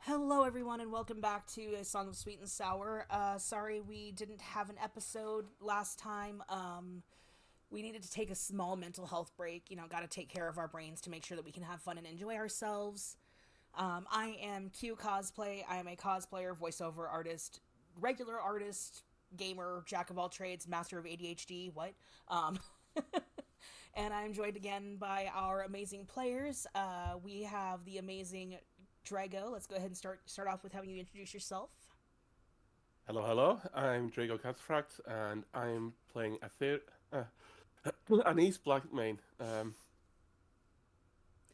Hello, everyone, and welcome back to A Song of Sweet and Sour. Sorry we didn't have an episode last time. We needed to take a small mental health break. Got to take care of our brains to make sure that we can have fun and enjoy ourselves. I am QCosplay. I am a cosplayer, voiceover artist, regular artist, gamer, jack of all trades, master of ADHD. What? And I'm joined again by our amazing players. We have the amazing Drago. Let's go ahead and start off with having you introduce yourself. Hello, hello. I'm Drago Cataphracts, and I'm playing an East Black main.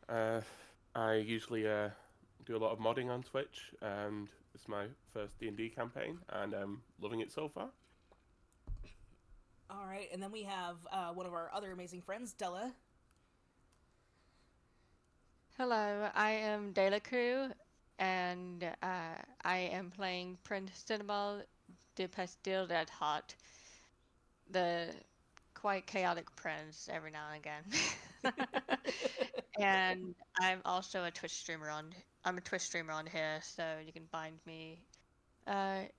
Uh, I usually do a lot of modding on Twitch, and it's my first D&D campaign, and I'm loving it so far. All right, and then we have one of our other amazing friends, Della. Hello, I am Crew, and I am playing Prince Cinnamon de Pastil that Hot, the quite chaotic prince every now and again. And I'm a Twitch streamer on here, so you can find me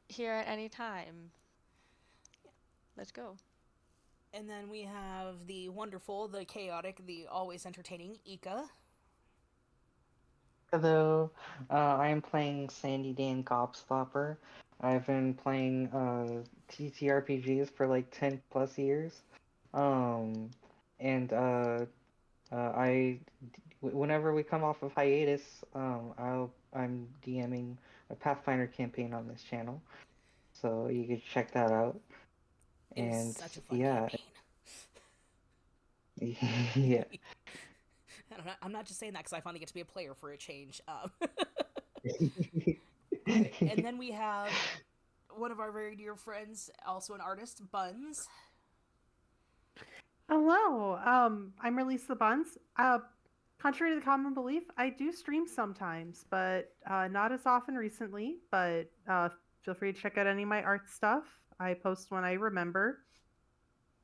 here at any time. Let's go. And then we have the wonderful, the chaotic, the always entertaining Ika. Hello, I am playing Sandy Dan Gobstopper. I've been playing TTRPGs for like 10 plus years. Um, and whenever we come off of hiatus, I'm DMing a Pathfinder campaign on this channel, so you can check that out. It is And such a fun yeah, campaign. yeah. I'm not just saying that because I finally get to be a player for a change. And then we have one of our very dear friends, also an artist, Buns. Hello, I'm Release the Buns. Contrary to the common belief, I do stream sometimes, but not as often recently. But feel free to check out any of my art stuff. I post when I remember.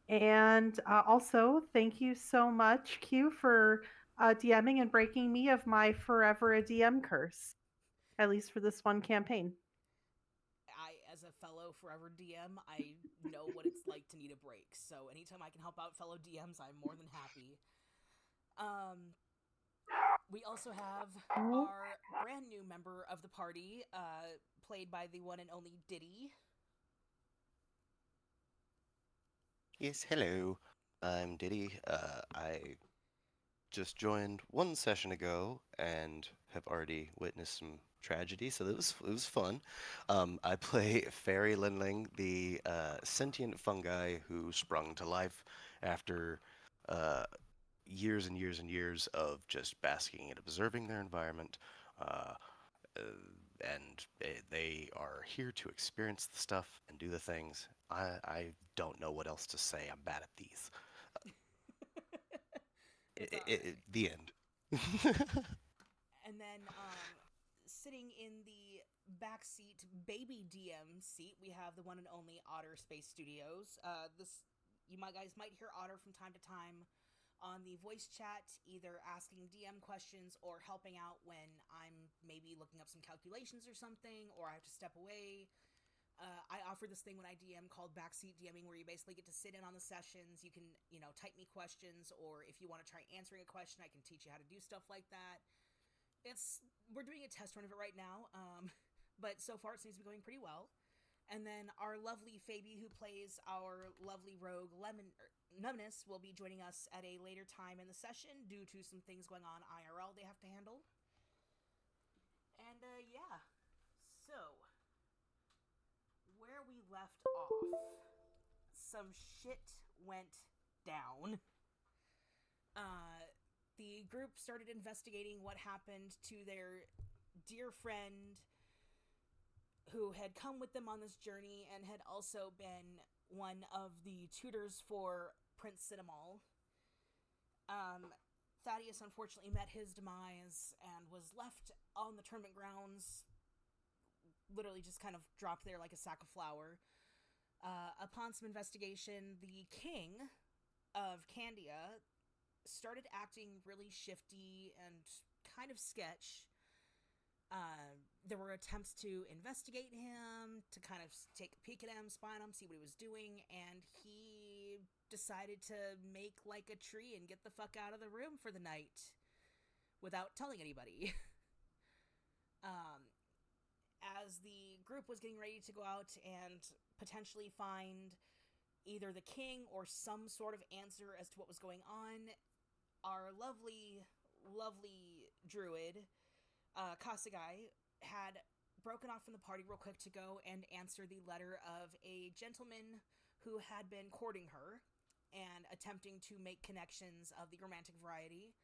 And also, thank you so much, Q, for DMing and breaking me of my forever a DM curse, at least for this one campaign. As a fellow forever DM, I know what it's like to need a break. So anytime I can help out fellow DMs, I'm more than happy. Um, we also have our brand new member of the party, played by the one and only Diddy. Yes, hello. I'm Diddy. I just joined one session ago and have already witnessed some tragedy, so it was fun. I play Fairy Linling, the sentient fungi who sprung to life after uh, years and years and years of just basking and observing their environment. Uh, uh, and they are here to experience the stuff and do the things. I don't know what else to say. I'm bad at these. It's all right. The end. And then sitting in the backseat baby DM seat, we have the one and only Otter Space Studios. This you might guys might hear Otter from time to time on the voice chat, either asking DM questions or helping out when I'm maybe looking up some calculations or something, or I have to step away. I offer this thing when I DM called backseat DMing, where you basically get to sit in on the sessions. You can, type me questions, or if you want to try answering a question, I can teach you how to do stuff like that. We're doing a test run of it right now, but so far it seems to be going pretty well. And then our lovely Fabi, who plays our lovely rogue Numbness, will be joining us at a later time in the session due to some things going on IRL they have to handle. And yeah, so where we left off, some shit went down. Uh, the group started investigating what happened to their dear friend who had come with them on this journey and had also been one of the tutors for Prince Cinnamon. Um, Thaddeus unfortunately met his demise and was left on the tournament grounds, literally just kind of dropped there like a sack of flour. Upon some investigation, the king of Candia started acting really shifty and kind of sketch. there were attempts to investigate him, to kind of take a peek at him, spy on him, see what he was doing, and he decided to make like a tree and get the fuck out of the room for the night without telling anybody. As the group was getting ready to go out and potentially find either the king or some sort of answer as to what was going on, our lovely, lovely druid, Kasagai, had broken off from the party real quick to go and answer the letter of a gentleman who had been courting her and attempting to make connections of the romantic variety.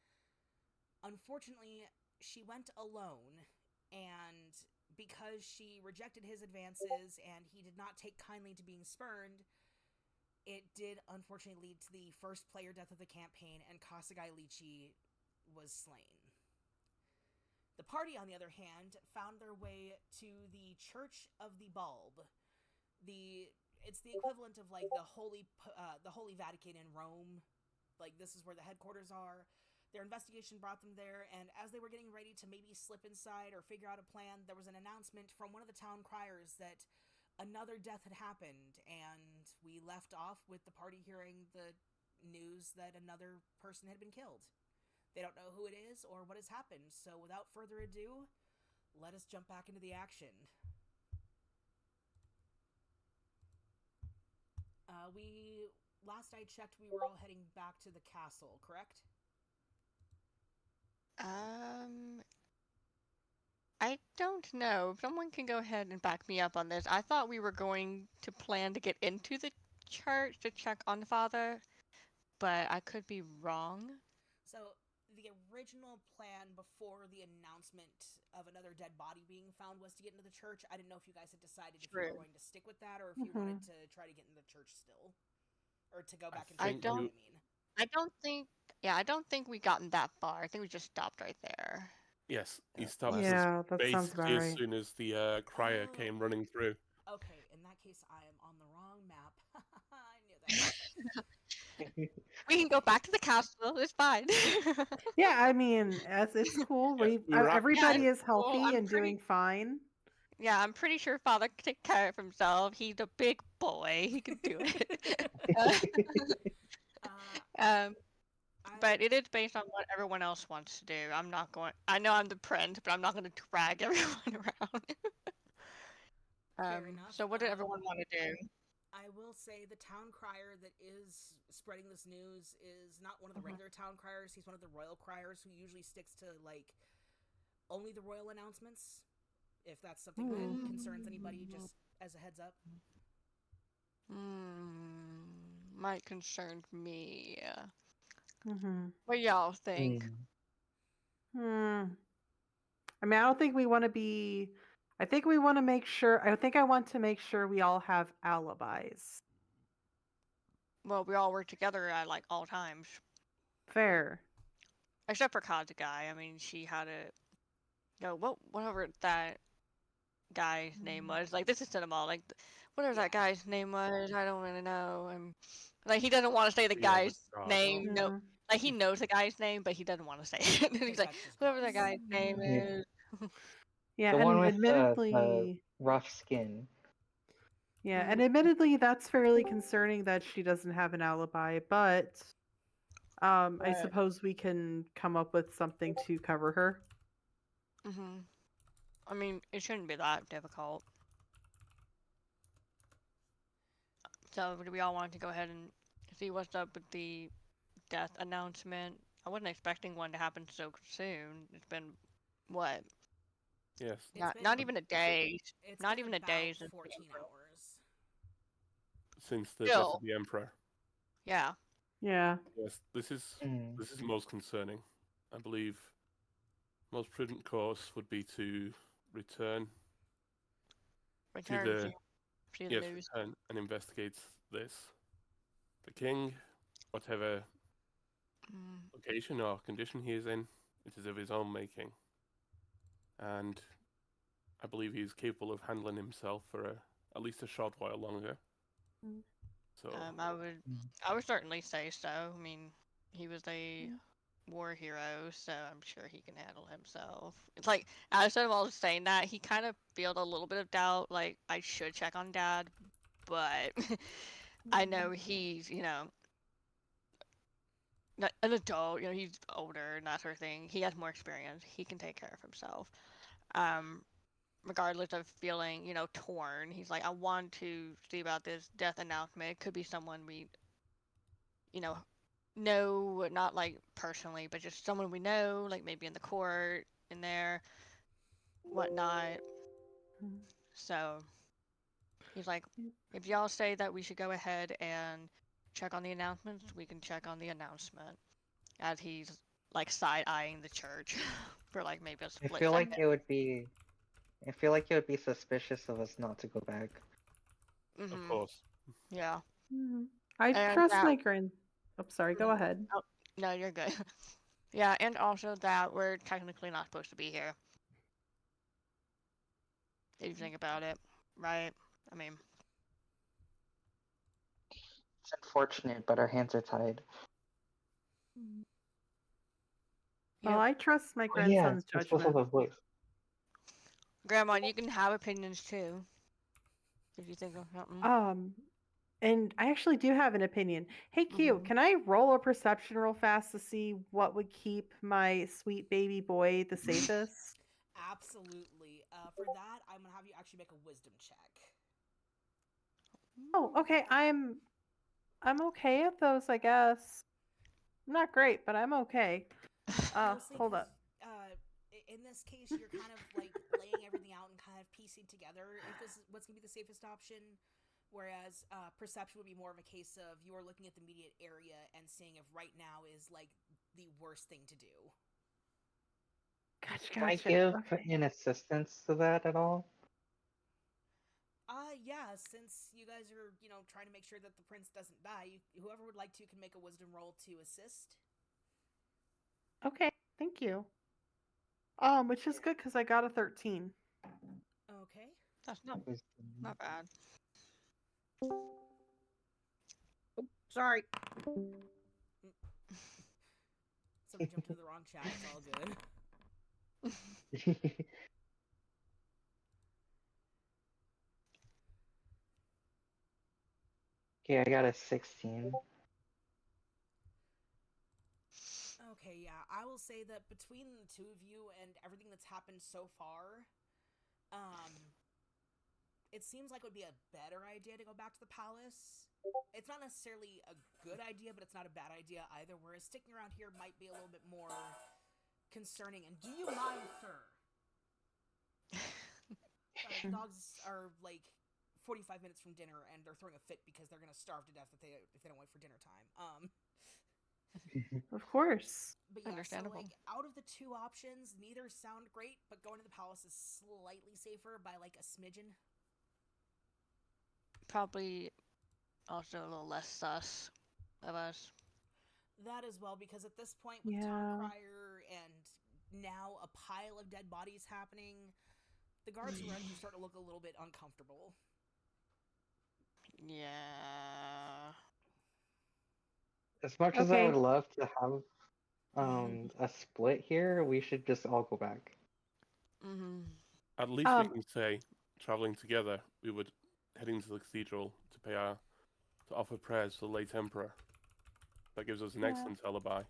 Unfortunately, she went alone, and because she rejected his advances and he did not take kindly to being spurned, it did unfortunately lead to the first player death of the campaign, and Kasagai Lichi was slain. The party, on the other hand, found their way to the Church of the Bulb. It's the equivalent of like the Holy Vatican in Rome. Like, this is where the headquarters are. Their investigation brought them there, and as they were getting ready to maybe slip inside or figure out a plan, there was an announcement from one of the town criers that another death had happened, and we left off with the party hearing the news that another person had been killed. They don't know who it is or what has happened, so without further ado, let us jump back into the action. Last I checked, we were all heading back to the castle, correct? I don't know. Someone can go ahead and back me up on this. I thought we were going to plan to get into the church to check on Father, but I could be wrong. So, the original plan before the announcement of another dead body being found was to get into the church. I didn't know if you guys had decided if you were going to stick with that or if you wanted to try to get into the church still. Or to go back and check, I don't think we gotten that far. I think we just stopped right there. Yes, he stopped Yeah, that sounds about basically as right. soon as the crier came running through. Okay, in that case, I am on the wrong map. I knew that. We can go back to the castle. It's fine. Yeah, I mean, it's cool. Everybody is healthy and doing fine. Yeah, I'm pretty sure Father can take care of himself. He's a big boy. He can do it. But it is based on what everyone else wants to do. I know I'm the prince, but I'm not going to drag everyone around. Fair enough. So what did everyone want to do? I will say the town crier that is spreading this news is not one of the regular town criers. He's one of the royal criers who usually sticks to, like, only the royal announcements. If that's something that concerns anybody, just as a heads up. Might concern me. What y'all think? I mean, I don't think we want to be... I think we want to make sure... I want to make sure we all have alibis. Well, we all work together at, like, all times. Fair. Except for Kazagai. I mean, she had whatever that guy's name was. Like, this is cinema. Like, whatever that guy's name was, I don't really know. And like, he doesn't want to say the guy's name. No, like, he knows the guy's name, but he doesn't want to say it. He's like, whatever that guy's name is. Yeah, the one with admittedly, the rough skin. Yeah, and admittedly, that's fairly concerning that she doesn't have an alibi. But I suppose we can come up with something to cover her. I mean, it shouldn't be that difficult. So, do we all want to go ahead and see what's up with the death announcement? I wasn't expecting one to happen so soon. It's been, what? Yes. Not even a day. Not even a day. 14 hours. Since the death of the Emperor. Yeah. Yeah. Yes, this is most concerning. I believe most prudent course would be to return to the news. Return and investigate this. The king, whatever location or condition he is in, it is of his own making. And I believe he's capable of handling himself for at least a short while longer. So I would certainly say so. I mean, he was a war hero, so I'm sure he can handle himself. It's like, instead of all saying that, he kind of felt a little bit of doubt, like, I should check on Dad, but I know he's, an adult, he's older and that sort of thing. He has more experience. He can take care of himself. Regardless of feeling, torn, he's like, I want to see about this death announcement. It could be someone we, know, not like personally, but just someone we know, like maybe in the court, in there, whatnot. So he's like, if y'all say that we should go ahead and check on the announcements, we can check on the announcement. As he's like side-eyeing the church for like maybe a split I feel second. like it would be. I feel like it would be suspicious of us not to go back. Of course. Yeah. I And trust my grand. Oh, sorry. Go ahead. Oh, no, you're good. Yeah, and also that we're technically not supposed to be here. If you think about it, right? I mean, It's unfortunate, but our hands are tied. Well, Yep. I trust my Oh, grandson's yeah, it's supposed to judgment. have a voice. Grandma, you can have opinions too. If you think of something. And I actually do have an opinion. Hey, Q, can I roll a perception real fast to see what would keep my sweet baby boy the safest? Absolutely. For that, I'm gonna have you actually make a wisdom check. Oh, okay. I'm okay at those, I guess. I'm not great, but I'm okay. Mostly Hold 'cause, up. in this case, you're kind of like laying everything out and kind of piecing together if this is what's gonna be the safest option. Whereas perception would be more of a case of you are looking at the immediate area and seeing if right now is like the worst thing to do. Gotcha. Can I give an assistance to that at all? Yeah, since you guys are, trying to make sure that the prince doesn't die, whoever would like to can make a wisdom roll to assist. Okay, thank you. Which is good because I got a 13. Okay. That's not bad. Sorry. Somebody jumped into the wrong chat. It's all good. Okay, I got a 16. Okay, yeah. I will say that between the two of you and everything that's happened so far, it seems like it would be a better idea to go back to the palace. It's not necessarily a good idea, but it's not a bad idea either, whereas sticking around here might be a little bit more concerning. And do you mind, sir? The dogs are like 45 minutes from dinner and they're throwing a fit because they're gonna starve to death if they don't wait for dinner time. Of course. But yeah, Understandable. so like out of the two options, neither sound great, but going to the palace is slightly safer by like a smidgen. Probably also a little less sus of us. That as well, because at this point with town crier and now a pile of dead bodies happening, the guards around you start to look a little bit uncomfortable. Yeah. As much as I would love to have a split here, we should just all go back. At least we can say, traveling together, we would head into the cathedral to offer prayers to the late emperor. That gives us an excellent alibi.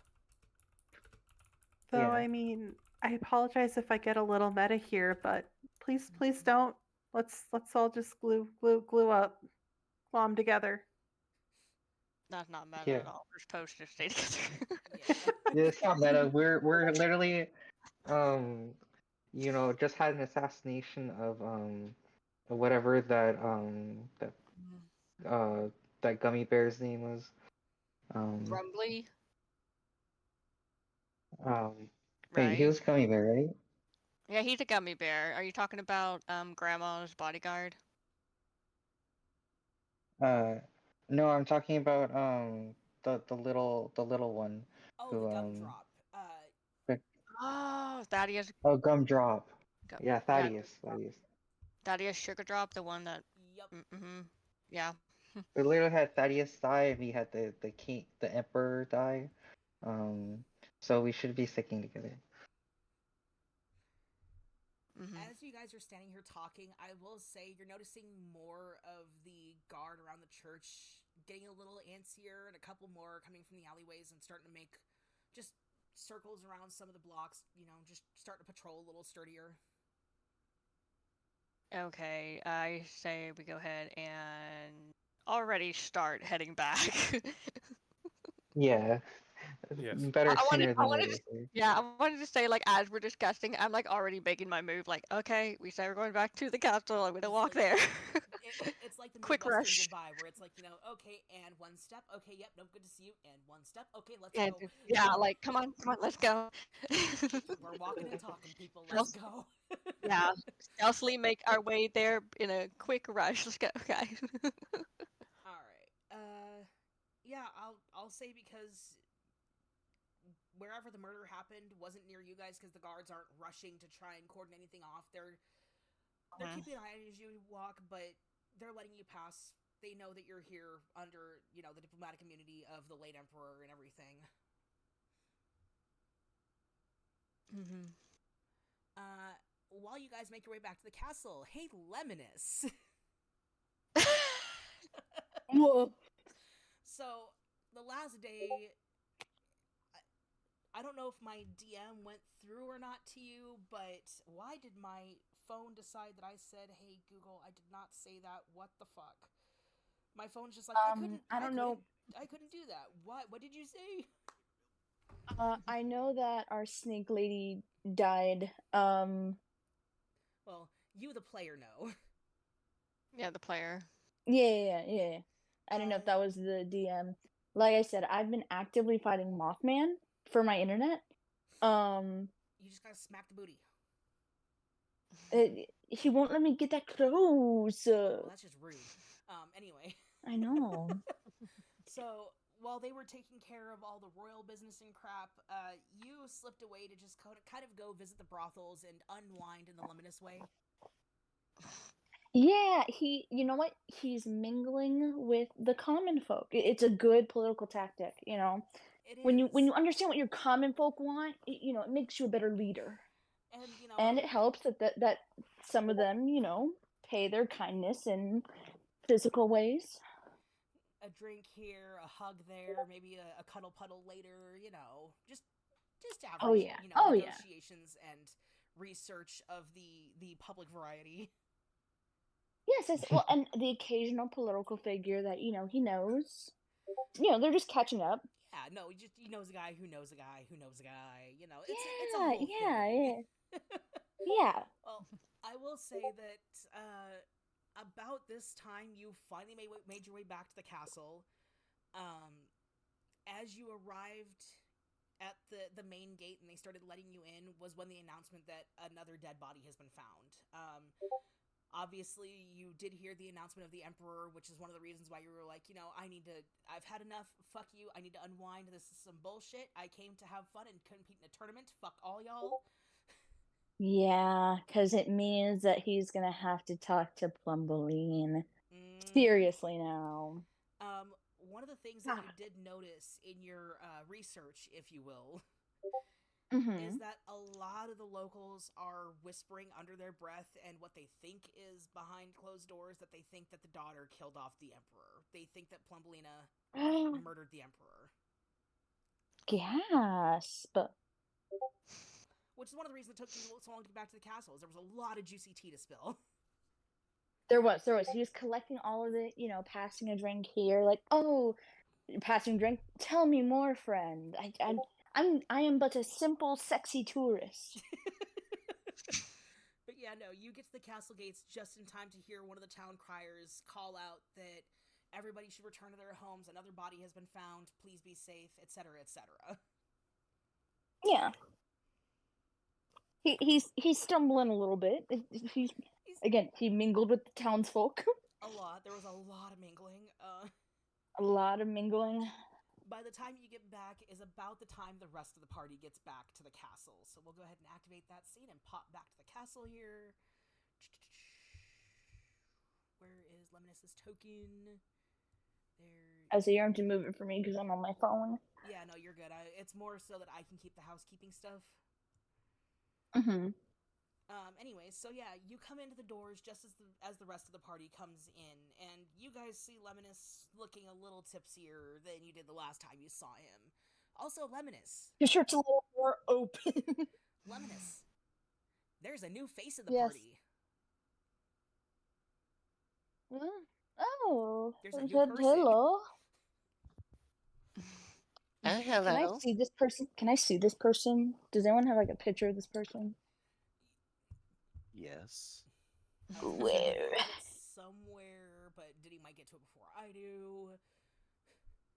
Though, I mean, I apologize if I get a little meta here, but please don't. Let's all just glue up, glom together. That's not meta at all. We're supposed to stay together. Yeah, it's not meta. We're literally, just had an assassination of whatever that gummy bear's name was. Grumbly. Wait, he was gummy bear, right? Yeah, he's a gummy bear. Are you talking about Grandma's bodyguard? No, I'm talking about the little one. Oh, who, the gumdrop. Oh, Thaddeus. Oh, Gumdrop. Yeah, Thaddeus. Thaddeus Sugar Drop, the one that. Yep. Yeah. We literally had Thaddeus die, and we had the king, the emperor die. So we should be sticking together. As you guys are standing here talking, I will say you're noticing more of the guard around the church getting a little antsier, and a couple more coming from the alleyways and starting to make just circles around some of the blocks, just starting to patrol a little sturdier. Okay, I say we go ahead and already start heading back. Yeah. Yes. Better sooner than later. Yeah, I wanted to say, like, as we're discussing, I'm, like, already making my move. Like, okay, we said we're going back to the castle. I'm gonna walk there. It's like the Quick Midwestern rush. goodbye, where it's like, okay, and one step, okay, yep, no, good to see you, and one step, okay, let's And, go. yeah, like, come on, let's go. We're walking and talking, people, let's go. Yeah, stealthily make our way there in a quick rush. Let's go, okay. Alright, yeah, I'll say because wherever the murder happened wasn't near you guys, because the guards aren't rushing to try and cordon anything off. They're keeping an eye as you walk, but they're letting you pass. They know that you're here under, the diplomatic immunity of the late emperor and everything. While you guys make your way back to the castle, hey, Lemonus. Whoa. So, the last day, I don't know if my DM went through or not to you, but why did my phone decide that I said, hey, Google, I did not say that, what the fuck? My phone's just like, I don't know. I couldn't do that. What did you say? I know that our snake lady died. Well, you the player know. Yeah, the player. Yeah. I don't know if that was the DM. Like I said, I've been actively fighting Mothman for my internet. You just gotta smack the booty. He won't let me get that close. Well, that's just rude. Anyway. I know. So, while they were taking care of all the royal business and crap, you slipped away to just kind of go visit the brothels and unwind in the Luminous way. Yeah, you know what? He's mingling with the common folk. It's a good political tactic, It When is. you understand what your common folk want, it makes you a better leader. And, And it helps that some of them, pay their kindness in physical ways. A drink here, a hug there, maybe a cuddle puddle later, just average, negotiations and research of the public variety. Yes, well, and the occasional political figure that, he knows. They're just catching up. Yeah, no, he knows a guy who knows a guy who knows a guy, it's a Yeah, whole thing. Yeah. Well, I will say that about this time you finally made your way back to the castle. As you arrived at the main gate and they started letting you in was when the announcement that another dead body has been found. Obviously, you did hear the announcement of the Emperor, which is one of the reasons why you were like, I've had enough, fuck you, I need to unwind, this is some bullshit, I came to have fun and compete in a tournament, fuck all y'all. Yeah, because it means that he's gonna have to talk to Plumboline. Seriously now. One of the things that you did notice in your research, if you will, is that a lot of the locals are whispering under their breath, and what they think is behind closed doors, that they think that the daughter killed off the Emperor. They think that Plumbolina murdered the Emperor. Gasp. Which is one of the reasons it took you so long to get back to the castle, is there was a lot of juicy tea to spill. There was. He was collecting all of it, passing a drink here, like, oh, passing a drink. Tell me more, friend. I am but a simple, sexy tourist. But yeah, no, you get to the castle gates just in time to hear one of the town criers call out that everybody should return to their homes, another body has been found, please be safe, etc., etc. Yeah. He's stumbling a little bit. He mingled with the townsfolk. A lot. There was a lot of mingling. A lot of mingling. By the time you get back is about the time the rest of the party gets back to the castle. So we'll go ahead and activate that scene and pop back to the castle here. Where is Lemonus's token? There. I see you have to move it for me because I'm on my phone. Yeah, no, you're good. It's more so that I can keep the housekeeping stuff. Mm-hmm. Anyways, so yeah, you come into the doors just as the rest of the party comes in, and you guys see Lemonus looking a little tipsier than you did the last time you saw him. Also, Lemonus. Your shirt's a little more open. Lemonus. There's a new face in the Yes. party. Oh, There's a new person. hello. Hello. Can I see this person? Can I see this person? Does anyone have like a picture of this person? Yes. Where? Somewhere, but Diddy might get to it before I do.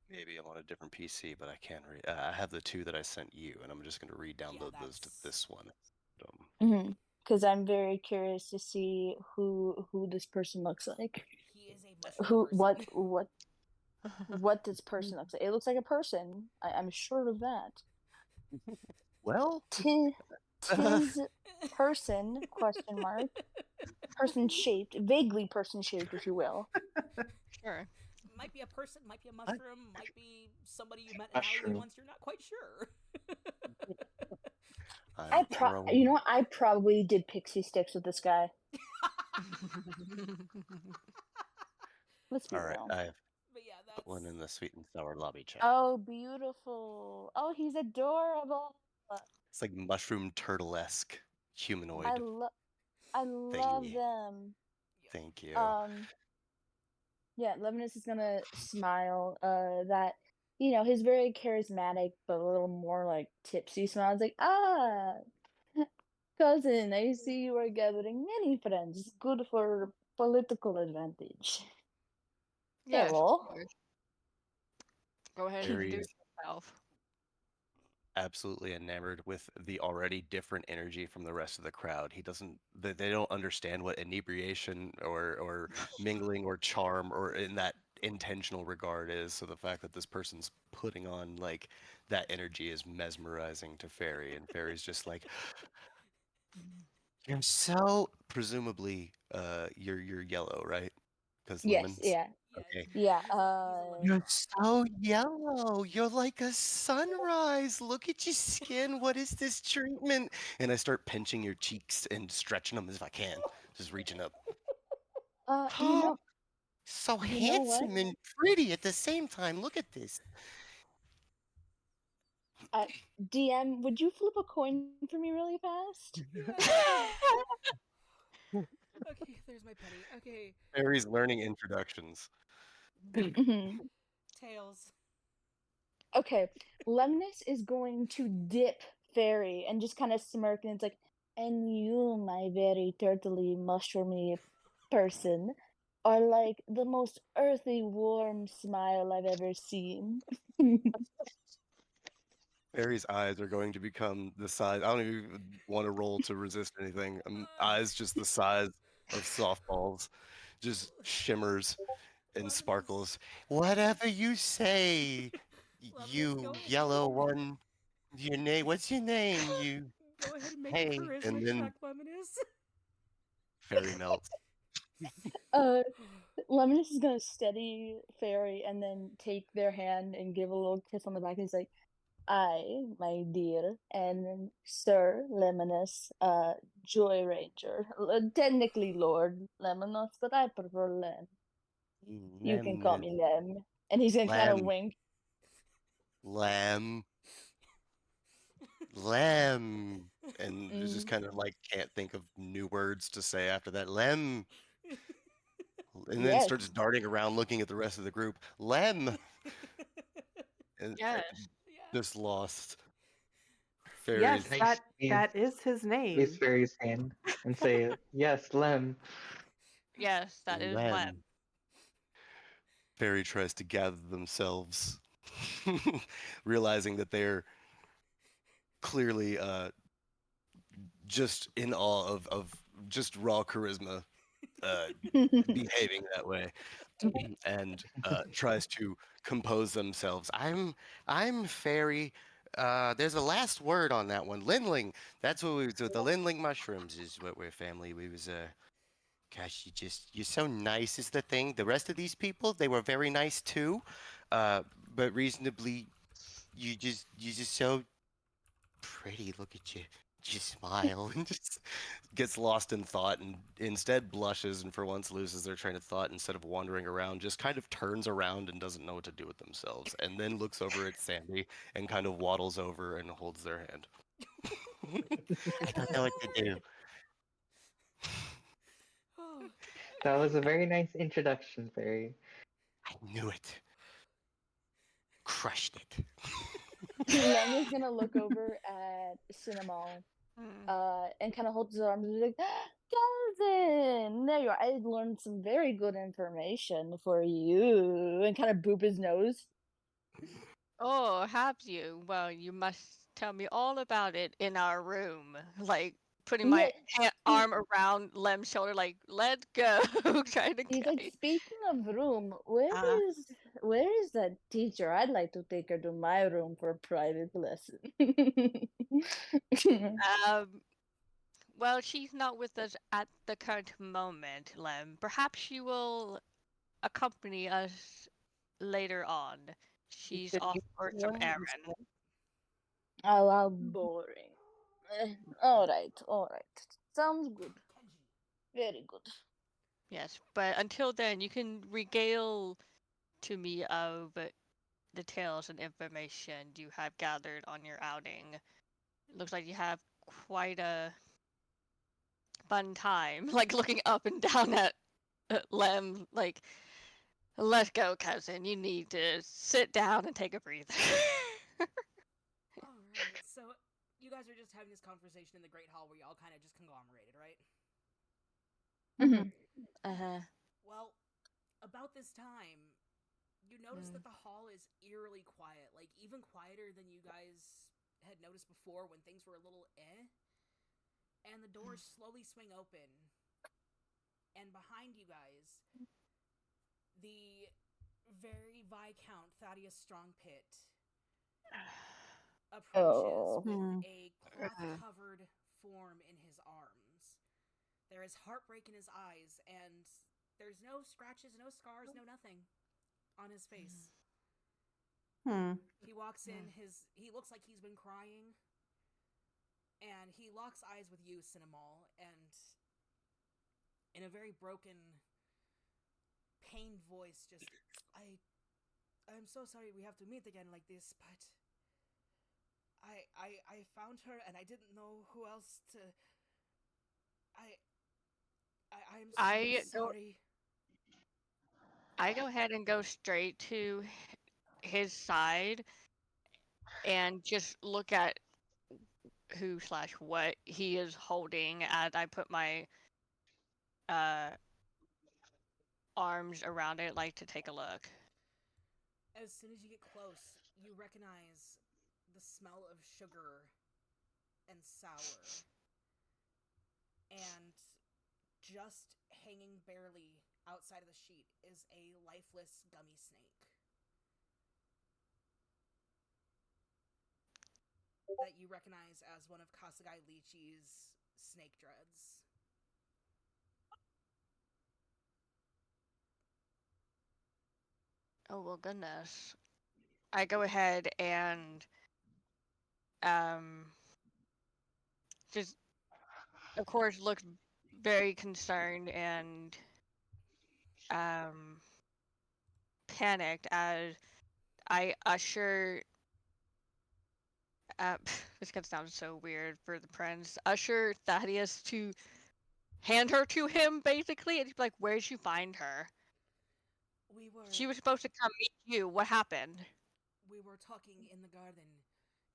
Maybe I'm on a different PC, but I can't read. I have the two that I sent you, and I'm just going to re-download those to this one. Because I'm very curious to see who this person looks like. He is a mushroom person. What this person looks like? It looks like a person. I'm sure of that. Well, tis person ? Person shaped, vaguely person shaped, if you will. Sure. Might be a person, might be a mushroom, might be somebody you met in an alleyway once. You're not quite sure. You know what? I probably did pixie sticks with this guy. Let's be real. I have but yeah, that's one in the sweet and sour lobby chat. Oh, beautiful! Oh, he's adorable. It's like mushroom turtle-esque humanoid. I love them. Thank you. Yeah, Levinus is gonna smile. That he's very charismatic, but a little more like tipsy smile. It's like, cousin, I see you are gathering many friends. Good for political advantage. Yeah, Hello. sure. Go ahead and introduce yourself. Absolutely enamored with the already different energy from the rest of the crowd. They don't understand what inebriation or mingling or charm or in that intentional regard is. So the fact that this person's putting on like that energy is mesmerizing to Fairy, and Fairy's just like, you're so presumably you're yellow, right? Because lemons. Yeah. Okay. Yeah. You're so yellow. You're like a sunrise. Look at your skin. What is this treatment? And I start pinching your cheeks and stretching them as I can, just reaching up. So handsome and pretty at the same time. Look at this. DM, would you flip a coin for me really fast? Okay, there's my penny. Okay. Fairy's learning introductions. Tails. Okay, Lemnis is going to dip Fairy and just kind of smirk, and it's like, and you, my very turtly, mushroomy person, are like the most earthy, warm smile I've ever seen. Fairy's eyes are going to become the size. I don't even want to roll to resist anything. Eyes just the size of softballs, just shimmers and sparkles. Whatever you say, you yellow one. Your name? What's your name? You. Go ahead and make hey, a charisma and then check, Lemonus. Fairy melts. Lemonus is gonna steady Fairy and then take their hand and give a little kiss on the back. And he's like, I, my dear, and Sir Lemonus, Joy Ranger. Technically Lord Lemonus, but I prefer Lem. You can call me Lem. And he's gonna kind of wink. Lem. And just kind of like can't think of new words to say after that. Lem. And then starts darting around looking at the rest of the group. Lem. And just lost. Yes, that is his name. Raise Fairy's hand and say, yes, Lem. Yes, that is Lem. Fairy tries to gather themselves, realizing that they're clearly just in awe of just raw charisma behaving that way, and tries to compose themselves. I'm Fairy. There's a last word on that one. Lindling. That's what we do. The Lindling mushrooms is what we're family. We was gosh, you're so nice is the thing. The rest of these people, they were very nice too, but reasonably you're just so pretty. Look at you. You smile and just gets lost in thought and instead blushes and for once loses their train of thought instead of wandering around, just kind of turns around and doesn't know what to do with themselves, and then looks over at Sandy and kind of waddles over and holds their hand. I don't know what to do. That was a very nice introduction, Fairy. I knew it. Crushed it. Lem is gonna look over at Cinnamon, and kind of hold his arms and be like, Calvin, there you are. I learned some very good information for you, and kind of boop his nose. Oh, have you? Well, you must tell me all about it in our room. Like putting my arm around Lem's shoulder, like, let's go. Trying to He's like, speaking of room, where is that teacher? I'd like to take her to my room for a private lesson. Well, she's not with us at the current moment, Lem. Perhaps she will accompany us later on. She's off for some errand. Oh, how boring. All right. Sounds good. Very good. Yes, but until then, you can regale to me of the tales and information you have gathered on your outing. It looks like you have quite a fun time, like looking up and down at Lem, like, let's go, cousin. You need to sit down and take a breather. Alright, so you guys are just having this conversation in the Great Hall where you all kind of just conglomerated, right? Well, about this time, you notice that the hall is eerily quiet, like even quieter than you guys had noticed before when things were a little and the doors slowly swing open, and behind you guys, the very Viscount Thaddeus Strongpit approaches with a cloth-covered form in his arms. There is heartbreak in his eyes, and there's no scratches, no scars, no nothing on his face. He walks in, he looks like he's been crying, and he locks eyes with you, Cinnamol, and in a very broken, pained voice, just, I'm so sorry we have to meet again like this, but I found her and I didn't know who else to. I'm so sorry. I go ahead and go straight to his side and just look at who/what he is holding as I put my arms around it, like to take a look. As soon as you get close, you recognize the smell of sugar and sour. And just hanging barely outside of the sheet is a lifeless gummy snake. That you recognize as one of Kasagai Lychee's snake dreads. Oh, well, goodness. I go ahead and just, of course, look very concerned and panicked as I usher. This gonna sound so weird for the prince. Usher Thaddeus to hand her to him, basically, and he's like, "Where'd you find her?" She was supposed to come meet you. What happened? We were talking in the garden,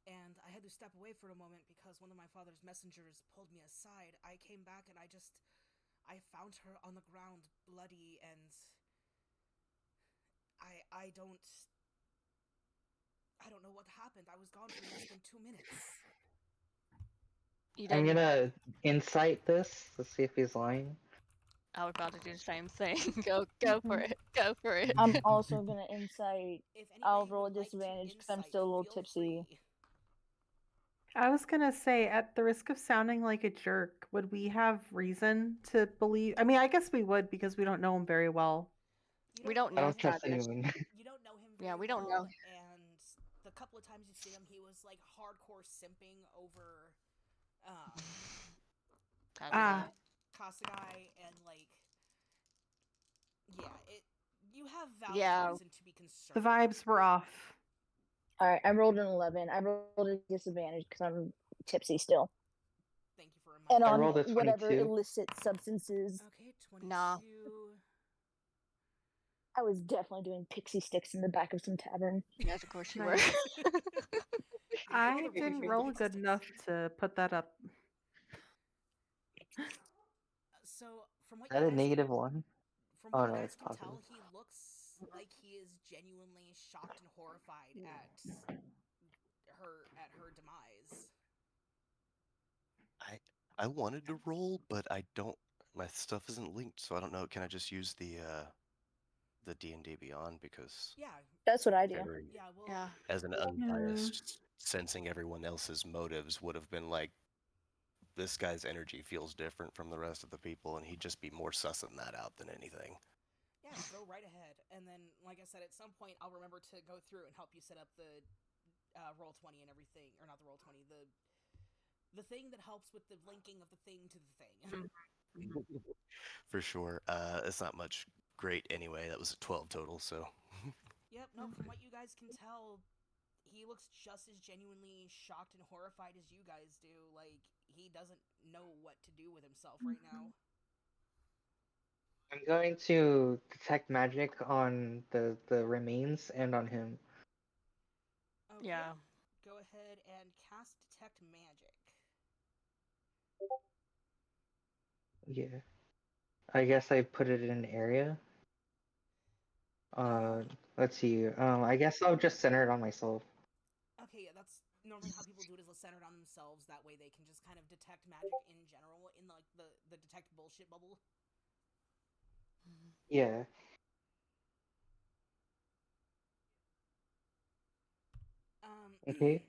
and I had to step away for a moment because one of my father's messengers pulled me aside. I came back and I found her on the ground, bloody, and I don't know what happened. I was gone for less than 2 minutes. I'm gonna insight this to see if he's lying. I was about to do the same thing. Go for it. Go for it. I'm also gonna insight. I'll roll a disadvantage because I'm still a little tipsy. I was gonna say, at the risk of sounding like a jerk, would we have reason to believe? I mean, I guess we would because we don't know him very well. We don't know. You don't know him very we don't know. And the couple of times you see him, he was like hardcore simping over Kasagai, and like, yeah, you have valid reason to be concerned. The vibes were off. All right, I rolled an 11. I rolled a disadvantage because I'm tipsy still. Thank you for reminding me. And on rolled a whatever 22. illicit substances. Okay, 22. Nah. I was definitely doing pixie sticks in the back of some tavern. Yes, of course you Nice. were. I didn't roll good enough to put that up. So, from what Is that a negative one? From what Oh, you no, guys it's can positive. tell, he looks like he is genuinely shocked and horrified at her demise. I wanted to roll, but I don't. My stuff isn't linked, so I don't know. Can I just use the D&D Beyond, because that's what I do. As an unbiased, sensing everyone else's motives would have been like, this guy's energy feels different from the rest of the people, and he'd just be more sussing that out than anything. Yeah, go right ahead. And then, like I said, at some point I'll remember to go through and help you set up the Roll20 and everything, or not the Roll20, the thing that helps with the linking of the thing to the thing. For sure. It's not much great anyway. That was a 12 total, so. Yep, no, from what you guys can tell, he looks just as genuinely shocked and horrified as you guys do. Like, he doesn't know what to do with himself right now. I'm going to detect magic on the remains and on him. Okay. Yeah. Go ahead and cast Detect Magic. Yeah. I guess I put it in an area. Let's see. I guess I'll just center it on myself. Okay, yeah, that's normally how people do it, is center it on themselves. That way they can just kind of detect magic in general in like the detect bullshit bubble. Yeah. Okay.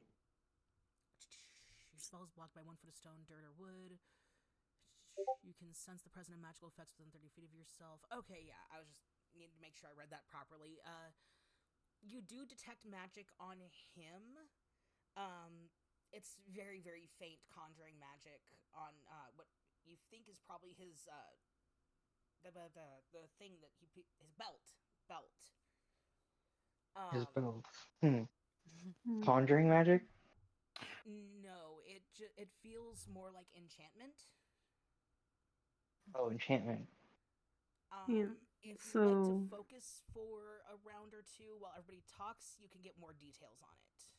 Your spell is blocked by 1 foot of stone, dirt, or wood. You can sense the presence of magical effects within 30 feet of yourself. Okay, yeah, I was just needed to make sure I read that properly. You do detect magic on him. It's very, very faint conjuring magic on what you think is probably his the thing that his belt. His belt. Conjuring magic? No, it feels more like enchantment. Oh, enchantment. If you'd like to focus for a round or two while everybody talks, you can get more details on it.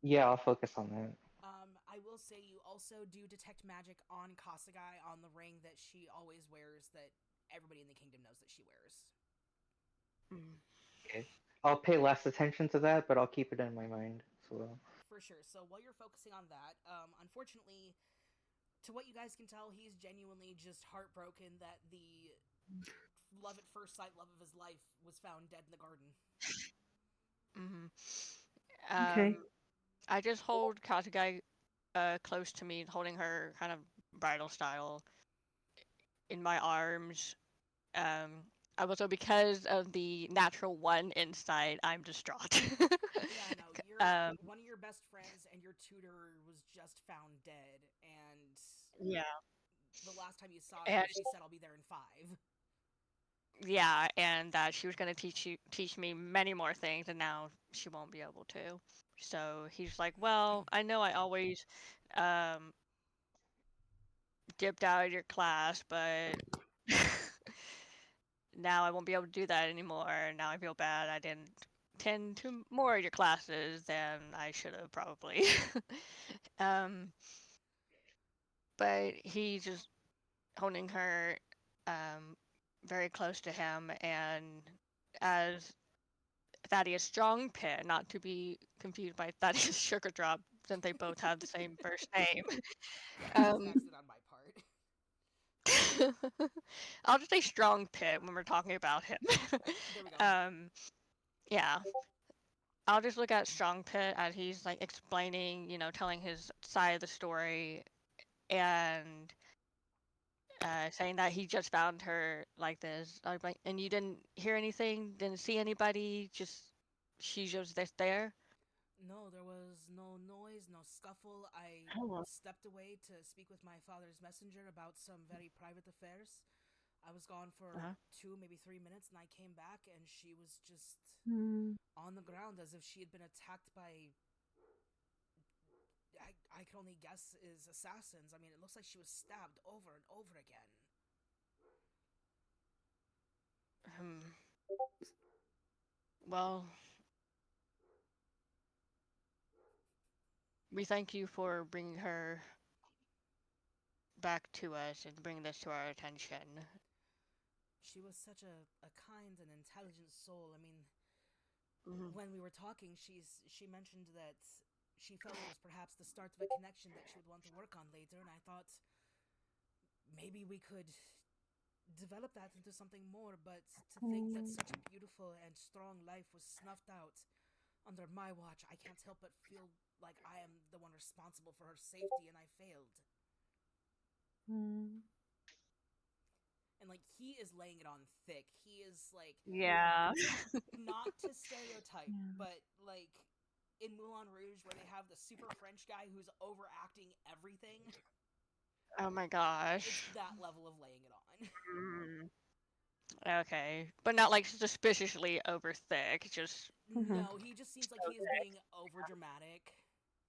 Yeah, I'll focus on that. I will say you also do detect magic on Kasagai, on the ring that she always wears, that everybody in the kingdom knows that she wears. Okay. I'll pay less attention to that, but I'll keep it in my mind as well. For sure. So while you're focusing on that, unfortunately, to what you guys can tell, he's genuinely just heartbroken that the love at first sight love of his life was found dead in the garden. Okay. I just hold Kasagai close to me, holding her kind of bridal style in my arms. Also, because of the natural one inside, I'm distraught. Yeah, no, you're one of your best friends and your tutor was just found dead, and the last time you saw her, she said, "I'll be there in 5." Yeah, and that she was going to teach me many more things, and now she won't be able to. So he's like, well, I know I always dipped out of your class, but now I won't be able to do that anymore. Now I feel bad. I didn't attend to more of your classes than I should have probably. But he's just holding her very close to him, and as Thaddeus Strong Pit, not to be confused by Thaddeus Sugar Drop, since they both have the same first name. That's an accident on my part. I'll just say Strong Pit when we're talking about him. There we go. Yeah. I'll just look at Strong Pit as he's like explaining, telling his side of the story, and saying that he just found her like this. Like, and you didn't hear anything, didn't see anybody, she's just there. No, there was no noise, no scuffle. I Oh. stepped away to speak with my father's messenger about some very private affairs. I was gone for Uh-huh. 2, maybe 3 minutes, and I came back, and she was just Hmm. on the ground as if she had been attacked by. I can only guess is assassins. I mean, it looks like she was stabbed over and over again. Well, we thank you for bringing her back to us and bringing this to our attention. She was such a kind and intelligent soul. I mean, Mhm. when we were talking, she mentioned that she felt it was perhaps the start of a connection that she would want to work on later, and I thought maybe we could develop that into something more, but to think that such a beautiful and strong life was snuffed out under my watch, I can't help but feel like I am the one responsible for her safety, and I failed. Hmm. And like, he is laying it on thick. He is like, Yeah. not to stereotype, Yeah. but like in Moulin Rouge where they have the super French guy who's overacting everything. Oh my It's gosh. that level of laying it on. Okay, but not like suspiciously over thick, just No, he just seems like he is Okay. being over dramatic.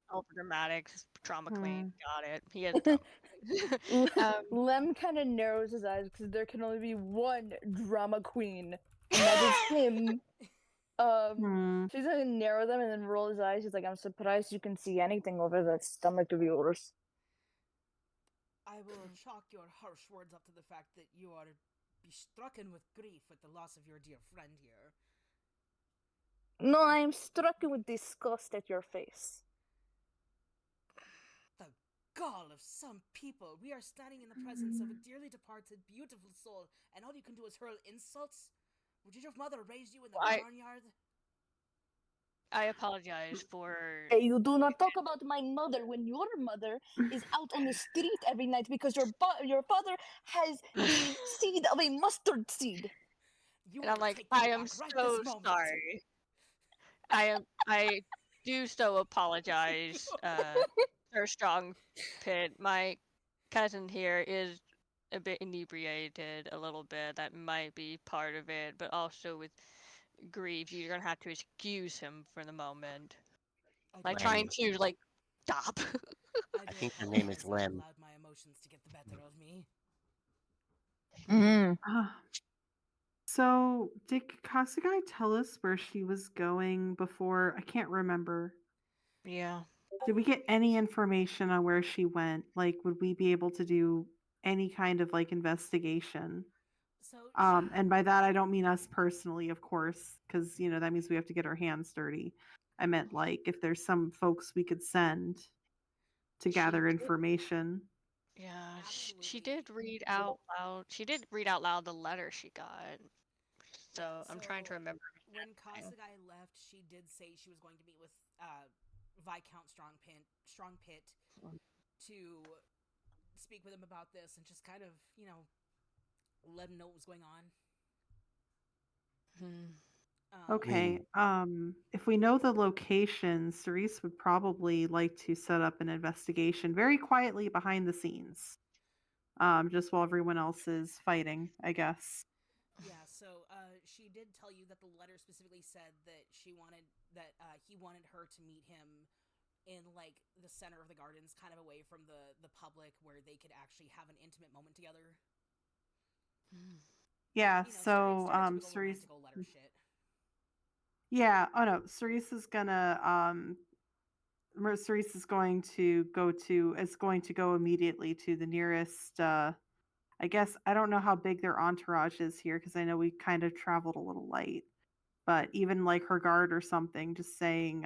over dramatic, drama queen. Hmm. Got it. He is a drama queen. Lem kind of narrows his eyes because there can only be one drama queen, and that is him. Hmm. So he's gonna narrow them and then roll his eyes. He's like, "I'm surprised you can see anything over that stomach of yours." I will chalk your harsh words up to the fact that you are be stricken with grief with the loss of your dear friend here. No, I am struck with disgust at your face. The gall of some people. We are standing in the presence of a dearly departed, beautiful soul, and all you can do is hurl insults? Would your mother raise you in the barnyard? I apologize for. Hey, you do not talk about my mother when your mother is out on the street every night because your father has the seed of a mustard seed. You And I'm will like, take that I am back right so this moment. sorry. I do so apologize, Sir Strong Pit. My cousin here is a bit inebriated a little bit. That might be part of it, but also with grief, you're gonna have to excuse him for the moment. Like trying to like stop. I do think her name is apologize that I Lem. allowed my emotions to get the better of me. So, did Kasugai tell us where she was going before? I can't remember. Yeah. Did we get any information on where she went? Like, would we be able to do any kind of like investigation? So, And by that I don't mean us personally, of course, because that means we have to get our hands dirty. I meant like if there's some folks we could send to gather information. Yeah, she absolutely. did read out loud. She did read out loud the letter she got. So Yeah, I'm trying to remember. When Kasugai left, she did say she was going to meet with Viscount Strongpit to speak with him about this and just kind of, let him know what was going on. Okay. If we know the location, Cerise would probably like to set up an investigation very quietly behind the scenes. Just while everyone else is fighting, I guess. Yeah, so she did tell you that the letter specifically said that he wanted her to meet him in like the center of the gardens, kind of away from the public, where they could actually have an intimate moment together. Yeah, so stereotypical Cerise. romantical letter shit. Yeah, oh no, Cerise is gonna Cerise is going to go immediately to the nearest I guess I don't know how big their entourage is here because I know we kind of traveled a little light. But even like her guard or something, just saying,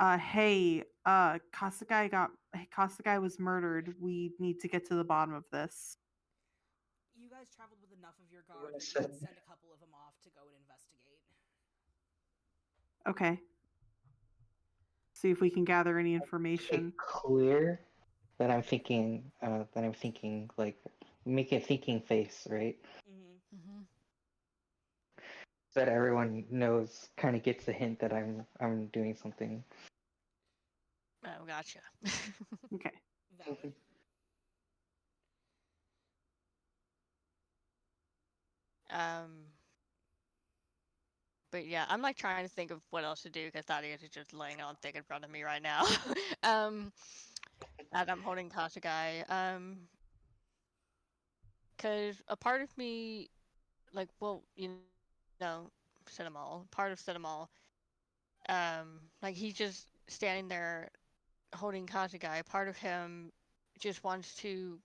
hey, Kasagai was murdered. We need to get to the bottom of this. You guys traveled with enough of your guard that you could send a couple of them off to go and investigate. Okay. See if we can gather any information. Clear that I'm thinking. Like make a thinking face, right? Mm-hmm. that everyone knows, kind of gets the hint that I'm doing something. Oh, gotcha. Okay. Valid. But yeah, I'm like trying to think of what else to do because Thaddeus is just laying on thick in front of me right now. As I'm holding Kashagai. Because a part of me, like, well, part of Cinemal, like he's just standing there holding Kashagai. Part of him just wants to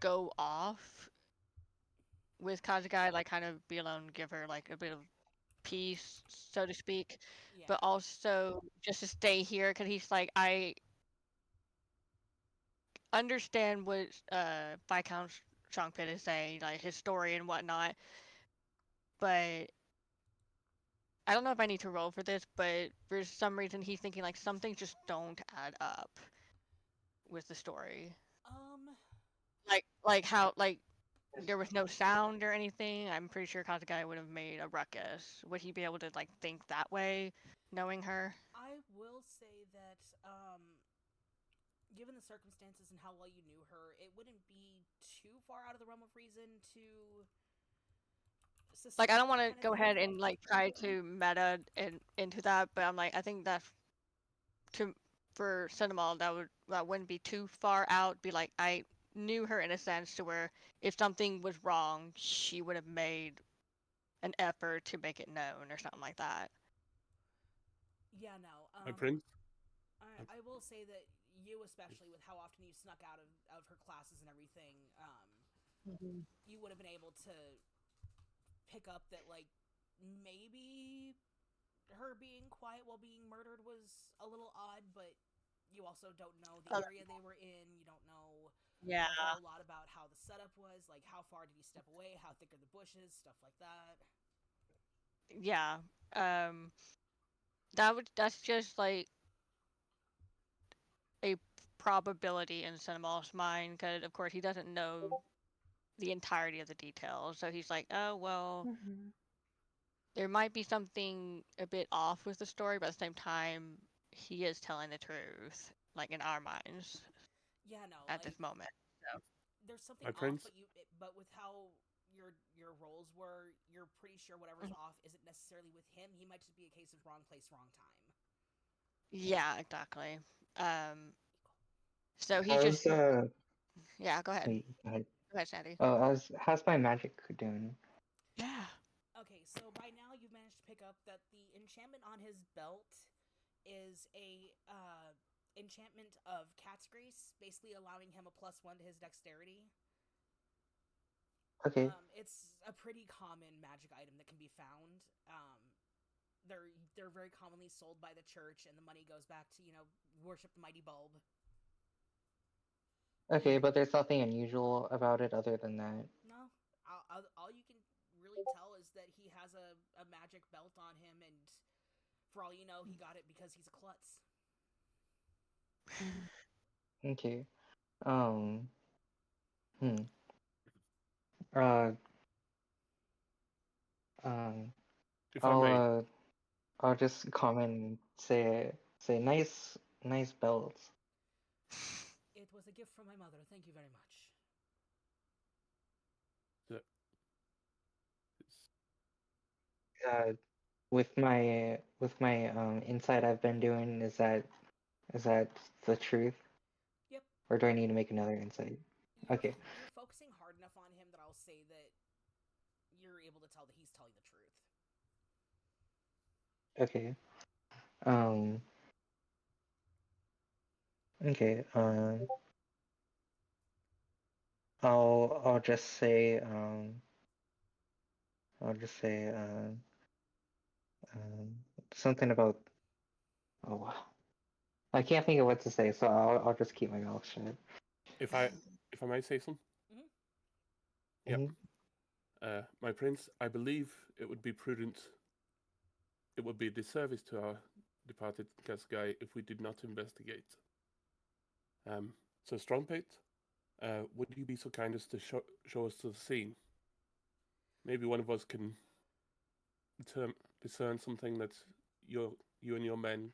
go off with Kashagai, like kind of be alone, give her like a bit of peace, so to speak, Yeah. but also just to stay here because he's like, I understand what Viscount Strongpit is saying, like his story and whatnot, but I don't know if I need to roll for this, but for some reason he's thinking like some things just don't add up with the story. Like how like there was no sound or anything. I'm pretty sure Kazagai would have made a ruckus. Would he be able to like think that way, knowing her? I will say that, given the circumstances and how well you knew her, it wouldn't be too far out of the realm of reason to like I don't want to go ahead and like try to meta into that, but I'm like I think that for Cinemal that wouldn't be too far out. Be like I knew her in a sense to where if something was wrong, she would have made an effort to make it known or something like that. Yeah, no. My prince. I will say that you, especially with how often you snuck out of her classes and everything, you would have been able to pick up that like maybe her being quiet while being murdered was a little odd, but you also don't know the area they were in. You don't know a whole lot about how the setup was, like how far did he step away, how thick are the bushes, stuff like that. Yeah. That's just like a probability in Cinemal's mind because of course he doesn't know the entirety of the details. So he's like, oh well, there might be something a bit off with the story, but at the same time, he is telling the truth, like in our minds. Yeah, no. At this moment, so. There's something My off, prince. but with how your roles were, you're pretty sure whatever's off isn't necessarily with him. He might just be a case of wrong place, wrong time. Yeah, exactly. So he's just. Yeah, go ahead. Wait, go ahead. Go ahead, Sandy. How's my magic doing? Yeah. Okay, so by now you've managed to pick up that the enchantment on his belt is a enchantment of cat's grease, basically allowing him a +1 to his dexterity. Okay. It's a pretty common magic item that can be found. They're very commonly sold by the church, and the money goes back to worship the mighty bulb. Okay, but there's nothing unusual about it other than that. No, all you can really tell is that he has a magic belt on him, and for all you know, he got it because he's a klutz. Okay. If I may. I'll just comment and say nice belts. It was a gift from my mother. Thank you very much. With my insight I've been doing, is that the truth? Yep. Or do I need to make another insight? Okay. You're focusing hard enough on him that I'll say that you're able to tell that he's telling the truth. Okay. Okay. I'll just say something about. Oh, I can't think of what to say, so I'll just keep my mouth shut. If I may say something. Mm-hmm. Yep. My prince, I believe it would be prudent. It would be a disservice to our departed guy if we did not investigate. So Strongpate, would you be so kind as to show us to the scene? Maybe one of us can discern something that you and your men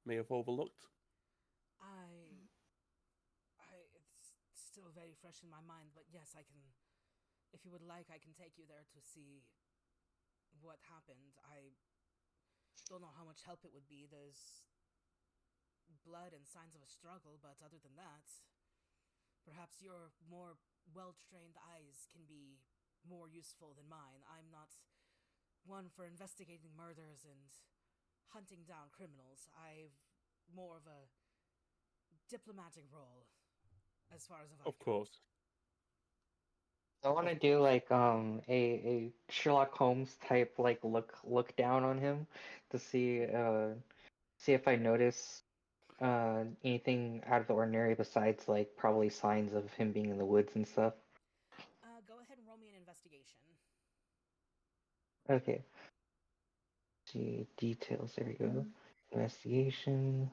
may have overlooked? It's still very fresh in my mind, but yes, I can. If you would like, I can take you there to see what happened. I don't know how much help it would be. There's blood and signs of a struggle, but other than that, perhaps your more well-trained eyes can be more useful than mine. I'm not one for investigating murders and hunting down criminals. I've more of a diplomatic role as far as Of course. I want to do like a Sherlock Holmes type like look down on him to see if I notice anything out of the ordinary besides like probably signs of him being in the woods and stuff. Go ahead and roll me an investigation. Okay. See details. There we go. Investigation.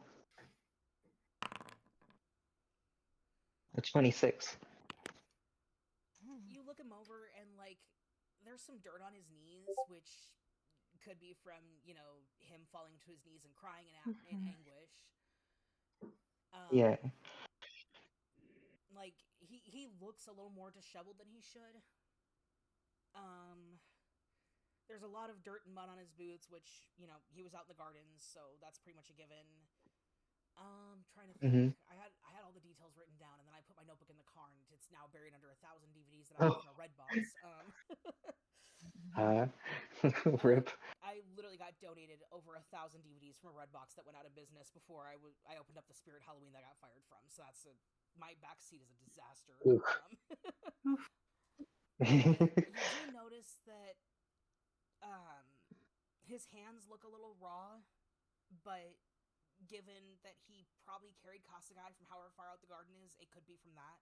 A 26. You look him over and like there's some dirt on his knees, which could be from, him falling to his knees and crying in anguish. Yeah. Like he looks a little more disheveled than he should. There's a lot of dirt and mud on his boots, which, he was out in the gardens, so that's pretty much a given. Trying to think. I had all the details written down, and then I put my notebook in the car, and it's now buried under 1,000 DVDs that I got from a Redbox. Rip. I literally got donated over 1,000 DVDs from a Redbox that went out of business before I opened up the Spirit Halloween that I got fired from. So my backseat is a disaster. You do notice that his hands look a little raw, but given that he probably carried Kasagai from however far out the garden is, it could be from that.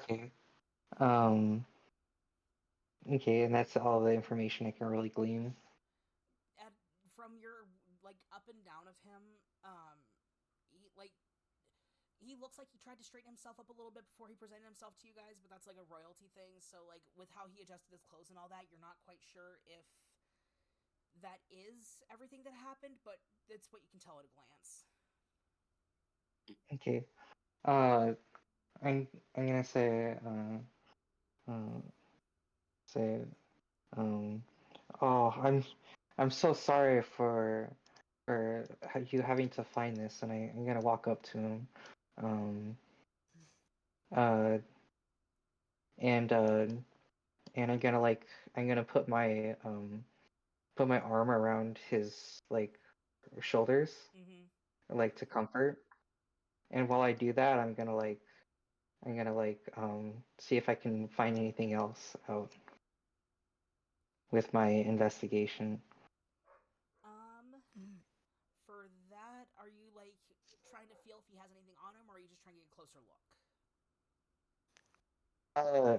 Okay. Okay, and that's all the information I can really glean. From your up and down of him, he looks like he tried to straighten himself up a little bit before he presented himself to you guys, but that's like a royalty thing. So with how he adjusted his clothes and all that, you're not quite sure if that is everything that happened, but it's what you can tell at a glance. Okay. I'm gonna say oh, I'm so sorry for you having to find this, and I'm gonna walk up to him, and I'm gonna put my arm around his shoulders, to comfort. And while I do that, I'm gonna see if I can find anything else out with my investigation. For that, are you trying to feel if he has anything on him, or are you just trying to get a closer look?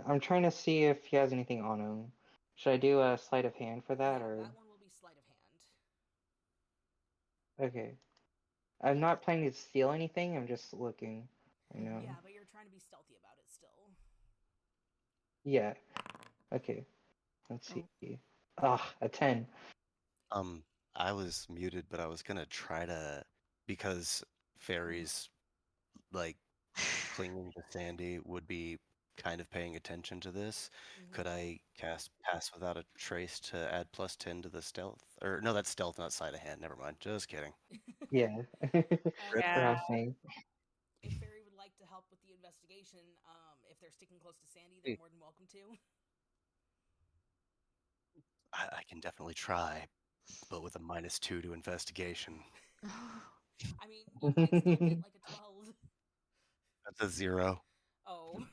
I'm trying to see if he has anything on him. Should I do a sleight of hand for that, or? That one will be sleight of hand. Okay. I'm not planning to steal anything. I'm just looking. Yeah, but you're trying to be stealthy about it still. Yeah. Okay. Let's see. A 10. I was muted, but I was gonna try to, because fairies clinging to Sandy would be kind of paying attention to this. Could I cast Pass Without a Trace to add +10 to the stealth? Or no, that's stealth, not sleight of hand. Never mind. Just kidding. Yeah. Yeah. If Fairy would like to help with the investigation, if they're sticking close to Sandy, they're more than welcome to. I can definitely try, but with a -2 to investigation. I mean, you might still get a 12. That's a 0. Oh.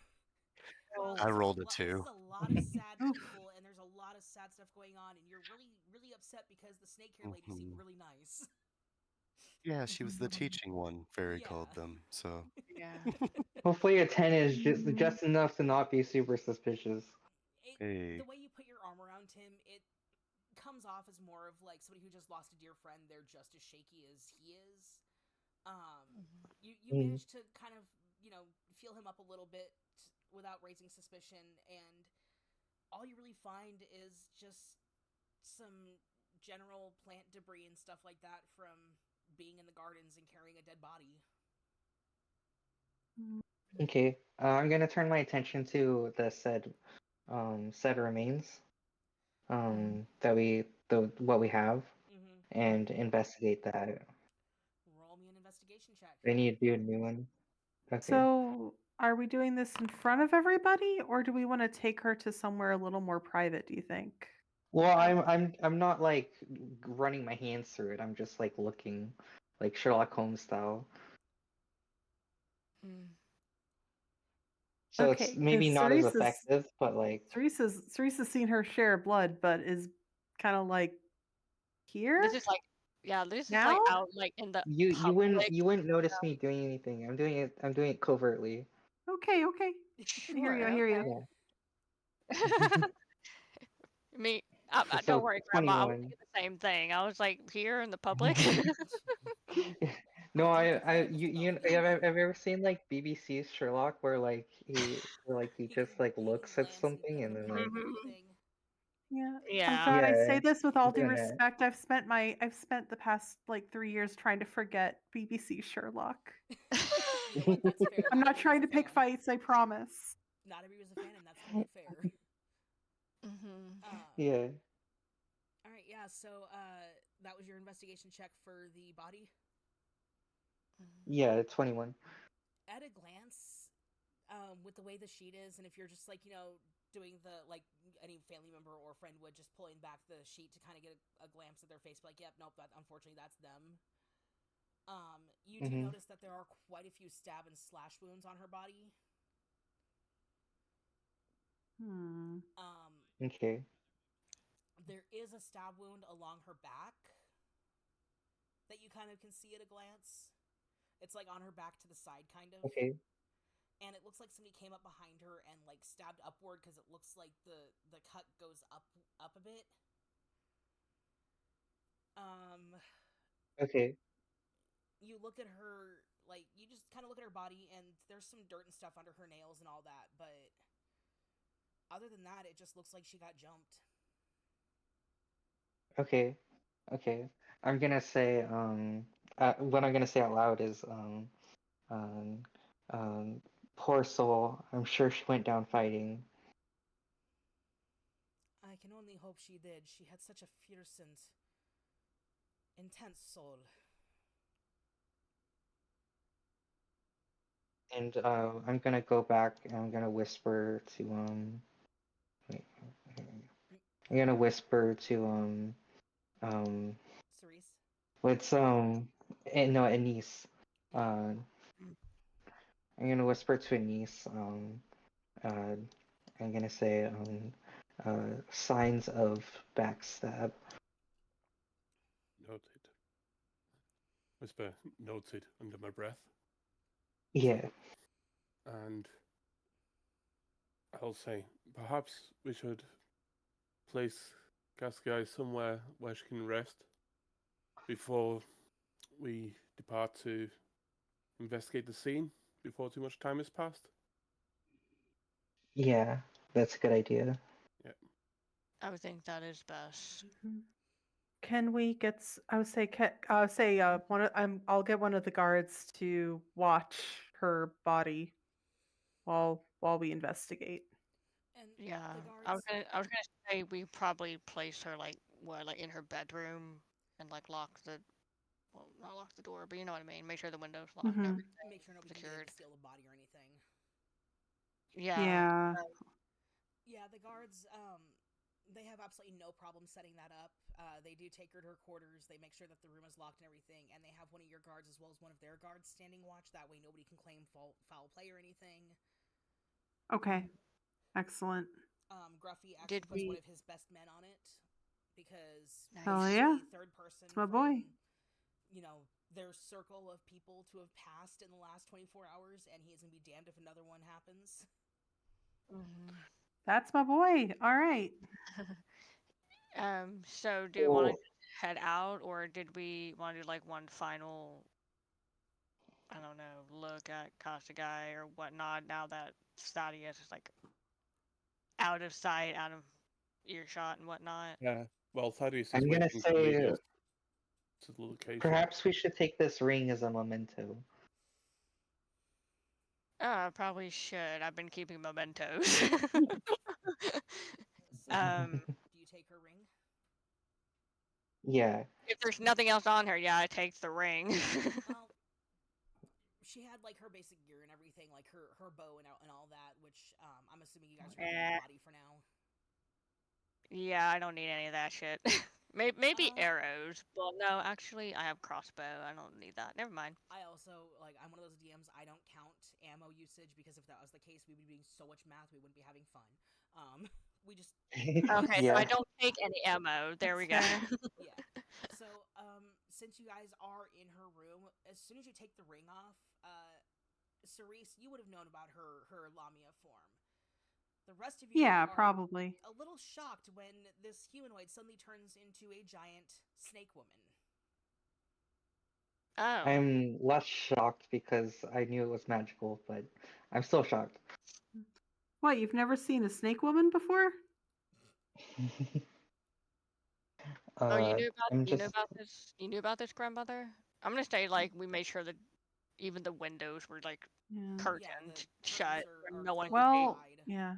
Well, I rolled a 2. This is a lot of sad people, and there's a lot of sad stuff going on, and you're really, really upset because the snake hair lady seemed really nice. Yeah, she was the teaching one, Fairy called them, so. Yeah. Hopefully a 10 is just enough to not be super suspicious. The way you put your arm around him, it comes off as more of somebody who just lost a dear friend. They're just as shaky as he is. You managed to kind of, feel him up a little bit without raising suspicion, and all you really find is just some general plant debris and stuff like that from being in the gardens and carrying a dead body. Okay, I'm gonna turn my attention to the said remains, what we have, and investigate that. Roll me an investigation check. I need to do a new one. Okay. So, are we doing this in front of everybody, or do we want to take her to somewhere a little more private? Do you think? Well, I'm not like running my hands through it. I'm just like looking, like Sherlock Holmes style. So Okay, it's maybe 'cause not as Cerese's effective, but like Cerese's seen her share of blood, but is kind of like here This is like, yeah, this is now. like out like in the you public. wouldn't notice me doing anything. I'm doing it covertly. Okay, okay. I hear you. I hear okay. you. Me, So don't worry, Grandma. I was 21. thinking the same thing. I was like, here in the public. No, I I don't think you that was have you ever seen like BBC's Sherlock where he just like he can looks at glance and something pick and up then on like anything. Yeah. Yeah. Oh God, I yeah, say this with all I'm due doing that. respect. I've spent the past like 3 years trying to forget BBC Sherlock. You know what? That's fair. I'm not everybody's trying a to pick fan. fights. I promise. Not everybody's a fan, and that's totally fair. Yeah. All right, yeah. So, that was your investigation check for the body. Yeah, 21. At a glance, with the way the sheet is, and if you're just like doing the like any family member or friend would, just pulling back the sheet to kind of get a glimpse of their face, like, yep, nope, that unfortunately that's them. You do notice that there are quite a few stab and slash wounds on her body. Okay. There is a stab wound along her back that you kind of can see at a glance. It's like on her back to the side, kind of. Okay. And it looks like somebody came up behind her and like stabbed upward because it looks like the cut goes up a bit. Okay. You look at her, like, you just kind of look at her body, and there's some dirt and stuff under her nails and all that, but other than that, it just looks like she got jumped. Okay. Okay. I'm gonna say what I'm gonna say out loud is um poor soul. I'm sure she went down fighting. I can only hope she did. She had such a fierce and intense soul. And I'm gonna go back and I'm gonna whisper to wait, I'm gonna whisper to Cerise? what's no, Anise. I'm gonna whisper to Anise. I'm gonna say signs of backstab. Noted. Whisper, noted under my breath. Yeah. And I'll say, perhaps we should place Cascai somewhere where she can rest before we depart to investigate the scene, before too much time has passed. Yeah, that's a good idea. Yeah. I would think that is best. Can we get? I'll get one of the guards to watch her body while we investigate. And Yeah, the guards... I was gonna say we probably place her like in her bedroom and like not lock the door, but you know what I mean. Make sure the window's locked and everything. Make sure nobody can steal the body or anything. Yeah. Yeah, the guards, they have absolutely no problem setting that up. They do take her to her quarters, they make sure that the room is locked and everything, and they have one of your guards as well as one of their guards standing watch. That way nobody can claim foul play or anything. Okay. Excellent. Gruffy actually puts one of his best men on it, because he's the third person it's my boy. Their circle of people to have passed in the last 24 hours, and he's gonna be damned if another one happens. That's my boy. All right. So do you want to head out, or did we want to do like one final, I don't know, look at Costa Guy or whatnot now that Thaddeus is like out of sight, out of earshot and whatnot. Yeah. Well, Thaddeus is I'm gonna waiting to lead say us to the location. perhaps we should take this ring as a memento. I probably should. I've been keeping mementos. So, do you take her ring? Yeah. If there's nothing else on her, yeah, I take the ring. Well, she had like her basic gear and everything, like her bow and all that, which I'm assuming you guys are keeping the body for now. Yeah, I don't need any of that shit. Maybe arrows. Well, no, actually, I have crossbow. I don't need that. Never mind. I also, like, I'm one of those DMs, I don't count ammo usage, because if that was the case, we would be doing so much math, we wouldn't be having fun. We just... Okay, Yeah. so I don't take any ammo. There we go. Yeah. So, since you guys are in her room, as soon as you take the ring off, Cerise, you would have known about her Lamia form. The rest of you Yeah, are probably. a little shocked when this humanoid suddenly turns into a giant snake woman. Oh. I'm less shocked because I knew it was magical, but I'm still shocked. What, you've never seen a snake woman before? Oh, you knew I'm about this. You knew about this, grandmother. I'm gonna say like we made sure that even the windows were like curtained shut, where no one could see. Yeah.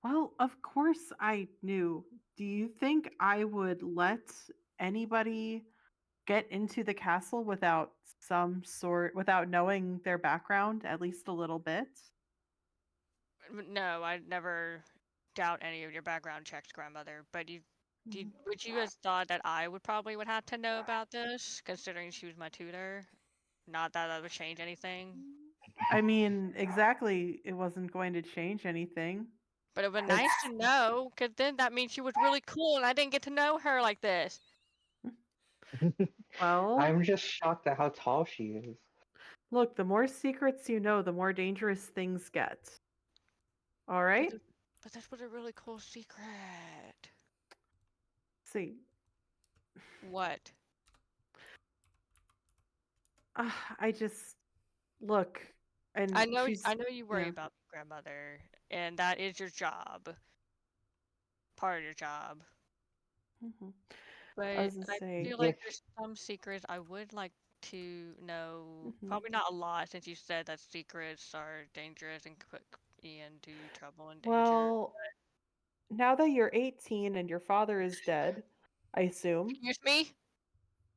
Well, of course I knew. Do you think I would let anybody get into the castle without without knowing their background at least a little bit? No, I never doubt any of your background checks, grandmother. But would you have thought that I would have to know about this, considering she was my tutor? Not that that would change anything. I mean, exactly, it wasn't going to change anything. But it would be nice to know, because then that means she was really cool, and I didn't get to know her like this. Well, I'm just shocked at how tall she is. Look, the more secrets you know, the more dangerous things get. All right? But this was a really cool secret. See. What? I just look, and I know you worry about grandmother, and that is your job. Part of your job. Mm-hmm. But I feel like there's some secrets I would like to know. Mm-hmm. Probably not a lot, since you said that secrets are dangerous and put Ian to trouble and danger. Well, now that you're 18 and your father is dead, I assume. Excuse me?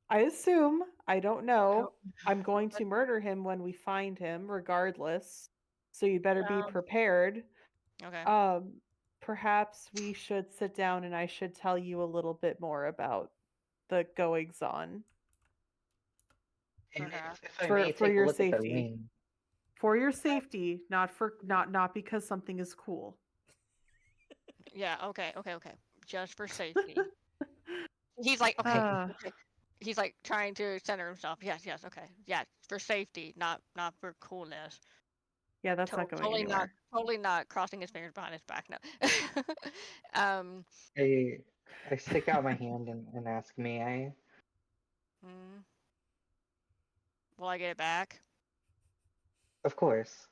I assume. I don't know. I'm going to murder him when we find him, regardless. So you better be prepared. Okay. Perhaps we should sit down and I should tell you a little bit more about the goings on. For your safety. For your safety, not because something is cool. Yeah, okay. Just for safety. He's like, okay. He's like trying to center himself. Yes, okay. Yeah, for safety, not for coolness. Yeah, that's not going anywhere. Totally not crossing his fingers behind his back. No. I stick out my hand and ask, may I? Will I get it back? Of course.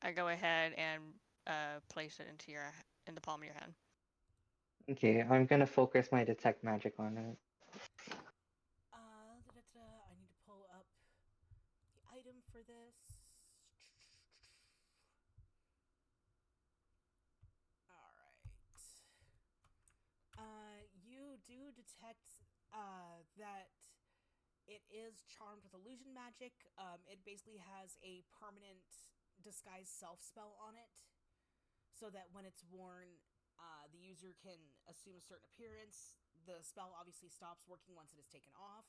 I go ahead and place it in the palm of your hand. Okay, I'm gonna focus my detect magic on it. I need to pull up the item for this. Alright. You do detect that it is charmed with illusion magic. It basically has a permanent disguise self spell on it, so that when it's worn, the user can assume a certain appearance. The spell obviously stops working once it is taken off.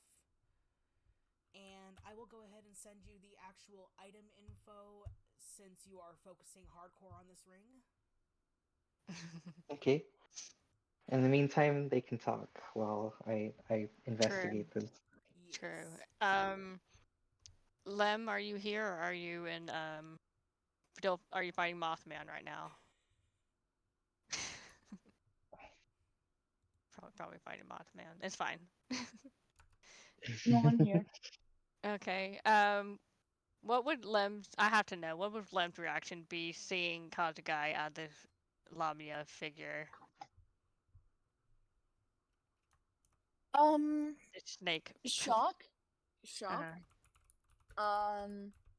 And I will go ahead and send you the actual item info, since you are focusing hardcore on this ring. Okay. In the meantime, they can talk while I investigate this. Yes. True. Lem, are you here, or are you in are you fighting Mothman right now? Probably fighting Mothman. It's fine. No one here. Okay. What would Lem's? I have to know. What would Lem's reaction be seeing Kazugai at this Lamia figure? The snake. Shock. Uh-huh.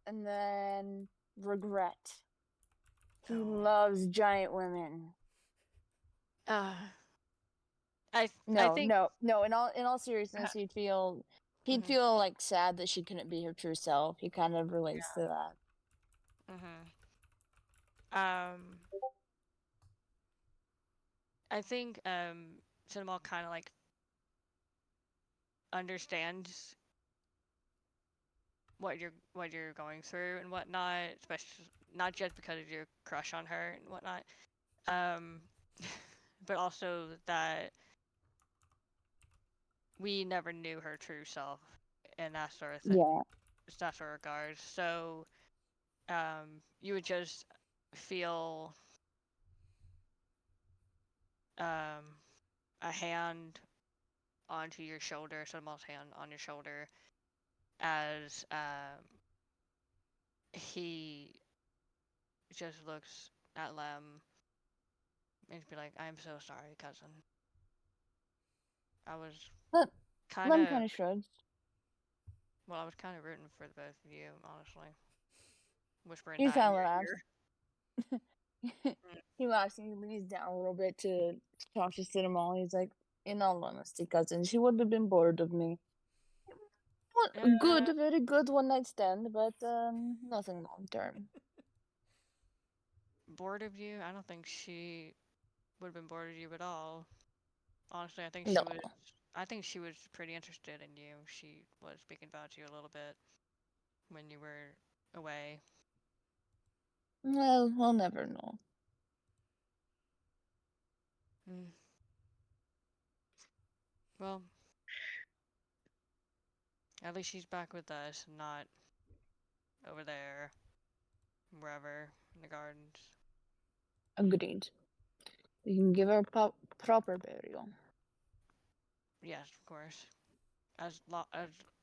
And then regret. He loves giant women. I think no. In all seriousness, he'd feel like sad that she couldn't be her true self. He kind of relates to that. I think Cinema kind of like understands what you're going through and whatnot, especially not just because of your crush on her and whatnot, but also that we never knew her true self and that sort of thing. Yeah. That sort of regards. So, you would just feel a hand onto your shoulder, someone's hand on your shoulder, as he just looks at Lem and be like, "I'm so sorry, cousin. I was Lem kind of shrugs. Well, I was kind of rooting for the both of you, honestly. Whispering He that kind in of your laughs. ear. He laughs and he leans down a little bit to talk to Cinnamon. He's like, in all honesty, cousin, she would have been bored of me. Good, very good one night stand, but nothing long term. Bored of you? I don't think she would have been bored of you at all. Honestly, I think No. she was pretty interested in you. She was speaking about you a little bit when you were away. Well, we'll never know. Well, at least she's back with us, not over there, wherever, in the gardens. Agreed. We can give her a proper burial. Yes, of course. As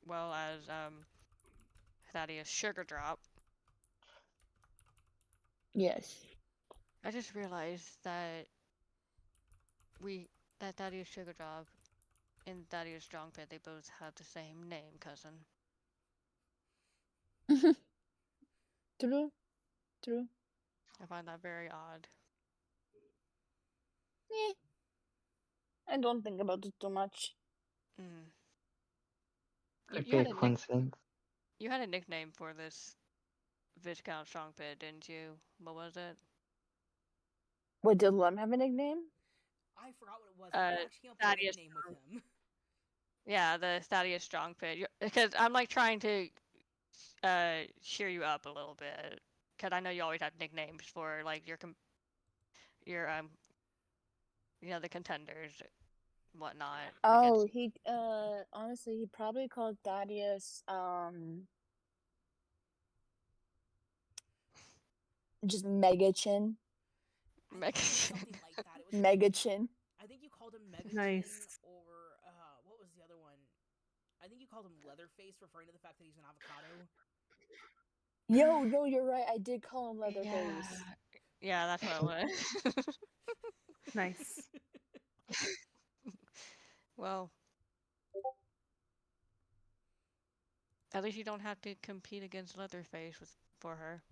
well as Thaddeus Sugar Drop. Yes. I just realized that Thaddeus Sugar Drop and Thaddeus Strong Pit, they both have the same name, cousin. True. I find that very odd. I don't think about it too much. Could be a coincidence. You had a nickname for this Viscount Strong Pit, didn't you? What was it? Wait, did Lem have a nickname? I forgot what it was. I actually can't put a nickname with him. Yeah, the Thaddeus Strong Pit. Because I'm like trying to cheer you up a little bit. Because I know you always have nicknames for like your the contenders, whatnot. Oh, he honestly, he probably called Thaddeus just Mega Chin. Something like that. It was Mega Chin. I think you called him Mega Nice. Chin, or what was the other one? I think you called him Leatherface, referring to the fact that he's an avocado. Yo, you're right. I did call him Leatherface. Yeah, that's what it was. Nice. Well, at least you don't have to compete against Leatherface for her.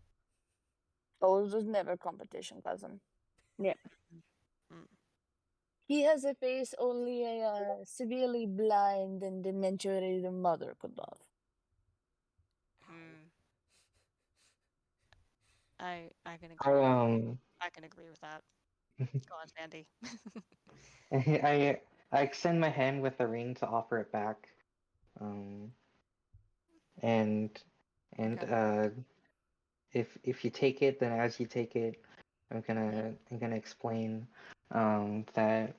Oh, there's never competition, cousin. Yeah. He has a face only a severely blind and dementia-ridden mother could love. I can agree. I can agree with that. Go on, Sandy. I extend my hand with the ring to offer it back, and Okay. if you take it, then as you take it, I'm gonna explain that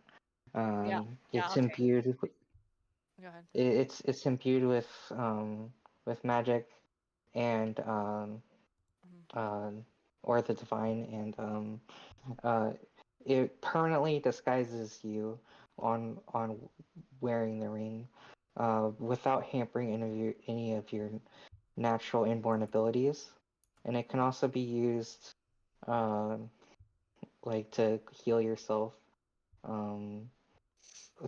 it's imbued. Go ahead. It's imbued with magic and or the divine, and it permanently disguises you on wearing the ring, without hampering any of your natural inborn abilities, and it can also be used, like to heal yourself,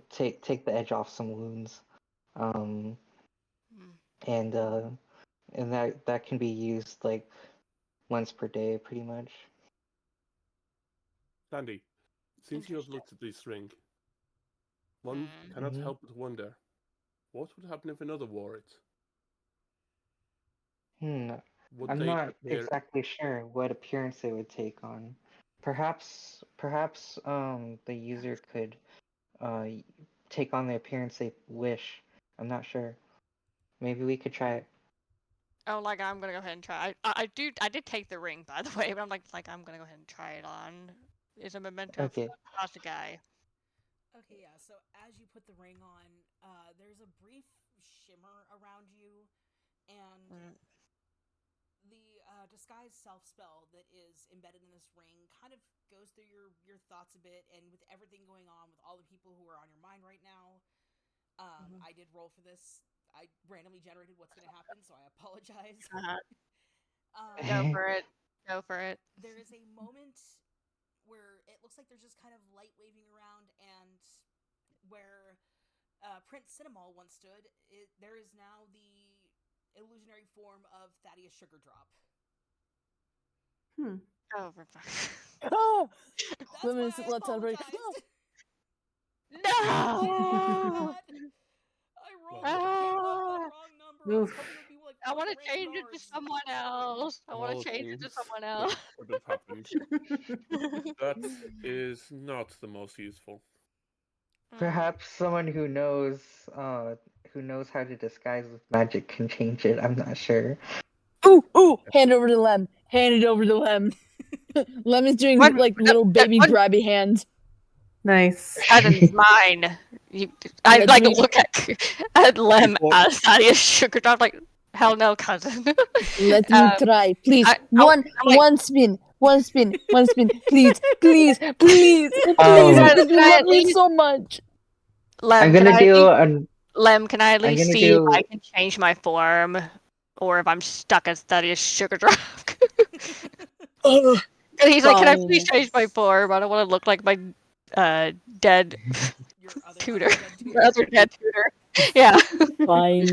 take the edge off some wounds, and that can be used like once per day, pretty much. Sandy, since you have looked at this ring, one cannot help but wonder, what would happen if another wore it? I'm not exactly sure what appearance it would take on. Perhaps the user could take on the appearance they wish. I'm not sure. Maybe we could try it. Oh, like I'm gonna go ahead and try. I did take the ring, by the way, but I'm like I'm gonna go ahead and try it on. It's a memento Okay. for the guy. Okay, yeah. So as you put the ring on, there's a brief shimmer around you, and the disguise self spell that is embedded in this ring kind of goes through your thoughts a bit, and with everything going on, with all the people who are on your mind right now, I did roll for this. I randomly generated what's going to happen, so I apologize. Go for it. Go for it. There is a moment where it looks like there's just kind of light waving around, and where Prince Cinnamon once stood, there is now the illusionary form of Thaddeus Sugardrop. Oh, for Oh, let's celebrate. No! I rolled the wrong number. I was hoping it would be like I want to change it to someone else. I want to change it to someone else. Would have happened. That is not the most useful. Perhaps someone who knows how to disguise with magic can change it. I'm not sure. Ooh! Hand over to Lem. Hand it over to Lem. Lem is doing like little baby grabby hands. Nice. Cousin's mine. I like look at Lem as Thaddeus Sugardrop like, hell no, cousin. Let me try, please. One spin, please, please. Because you love me so much. Lem, can I at least see if I can change my form, or if I'm stuck as Thaddeus Sugardrop? He's like, can I please change my form? I don't want to look like my dead tutor. Your other dead tutor. Yeah. Fine.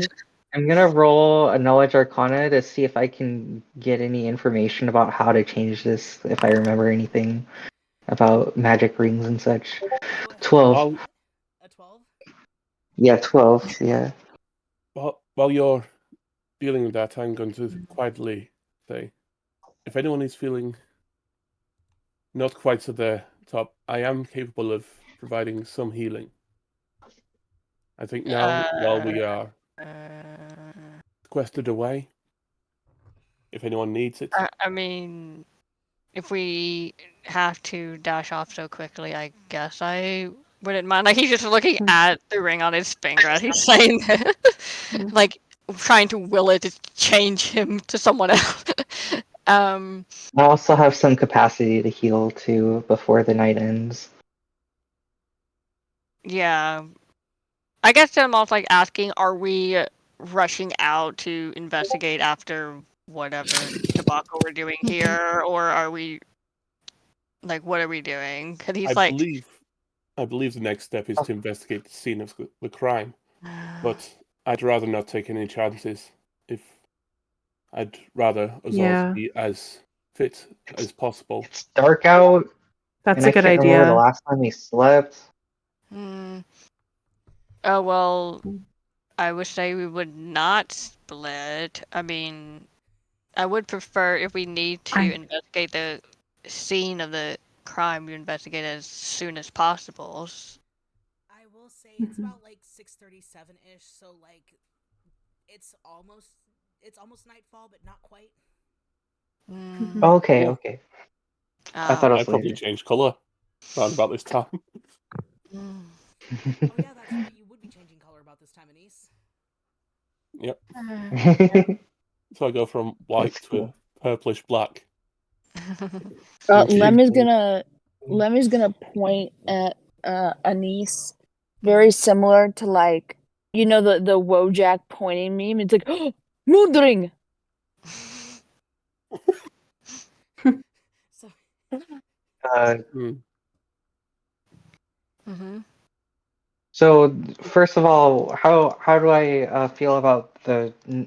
I'm gonna roll a knowledge arcana to see if I can get any information about how to change this, if I remember anything about magic rings and such. 12. A 12? Yeah, 12, yeah. While you're dealing with that, I'm going to quietly say, if anyone is feeling not quite at the top, I am capable of providing some healing. I think now, while we are quested away, if anyone needs it. I mean, if we have to dash off so quickly, I guess I wouldn't mind. Like, he's just looking at the ring on his finger as he's saying that. Like, trying to will it to change him to someone else. I also have some capacity to heal, too, before the night ends. Yeah. I guess I'm also, like, asking, are we rushing out to investigate after whatever debacle we're doing here, or are we, like, what are we doing? Because he's I believe the next step is to investigate the scene of the crime, but I'd rather not take any chances. I'd rather us all be as fit as possible. It's dark out. That's and a good I can't idea. remember the last time we slept. Oh, well, I would say we would not split. I mean, I would prefer if we need to investigate the scene of the crime, we investigate as soon as possible. I will say it's about like 6:37-ish, so like it's almost nightfall, but not quite. Okay. I thought it was probably changed color around about this time. Oh yeah, that's right. You would be changing color about this time, Anise. Yep. So I go from white to purplish black. Lem is gonna point at Anise, very similar to like the Wojak pointing meme. It's like mood ring. So. So first of all, how do I feel about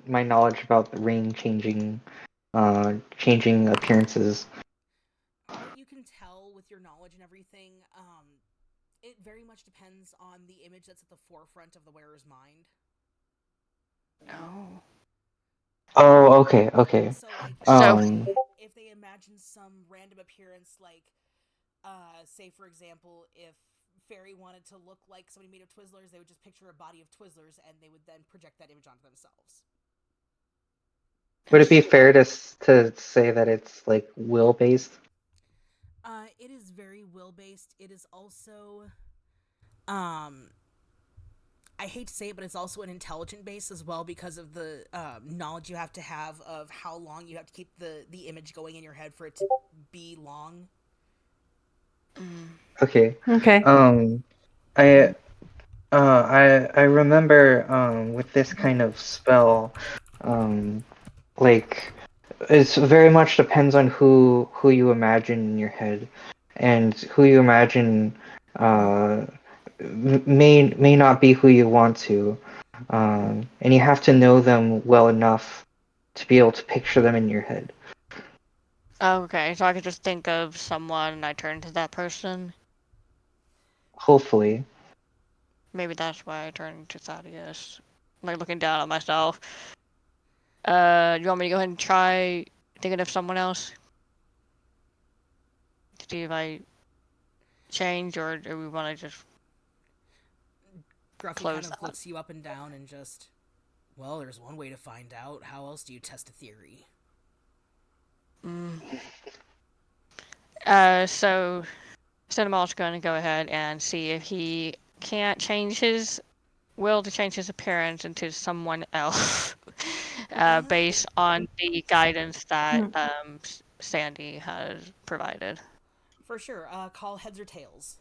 my knowledge about the rain changing appearances? What you can tell with your knowledge and everything, it very much depends on the image that's at the forefront of the wearer's mind. Oh. Oh, okay. So, like, if they imagine some random appearance, like, say, for example, if Fairy wanted to look like somebody made of Twizzlers, they would just picture a body of Twizzlers, and they would then project that image onto themselves. Would it be fair to say that it's like will based? It is very will based. It is also, I hate to say it, but it's also an intelligent base as well because of the knowledge you have to have of how long you have to keep the image going in your head for it to be long. Okay. Okay. I remember with this kind of spell, like it's very much depends on who you imagine in your head, and who you imagine may not be who you want to, and you have to know them well enough to be able to picture them in your head. Okay, so I could just think of someone and I turn to that person? Hopefully. Maybe that's why I turned to Thaddeus. Like, looking down at myself. You want me to go ahead and try thinking of someone else? To see if I change, or do we want to just Gruffy close kind of that? looks you up and down and just, well, there's one way to find out. How else do you test a theory? So Cinemal's going to go ahead and see if he can't change his will to change his appearance into someone else, based on the guidance that Sandy has provided. For sure. Call heads or tails.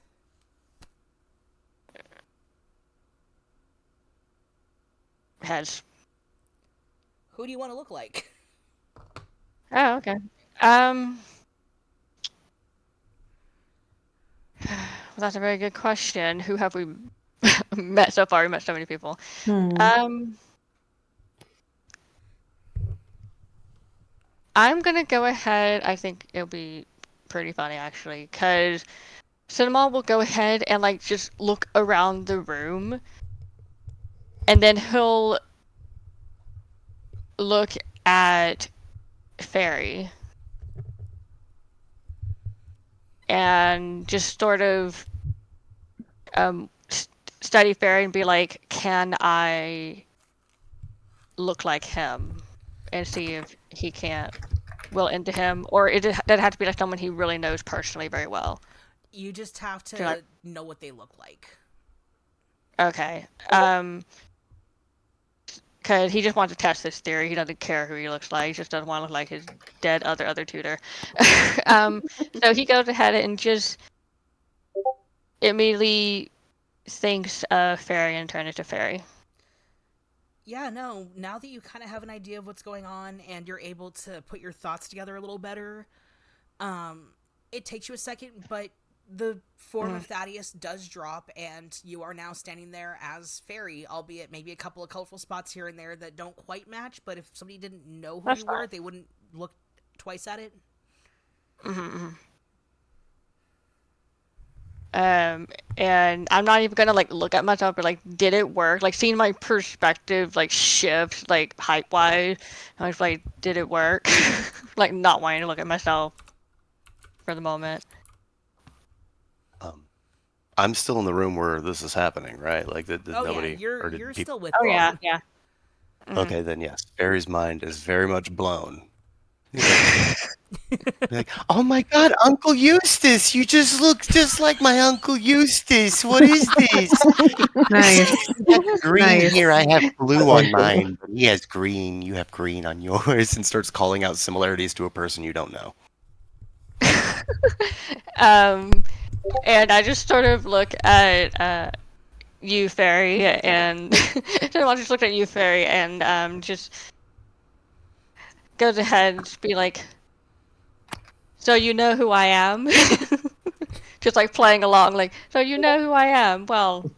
Heads. Who do you want to look like? Oh, okay. That's a very good question. Who have we met so far? We met so many people. I'm gonna go ahead. I think it'll be pretty funny actually, because Cinema will go ahead and like just look around the room, and then he'll look at Fairy and just sort of study Fairy and be like, can I look like him, and see if he can't will into him, or it doesn't have to be like someone he really knows personally very well. You just have to know what they look like. Okay. Because he just wants to test this theory. He doesn't care who he looks like. He just doesn't want to look like his dead other tutor. So he goes ahead and just immediately thinks of Fairy and turns into Fairy. Yeah, no, now that you kind of have an idea of what's going on and you're able to put your thoughts together a little better, it takes you a second, but the form of Thaddeus does drop, and you are now standing there as Fairy, albeit maybe a couple of colorful spots here and there that don't quite match, but if somebody didn't know who you were, they wouldn't look twice at it. And I'm not even gonna like look at myself, but like, did it work? Like, seeing my perspective like shift, like height wise, I was like, did it work? Like, not wanting to look at myself for the moment. I'm still in the room where this is happening, right? Like, did nobody? Yeah, you're still with them. Oh yeah. Okay, then yes, Barry's mind is very much blown. Like, oh my God, Uncle Eustace! You just look just like my Uncle Eustace. What is this? Nice. Green here. I have blue on mine, but he has green. You have green on yours, and starts calling out similarities to a person you don't know. And I just sort of look at you, Fairy, and I'll just look at you, Fairy, and just goes ahead and be like, so you know who I am? Just like playing along, like, so you know who I am? Well,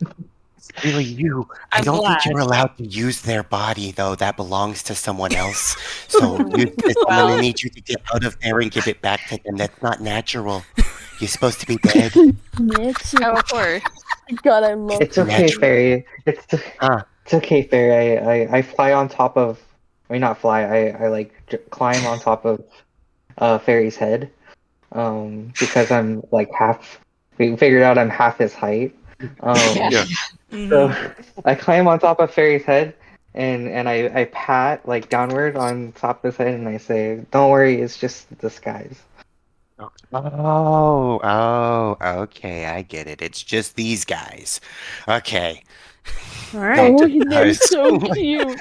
Really, you. I I'm don't think glad. you're allowed to use their body, though. That belongs to someone else. So I'm Well, gonna need you to get out of there and give it back to them. That's not natural. You're supposed to be dead. Nancy. oh, of course. God, I love It's okay, Natural. Fairy. Huh. It's okay, Fairy. I fly on top of. I mean, not fly. I like climb on top of Fairy's head. Because I'm like half. We figured out I'm half his height. Yeah. Yeah. So I climb on top of Fairy's head, and I pat like downward on top of his head, and I say, "Don't worry, it's just a disguise." Oh, okay, I get it. It's just these guys. Okay. All Don't right. Oh, do they're this. so cute.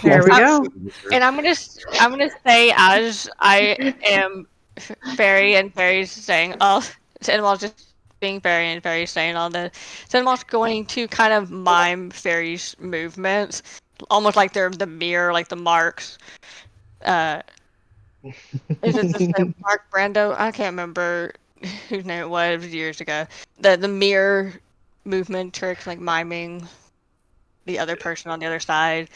There we go. And I'm gonna say as I am Fairy and Fairy's saying all, Cinema's just being Fairy and Fairy's saying all this. Cinema's going to kind of mime Fairy's movements, almost like they're the mirror, like the marks. Is it the same Mark Brando? I can't remember whose name it was years ago. The mirror movement tricks, like miming the other person on the other side.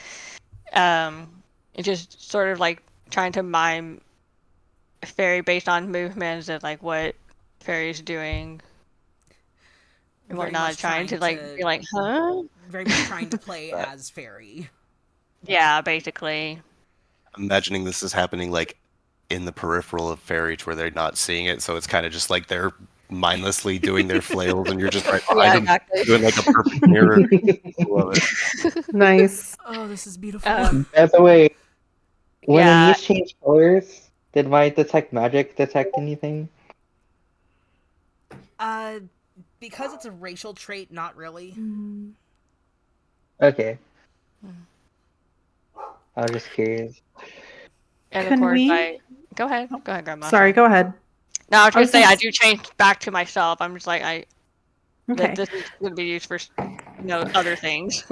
It's just sort of like trying to mime Fairy based on movements and like what Fairy's doing and Very whatnot, much trying to like to be like, huh? very much trying to play But- as Fairy. Yeah, basically. I'm imagining this is happening like in the peripheral of Fairy to where they're not seeing it, so it's kind of just like they're mindlessly doing their flails and you're just right behind Yeah, them exactly. doing like a perfect mirror. Love it. Nice. Oh, this is beautiful. By the way, when the Yeah. muse changed colors, did my detect magic detect anything? Because it's a racial trait, not really. Okay, Mm. I was just curious. And Can of course, we- go ahead, Grandma. Sorry, go ahead. No, I was I gonna was say gonna I s- do change back to myself. I'm just like Okay. this is gonna be used for other things,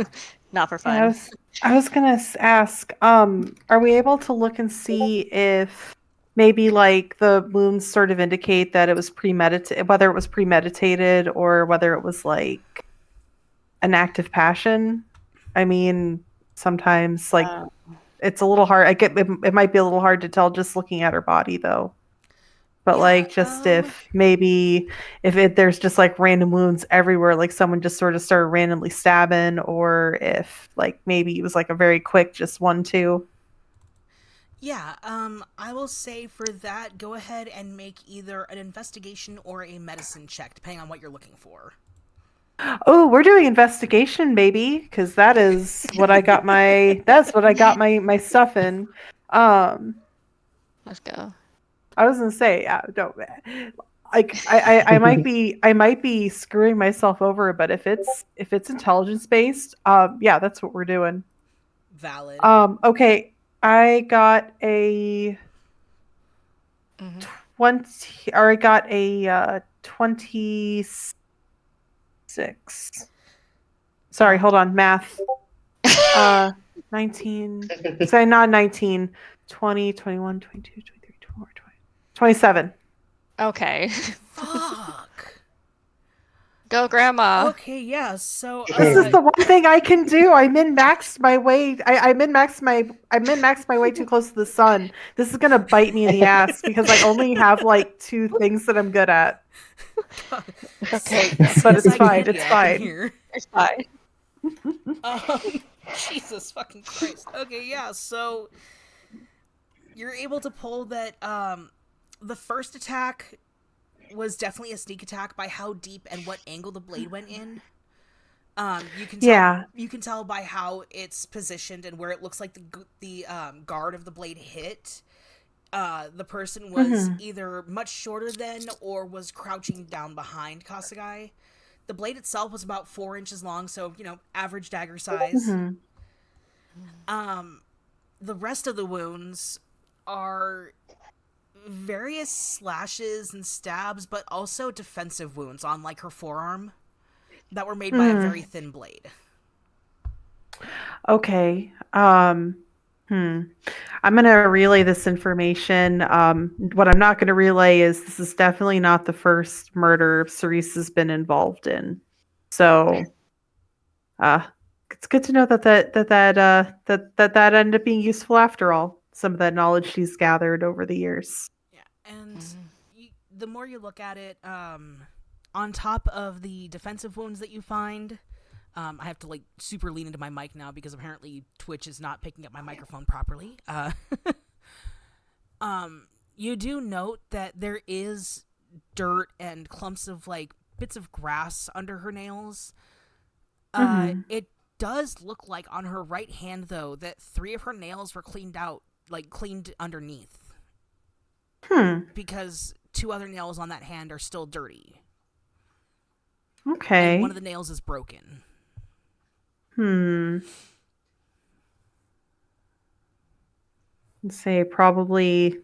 not for Yeah, fun. I was gonna ask, are we able to look and see if maybe like the wounds sort of indicate that it was premeditated, whether it was premeditated or whether it was like an act of passion? I mean, sometimes like it's a little hard. I get it might be a little hard to tell just looking at her body though. But Yeah, like just if maybe if there's just like random wounds everywhere, like someone just sort of started randomly stabbing, or if like maybe it was like a very quick just 1-2. Yeah, I will say for that, go ahead and make either an investigation or a medicine check, depending on what you're looking for. Oh, we're doing investigation, baby, because that is what I got my stuff in. Let's go. I was gonna say, don't like I might be screwing myself over, but if it's intelligence based, yeah, that's what we're doing. Valid. Okay, I got a 20, or I got a 26. Sorry, hold on, math. 19. Sorry, not 19. 20, 21, 22, 23, 24, 27. Okay. Fuck. Go, Grandma. Okay, yeah. So This is the one thing I can do. I min-maxed my way. I min-maxed my way too close to the sun. This is gonna bite me in the ass because I only have like 2 things that I'm good at. Okay. But it's CSI fine. Candy It's up in fine. here. It's fine. Jesus fucking Christ. Okay, yeah. So you're able to pull that. The first attack was definitely a sneak attack by how deep and what angle the blade went in. You can tell. Yeah. You can tell by how it's positioned and where it looks like the guard of the blade hit. The person was either much shorter than or was crouching down behind Kasagai. The blade itself was about 4 inches long, so average dagger size. The rest of the wounds are various slashes and stabs, but also defensive wounds on like her forearm that were made by a very thin blade. Okay. I'm going to relay this information. What I'm not going to relay is this is definitely not the first murder Cerise has been involved in. So, it's good to know that ended up being useful after all. Some of that knowledge she's gathered over the years. Yeah, and the more you look at it, on top of the defensive wounds that you find, I have to like super lean into my mic now because apparently Twitch is not picking up my microphone properly. You do note that there is dirt and clumps of like bits of grass under her nails. It does look like on her right hand though that 3 of her nails were cleaned out, like cleaned underneath. Because 2 other nails on that hand are still dirty. Okay. And one of the nails is broken. I'd say probably.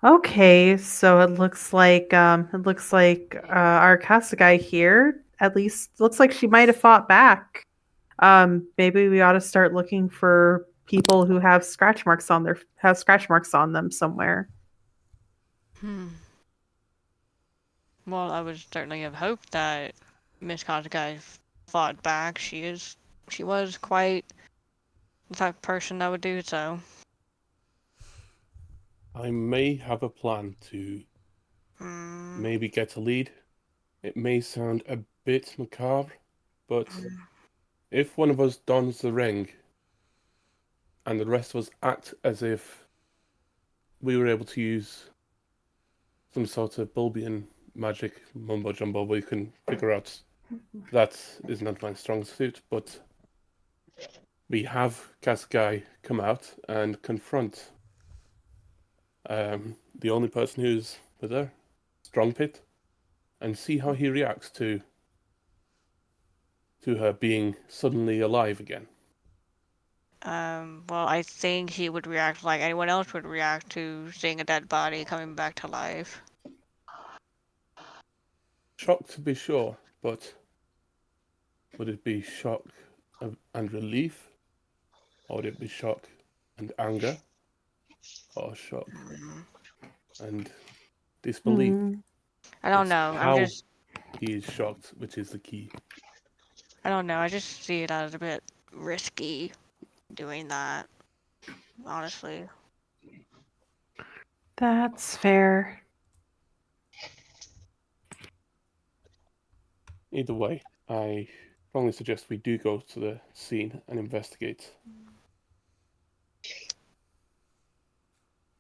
Okay, so it looks like our Casa guy here at least looks like she might have fought back. Maybe we ought to start looking for people who have scratch marks on them somewhere. Well, I would certainly have hoped that Miss Kazakai fought back. She was quite the type of person that would do so. I may have a plan to maybe get a lead. It may sound a bit macabre, but if one of us dons the ring and the rest of us act as if we were able to use some sort of Bulbian magic mumbo jumbo, we can figure out that is not my strong suit, but we have Casgai come out and confront the only person who's with her, Strong Pit, and see how he reacts to her being suddenly alive again. Well, I think he would react like anyone else would react to seeing a dead body coming back to life. Shock to be sure, but would it be shock and relief? Or would it be shock and anger? Or shock and disbelief? I don't know. How he is shocked, which is the key. I don't know. I just see it as a bit risky doing that, honestly. That's fair. Either way, I strongly suggest we do go to the scene and investigate.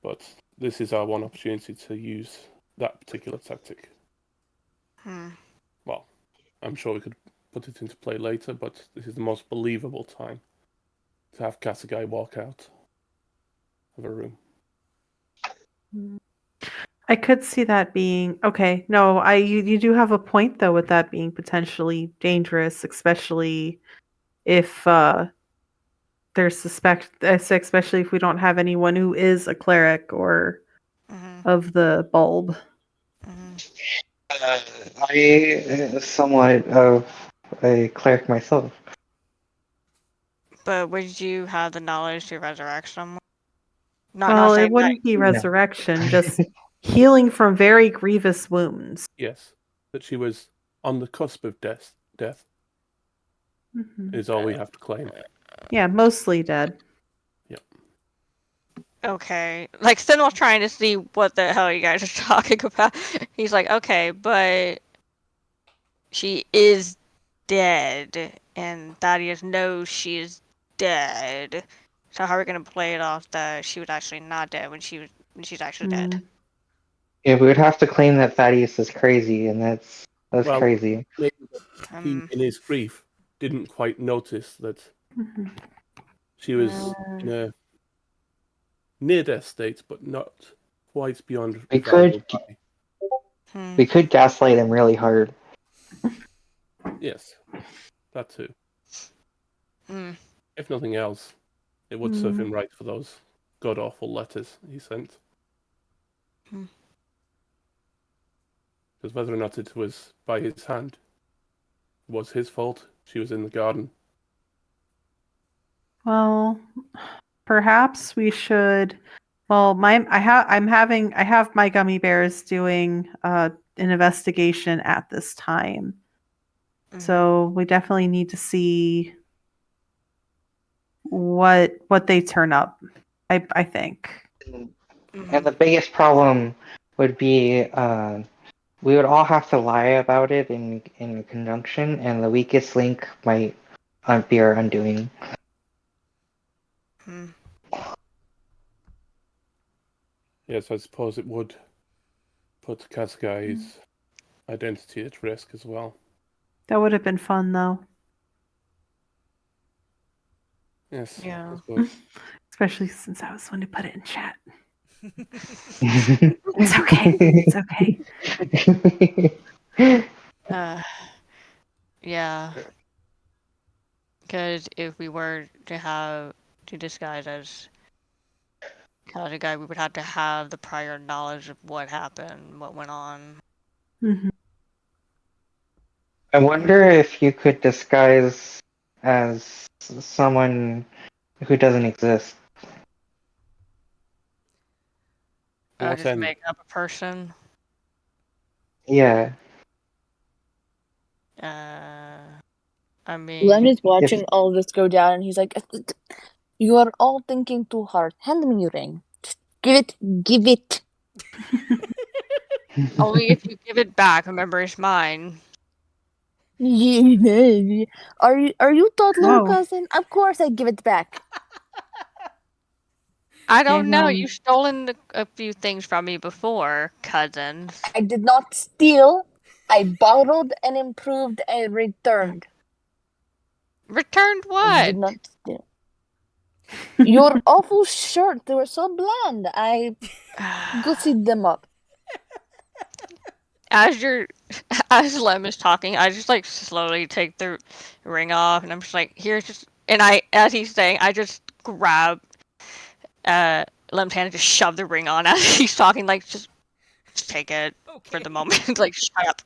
But this is our one opportunity to use that particular tactic. Well, I'm sure we could put it into play later, but this is the most believable time to have Kasagai walk out of a room. I could see that being okay. No, you do have a point though with that being potentially dangerous, especially if especially if we don't have anyone who is a cleric or of the bulb. I am somewhat of a cleric myself. But would you have the knowledge to resurrect someone? Well, it wouldn't be resurrection, just healing from very grievous wounds. Yes, that she was on the cusp of death is all we have to claim. Yeah, mostly dead. Yep. Okay. Like, Sinwell's trying to see what the hell you guys are talking about. He's like, okay, but she is dead, and Thaddeus knows she is dead. So how are we gonna play it off that she was actually not dead when she's actually dead? Yeah, we would have to claim that Thaddeus is crazy, and that's crazy. Maybe he, in his grief, didn't quite notice that she was in a near-death state, but not quite beyond. We could gaslight him really hard. Yes, that too. If nothing else, it would serve him right for those god-awful letters he sent. Because whether or not it was by his hand, it was his fault. She was in the garden. Well, perhaps we should. Well, I have my gummy bears doing an investigation at this time, so we definitely need to see what they turn up. I think. And the biggest problem would be we would all have to lie about it in conjunction, and the weakest link might be our undoing. Yes, I suppose it would put Kazugai's identity at risk as well. That would have been fun, though. Yes. Yeah. I suppose. Especially since I was the one who put it in chat. It's okay. It's okay. Yeah. Because if we were to disguise as Kazugai, we would have to have the prior knowledge of what happened, what went on. Mm-hmm. I wonder if you could disguise as someone who doesn't exist. Just make up a person. Yeah. I mean, Lem is watching all this go down, and he's like, "You are all thinking too hard. Hand me your ring. Just give it." only if you give it back. Remember, it's mine. Are you thought, little Oh. cousin? Of course I give it back. I don't know. You've stolen a few things from me before, cousin. I did not steal. I borrowed and improved and returned. Returned what? I did not steal. Your awful shirt. They were so bland. I gussied them up. As Lem is talking, I just like slowly take the ring off, and I'm just like, here's just, and as he's saying, I just grab Lem's hand and just shove the ring on as he's talking, like just take it for the moment, like shut up.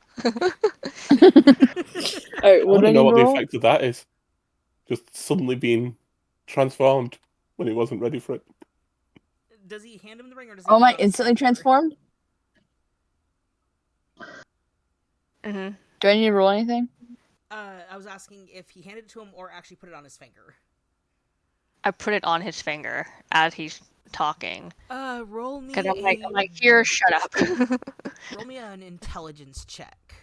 Alright, I don't know what the effect of that is. Just suddenly being transformed when he wasn't ready for it. Does he hand him the ring, or does he? Oh my! Instantly transformed. Do I need to roll anything? I was asking if he handed it to him or actually put it on his finger. I put it on his finger as he's talking. Roll me. Because I'm like, here, shut up. Roll me an intelligence check.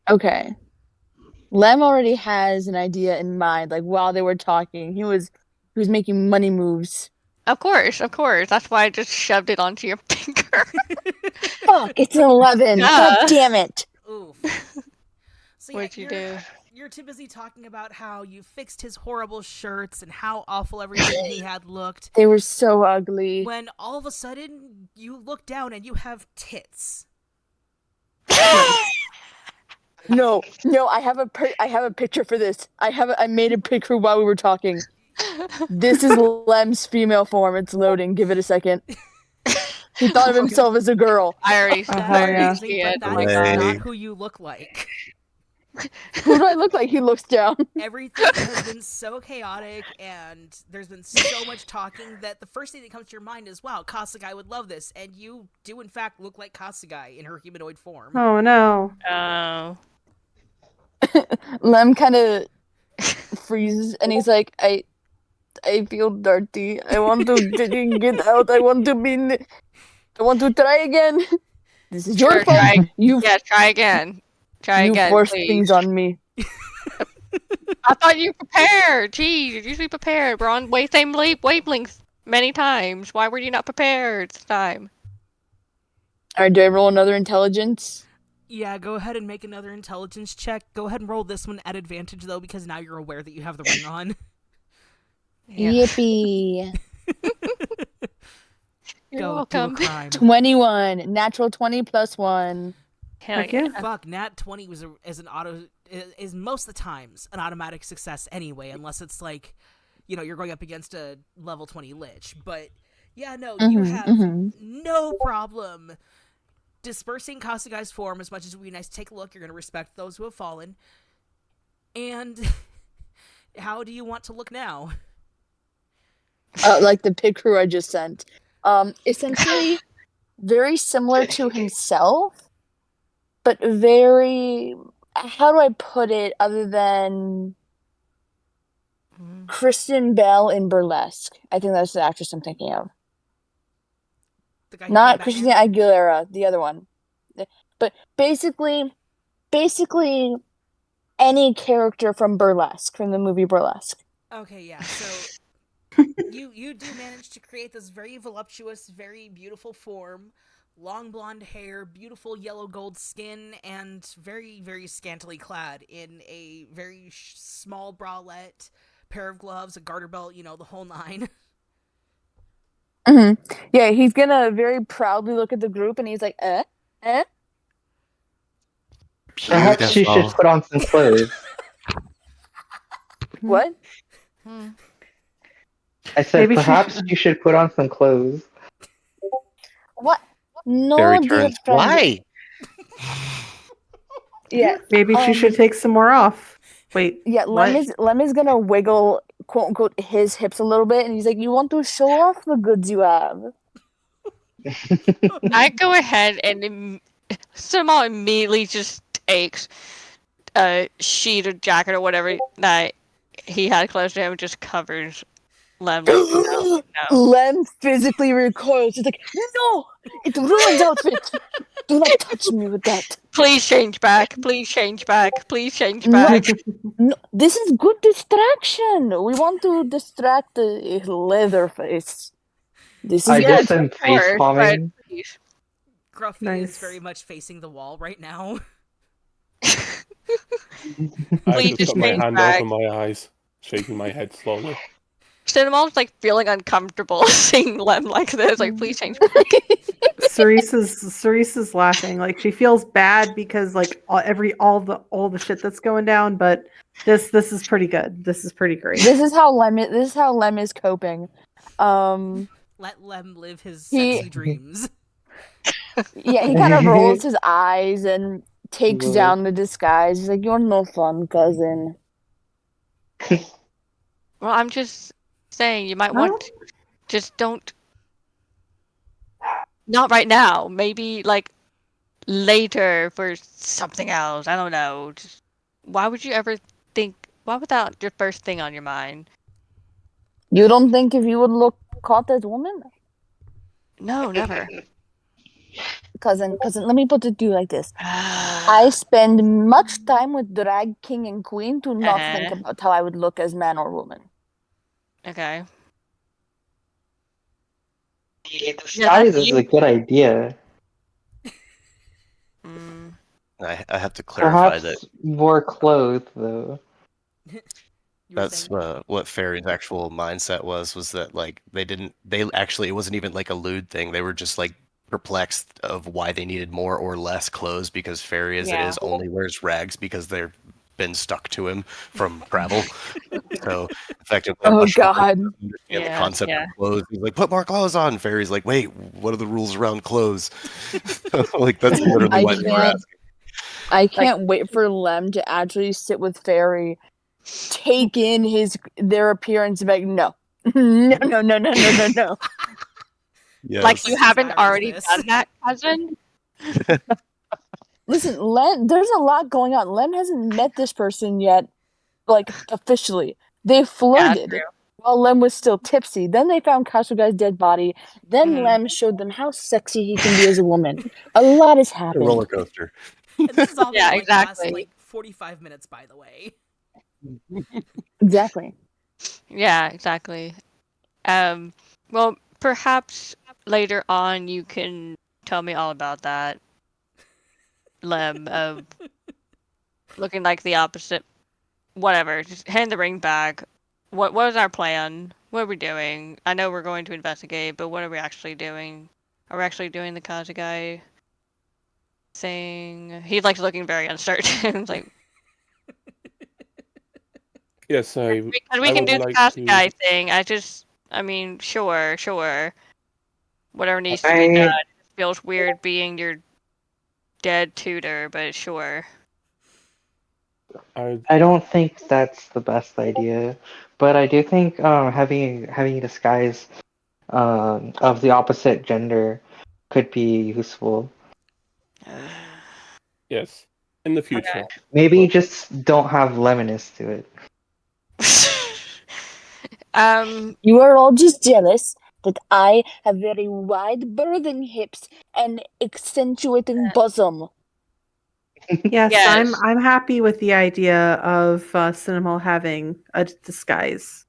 Okay. Lem already has an idea in mind. Like while they were talking, he was making money moves. Of course. That's why I just shoved it onto your finger. Fuck! It's an 11. God damn it! Oof. So What'd you do? You're too busy talking about how you fixed his horrible shirts and how awful everything he had looked. They were so ugly. When all of a sudden you look down and you have tits. No, I have a picture for this. I made a picture while we were talking. This is Lem's female form. It's loading. Give it a second. He thought of himself as a girl. I already That's amazing, but that is not who you look like. Who do I look like? He looks down. Everything has been so chaotic, and there's been so much talking that the first thing that comes to your mind is, wow, Kasugai would love this, and you do in fact look like Kasugai in her humanoid form. Oh no. Oh. Lem kind of freezes, and he's like, I feel dirty. I want to get out. I want to try again. This is your fault. Try again. You forced things on me. I thought you prepared. Geez, you're usually prepared. We're on same wavelength many times. Why were you not prepared this time? Alright, do I roll another intelligence? Yeah, go ahead and make another intelligence check. Go ahead and roll this one at advantage, though, because now you're aware that you have the ring on. Yippee. You're welcome. 21. Natural 20 plus 1. Hell yeah. Fuck, Nat 20 is most of the times an automatic success anyway, unless it's like, you're going up against a level 20 lich. But yeah, no, you have no problem dispersing Kasugai's form as much as it would be nice to take a look. You're going to respect those who have fallen. And how do you want to look now? like the pig crew I just sent. Essentially, very similar to himself, but very. How do I put it? Other than Kristen Bell in Burlesque, I think that's the actress I'm thinking of. The guy who Not played Christina Batman? Aguilera, the other one. But basically any character from Burlesque, from the movie Burlesque. Okay, yeah. So you do manage to create this very voluptuous, very beautiful form, long blonde hair, beautiful yellow gold skin, and very, very scantily clad in a very small bralette, pair of gloves, a garter belt, the whole nine. Mm-hmm. Yeah, he's gonna very proudly look at the group and he's like, eh? Perhaps you should put on some clothes. What? I said Maybe she perhaps should. you should put on some clothes. What? No, Fairy dear turns. friend. Why? Yeah. Maybe she should take some more off. Wait. Yeah, what? Lem is gonna wiggle, quote unquote, his hips a little bit, and he's like, "You want to show off the goods you have." I go ahead and somehow immediately just takes a sheet or jacket or whatever that he had close to him and just covers Lem. Like, no. Lem physically recoils. He's like, "No, it ruins outfit. Do not touch me with that. Please change back. Please change back. Please change back. No, this is good distraction. We want to distract the Leatherface. This is I good." just am face palming. Gruffy Nice. is very much facing the wall right now. I Please just just got my change hand back. over my eyes, shaking my head slowly. Cinemon's like feeling uncomfortable seeing Lem like this. Like, please change back. Cerise's laughing. Like she feels bad because like all the shit that's going down, but this is pretty good. This is pretty great. This is how Lem is coping. Let Lem live his He- sexy dreams. Yeah, he kind of rolls his eyes and takes Whoa. down the disguise. He's like, "You're no fun, cousin." Well, I'm just saying you might want to just don't. Not right now. Maybe like later for something else. I don't know. Just why would you ever think? Why would that your first thing on your mind? You don't think if you would look caught as woman? No, never. Cousin, let me put it to you like this. I spend much time with drag king and queen to not think about how I would look as man or woman. Okay. The disguise is a good idea. I have to clarify Perhaps that more clothes, though. that's what Fairy's actual mindset was that like it wasn't even like a lewd thing. They were just like perplexed of why they needed more or less clothes because Fairy as it is only wears rags because they've been stuck to him from travel. So effectively, Oh God. The concept of clothes. He's like, put more clothes on. Fairy's like, wait, what are the rules around clothes? Like that's literally why they were asking. I can't wait for Lem to actually sit with Fairy, take in their appearance, and be like, no. No. Yes. Like you haven't already done that, cousin? Listen, Lem, there's a lot going on. Lem hasn't met this person yet, like officially. They flirted while Lem was still tipsy. Then they found Kasuga's dead body. Then Lem showed them how sexy he can be as a woman. A lot has happened. A roller coaster. And this is all Yeah, gonna exactly. last like 45 minutes, by the way. Exactly. Yeah, exactly. Well, perhaps later on you can tell me all about that. Lem of looking like the opposite. Whatever. Just hand the ring back. What is our plan? What are we doing? I know we're going to investigate, but what are we actually doing? Are we actually doing the Kazugai thing? He's like looking very uncertain. Like, Yes, we can would do the like Kazugai thing. I mean, sure. Whatever needs to be done. It feels weird being your dead tutor, but sure. I don't think that's the best idea. but I do think having a disguise of the opposite gender could be useful. Yes, in the future. Maybe But just don't have lemonness to it. You are all just jealous that I have very wide birthing hips and accentuating bosom. Yes, Yes. I'm happy with the idea of Cinnamol having a disguise,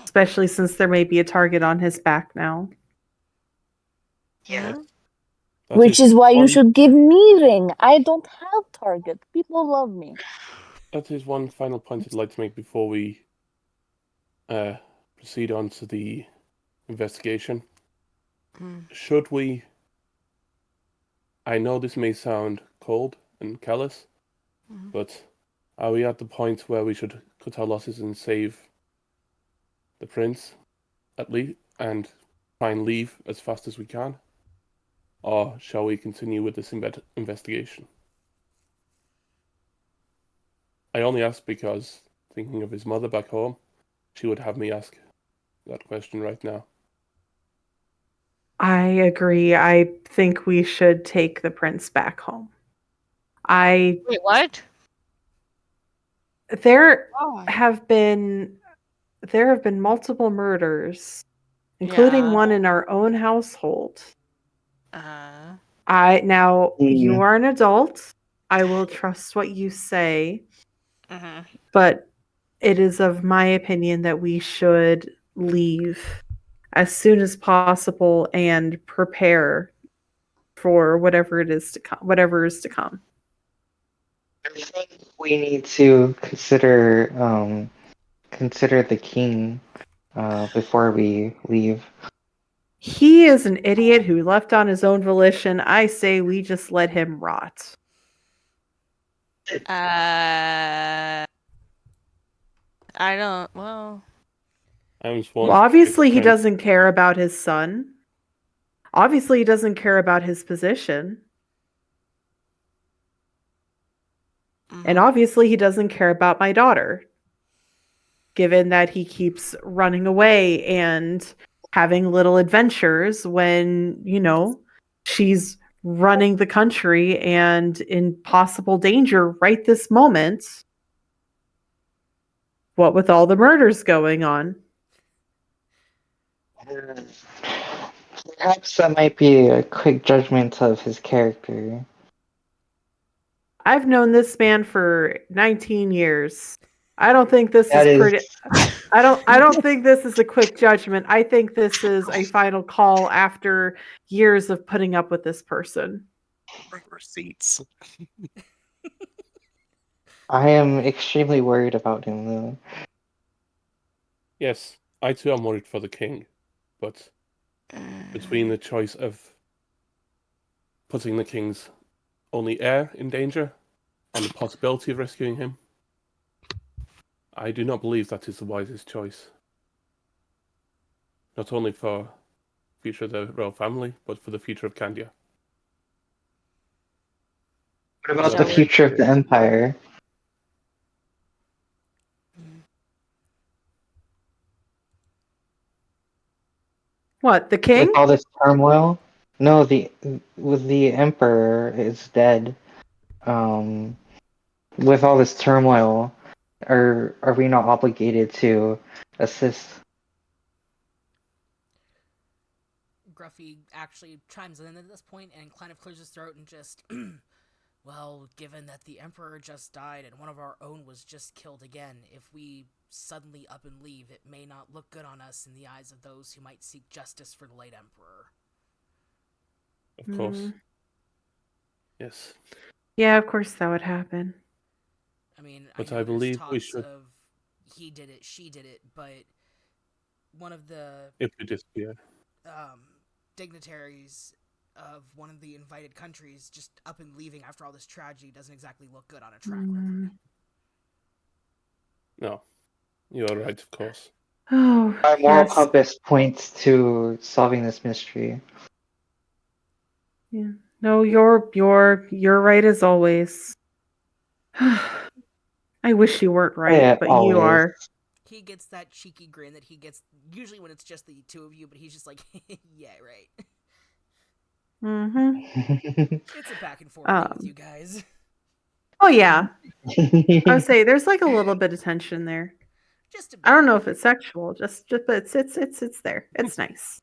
especially since there may be a target on his back now. Yeah. that Which is why you one- should give me ring. I don't have target. People love me. That is one final point I'd like to make before we proceed on to the investigation. Should we? I know this may sound cold and callous, but are we at the point where we should cut our losses and save the prince, at least, and try and leave as fast as we can? Or shall we continue with this investigation? I only ask because, thinking of his mother back home, she would have me ask that question right now. I agree. I think we should take the prince back home. Wait, what? There Why? have been multiple murders, including one in our own household. You are an adult. I will trust what you say. But it is of my opinion that we should leave as soon as possible and prepare for whatever is to come. I think we need to consider the king before we leave. He is an idiot who left on his own volition. I say we just let him rot. I don't. Well, obviously he doesn't care about his son. Obviously he doesn't care about his position. And obviously he doesn't care about my daughter, given that he keeps running away and having little adventures when, she's running the country and in possible danger right this moment. What with all the murders going on? Perhaps that might be a quick judgment of his character. I've known this man for 19 years. I don't think this That is is pretty. I don't think this is a quick judgment. I think this is a final call after years of putting up with this person. Receipts. I am extremely worried about him, though. Yes, I too am worried for the king, but between the choice of putting the king's only heir in danger and the possibility of rescuing him, I do not believe that is the wisest choice. Not only for the future of the royal family, but for the future of Candia. What about the future of the empire? What, the king? With all this turmoil? No, the emperor is dead. With all this turmoil, are we not obligated to assist? Gruffy actually chimes in at this point and kind of clears his throat and just, well, given that the Emperor just died and one of our own was just killed again, if we suddenly up and leave, it may not look good on us in the eyes of those who might seek justice for the late Emperor. Of course. Yes. Yeah, of course that would happen. I mean, but I know believe there's we talks should. of he did it, she did it, but one of the if we disappear, dignitaries of one of the invited countries just up and leaving after all this tragedy doesn't exactly look good on a track record. No, you're right, of course. Oh, My moral compass points to solving this mystery. Yeah. No, you're right as always. I wish you weren't right, but you always. are. He gets that cheeky grin that he gets usually when it's just the two of you, but he's just like, yeah, right. Mm-hmm. It's a back and forth thing with you guys. Oh yeah. I would say there's like a little bit of tension there. Just a bit. I don't know if it's sexual, just but it's there. It's nice.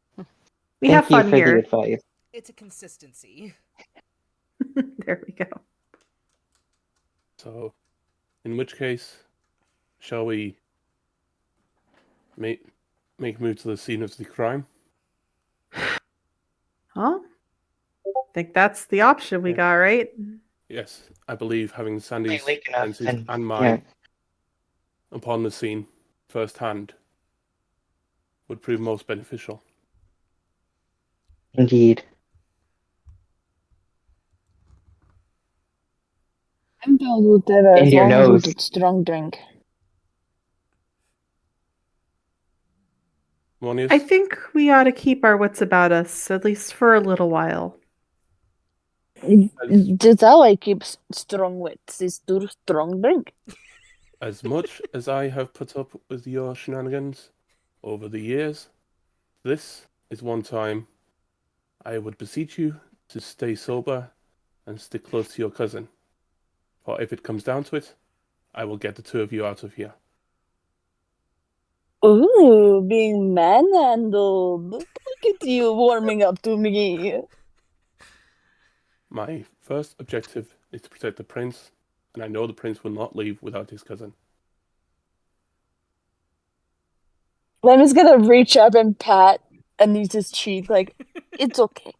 We Thank have you fun for the here. advice. It's a consistency. There we go. So, in which case, shall we make a move to the scene of the crime? Huh? I think that's the option we got, right? Yes, I believe having Sandy's Late enough, senses and- and mine upon the scene firsthand would prove most beneficial. Indeed. I'm down with that as And your long as nose. it's strong drink. Monius? I think we ought to keep our wits about us, at least for a little while. That's how I keep strong wits, is to strong drink. As much as I have put up with your shenanigans over the years, this is one time I would beseech you to stay sober and stick close to your cousin. For if it comes down to it, I will get the two of you out of here. Ooh, being manhandled. Look at you warming up to me. My first objective is to protect the prince, and I know the prince will not leave without his cousin. Lem is gonna reach up and pat Anissa's cheek, like, it's okay.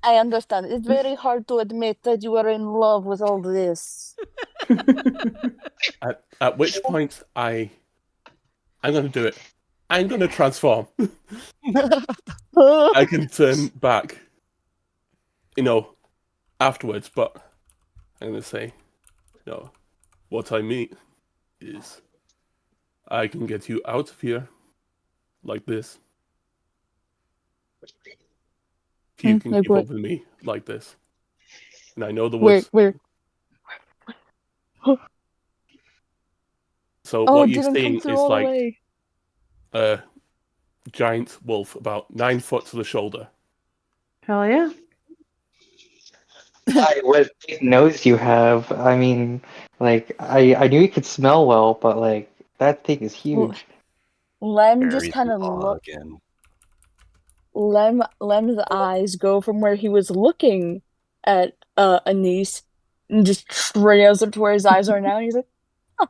I understand. It's very hard to admit that you are in love with all this. At which point I'm going to do it. I'm going to transform. I can turn back, afterwards, but I'm going to say, what I mean is I can get you out of here like this. If you can like keep what? up with me like this. And I know the Where, woods. where? So Oh, what it you're didn't come seeing through is all the like way. a giant wolf about 9 foot to the shoulder. Hell yeah. What big nose you have. I mean, like, I knew you could smell well, but, like, that thing is huge. Lem just Bury kind the of awe look. again. Lem's eyes go from where he was looking at Anise and just trails up to where his eyes are now. And he's like, "Huh,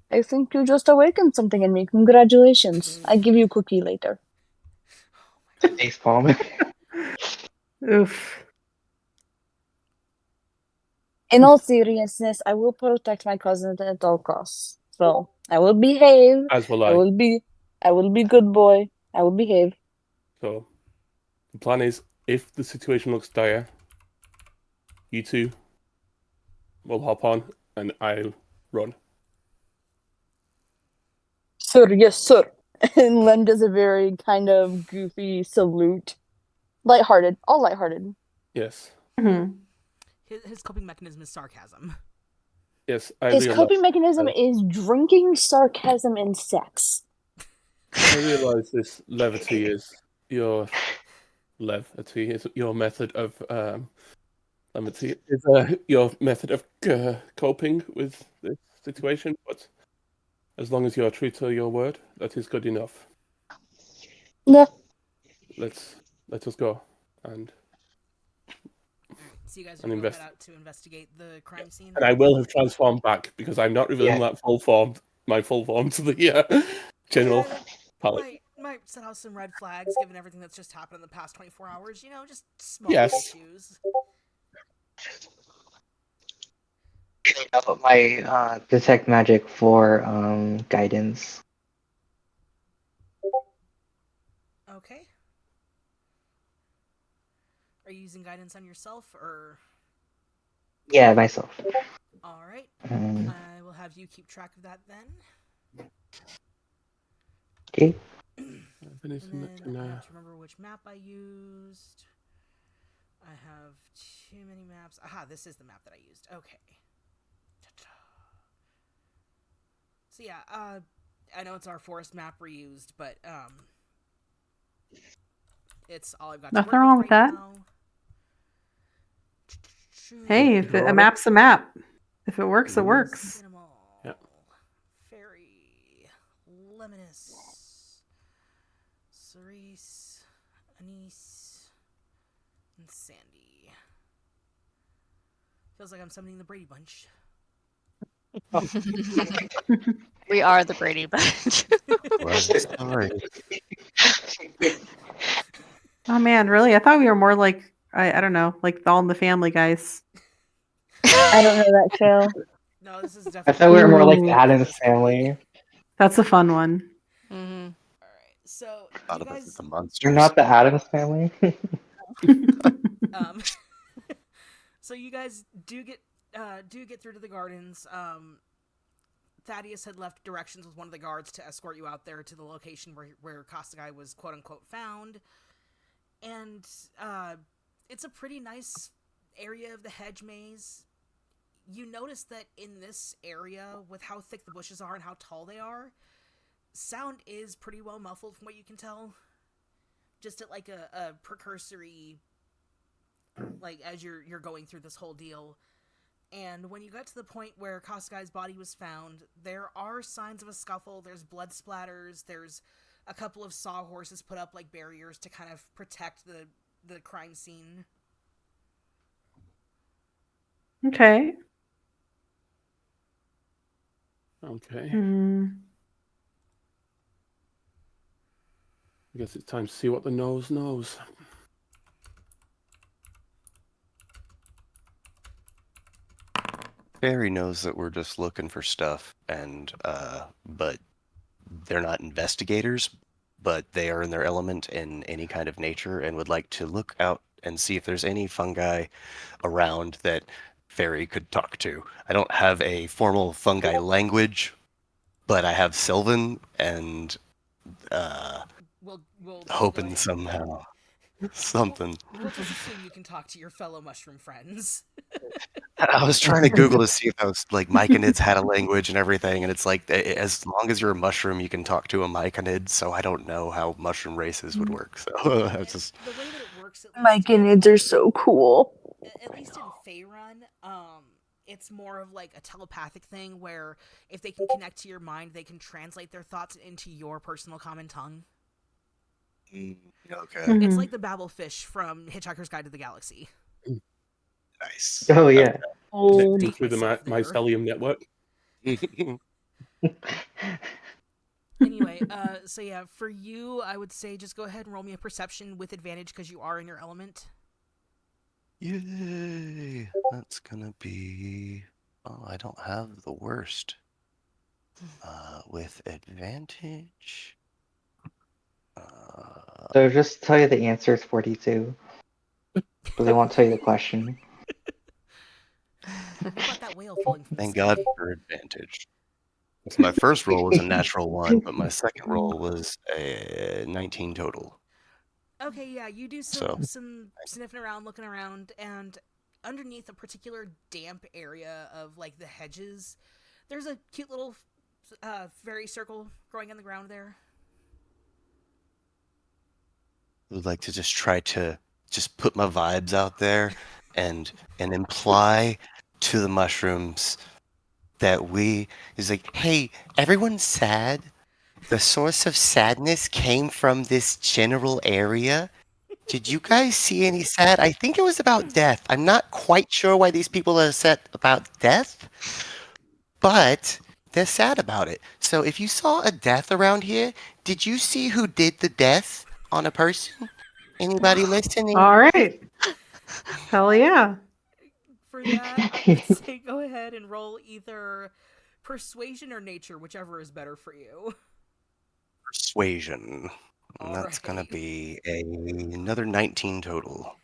I think you just awakened something in me. Congratulations. I give you a cookie later." The face palm. Oof. In all seriousness, I will protect my cousin at all costs. So I will behave. As will I I. will be good boy. I will behave. So the plan is, if the situation looks dire, you two will hop on and I'll run. Sir, yes, sir. And Lem does a very kind of goofy salute. Lighthearted. All lighthearted. Yes. Mm-hmm. His coping mechanism is sarcasm. Yes, I His realize. coping mechanism is drinking, sarcasm, and sex. I realize this levity is your method of levity is your method of coping with this situation, but as long as you are true to your word, that is good enough. Yeah. Let us go and So you guys are And going to invest- head out to investigate the crime scene? and I will have transformed back because I'm not revealing my full form to the general public. Might set out some red flags given everything that's just happened in the past 24 hours. Just small Yes. issues. My detect magic for guidance. Okay. Are you using guidance on yourself or? Yeah, myself. All right. Um, I will have you keep track of that then. okay. And then I have to remember which map I used. I have too many maps. Aha, this is the map that I used. Okay. So yeah, I know it's our forest map reused, but it's all I've got. Nothing wrong with that. Now. Hey, a map's a map. If it works, it works. Yep. Fairy, Lemonus, Cerise, Anise, and Sandy. Feels like I'm summoning the Brady Bunch. We are the Brady Bunch. Sorry. Oh man, really? I thought we were more like I don't know, like All in the Family guys. I don't know that show. No, this is I definitely. thought we were more like the Ooh. Addams Family. That's a fun one. Mm-hmm. All right, so Thought you of us guys, as the monsters. You're not the Addams Family. so you guys do get through to the gardens. Thaddeus had left directions with one of the guards to escort you out there to the location where Costaguy was quote unquote found, and it's a pretty nice area of the hedge maze. You notice that in this area, with how thick the bushes are and how tall they are, sound is pretty well muffled from what you can tell. Just at like a precursory, like as you're going through this whole deal. And when you got to the point where Kosgai's body was found, there are signs of a scuffle. There's blood splatters. There's a couple of sawhorses put up like barriers to kind of protect the crime scene. Okay. Okay. Hmm. I guess it's time to see what the nose knows. Barry knows that we're just looking for stuff, and but they're not investigators, but they are in their element in any kind of nature, and would like to look out and see if there's any fungi around that Fairy could talk to. I don't have a formal fungi language, but I have Sylvan, and We'll hoping somehow something. We'll just assume you can talk to your fellow mushroom friends. I was trying to Google to see if I was like myconids had a language and everything, and it's like as long as you're a mushroom, you can talk to a myconid. So I don't know how mushroom races would work. So it's just The way that it works, Myconids are so cool. At least in Faerun, it's more of like a telepathic thing where if they can connect to your mind, they can translate their thoughts into your personal common tongue. okay, It's like the babblefish from Hitchhiker's Guide to the Galaxy. nice. Oh yeah. Oh, Through the mycelium network. Anyway, so yeah, for you, I would say just go ahead and roll me a perception with advantage because you are in your element. Yay! That's gonna be. Oh, I don't have the worst. With advantage. So just tell you the answer is 42. But they won't tell you the question. What about that whale falling from the Thank sky? God for advantage. So my first roll was a natural 1, but my second roll was a 19 total. Okay, yeah, you do some sniffing around, looking around, and underneath a particular damp area of like the hedges, there's a cute little fairy circle growing on the ground there. I would like to just try to just put my vibes out there and imply to the mushrooms that is like, hey, everyone's sad. The source of sadness came from this general area. Did you guys see any sad? I think it was about death. I'm not quite sure why these people are upset about death, but they're sad about it. So if you saw a death around here, did you see who did the death on a person? Anybody listening? All right. Hell yeah. For that, I would say go ahead and roll either persuasion or nature, whichever is better for you. Persuasion. And that's gonna be another 19 total.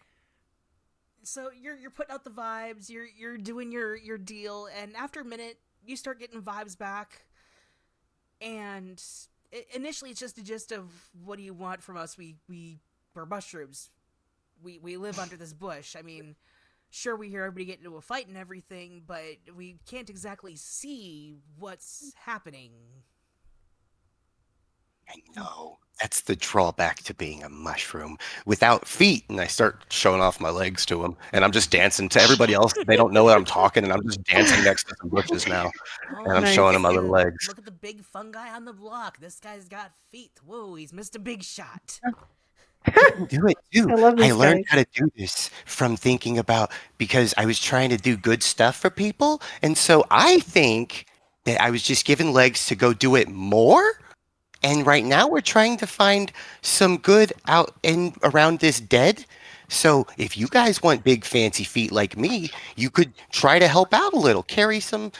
So you're putting out the vibes, you're doing your deal, and after a minute, you start getting vibes back. And initially, it's just a gist of what do you want from us? We're mushrooms. We live under this bush. I mean, sure, we hear everybody get into a fight and everything, but we can't exactly see what's happening. I know. That's the drawback to being a mushroom without feet. And I start showing off my legs to them, and I'm just dancing to everybody else. They don't know that I'm talking, and I'm just dancing next to some bushes now, and I'm Oh, showing them my look little at legs. look at the big fungi on the block. This guy's got feet. Whoa, he's Mr. Big Shot. Do it too. I love I this learned guy. how to do this from thinking about because I was trying to do good stuff for people, and so I think that I was just given legs to go do it more. And right now we're trying to find some good out and around this dead. So if you guys want big fancy feet like me, you could try to help out a little, carry some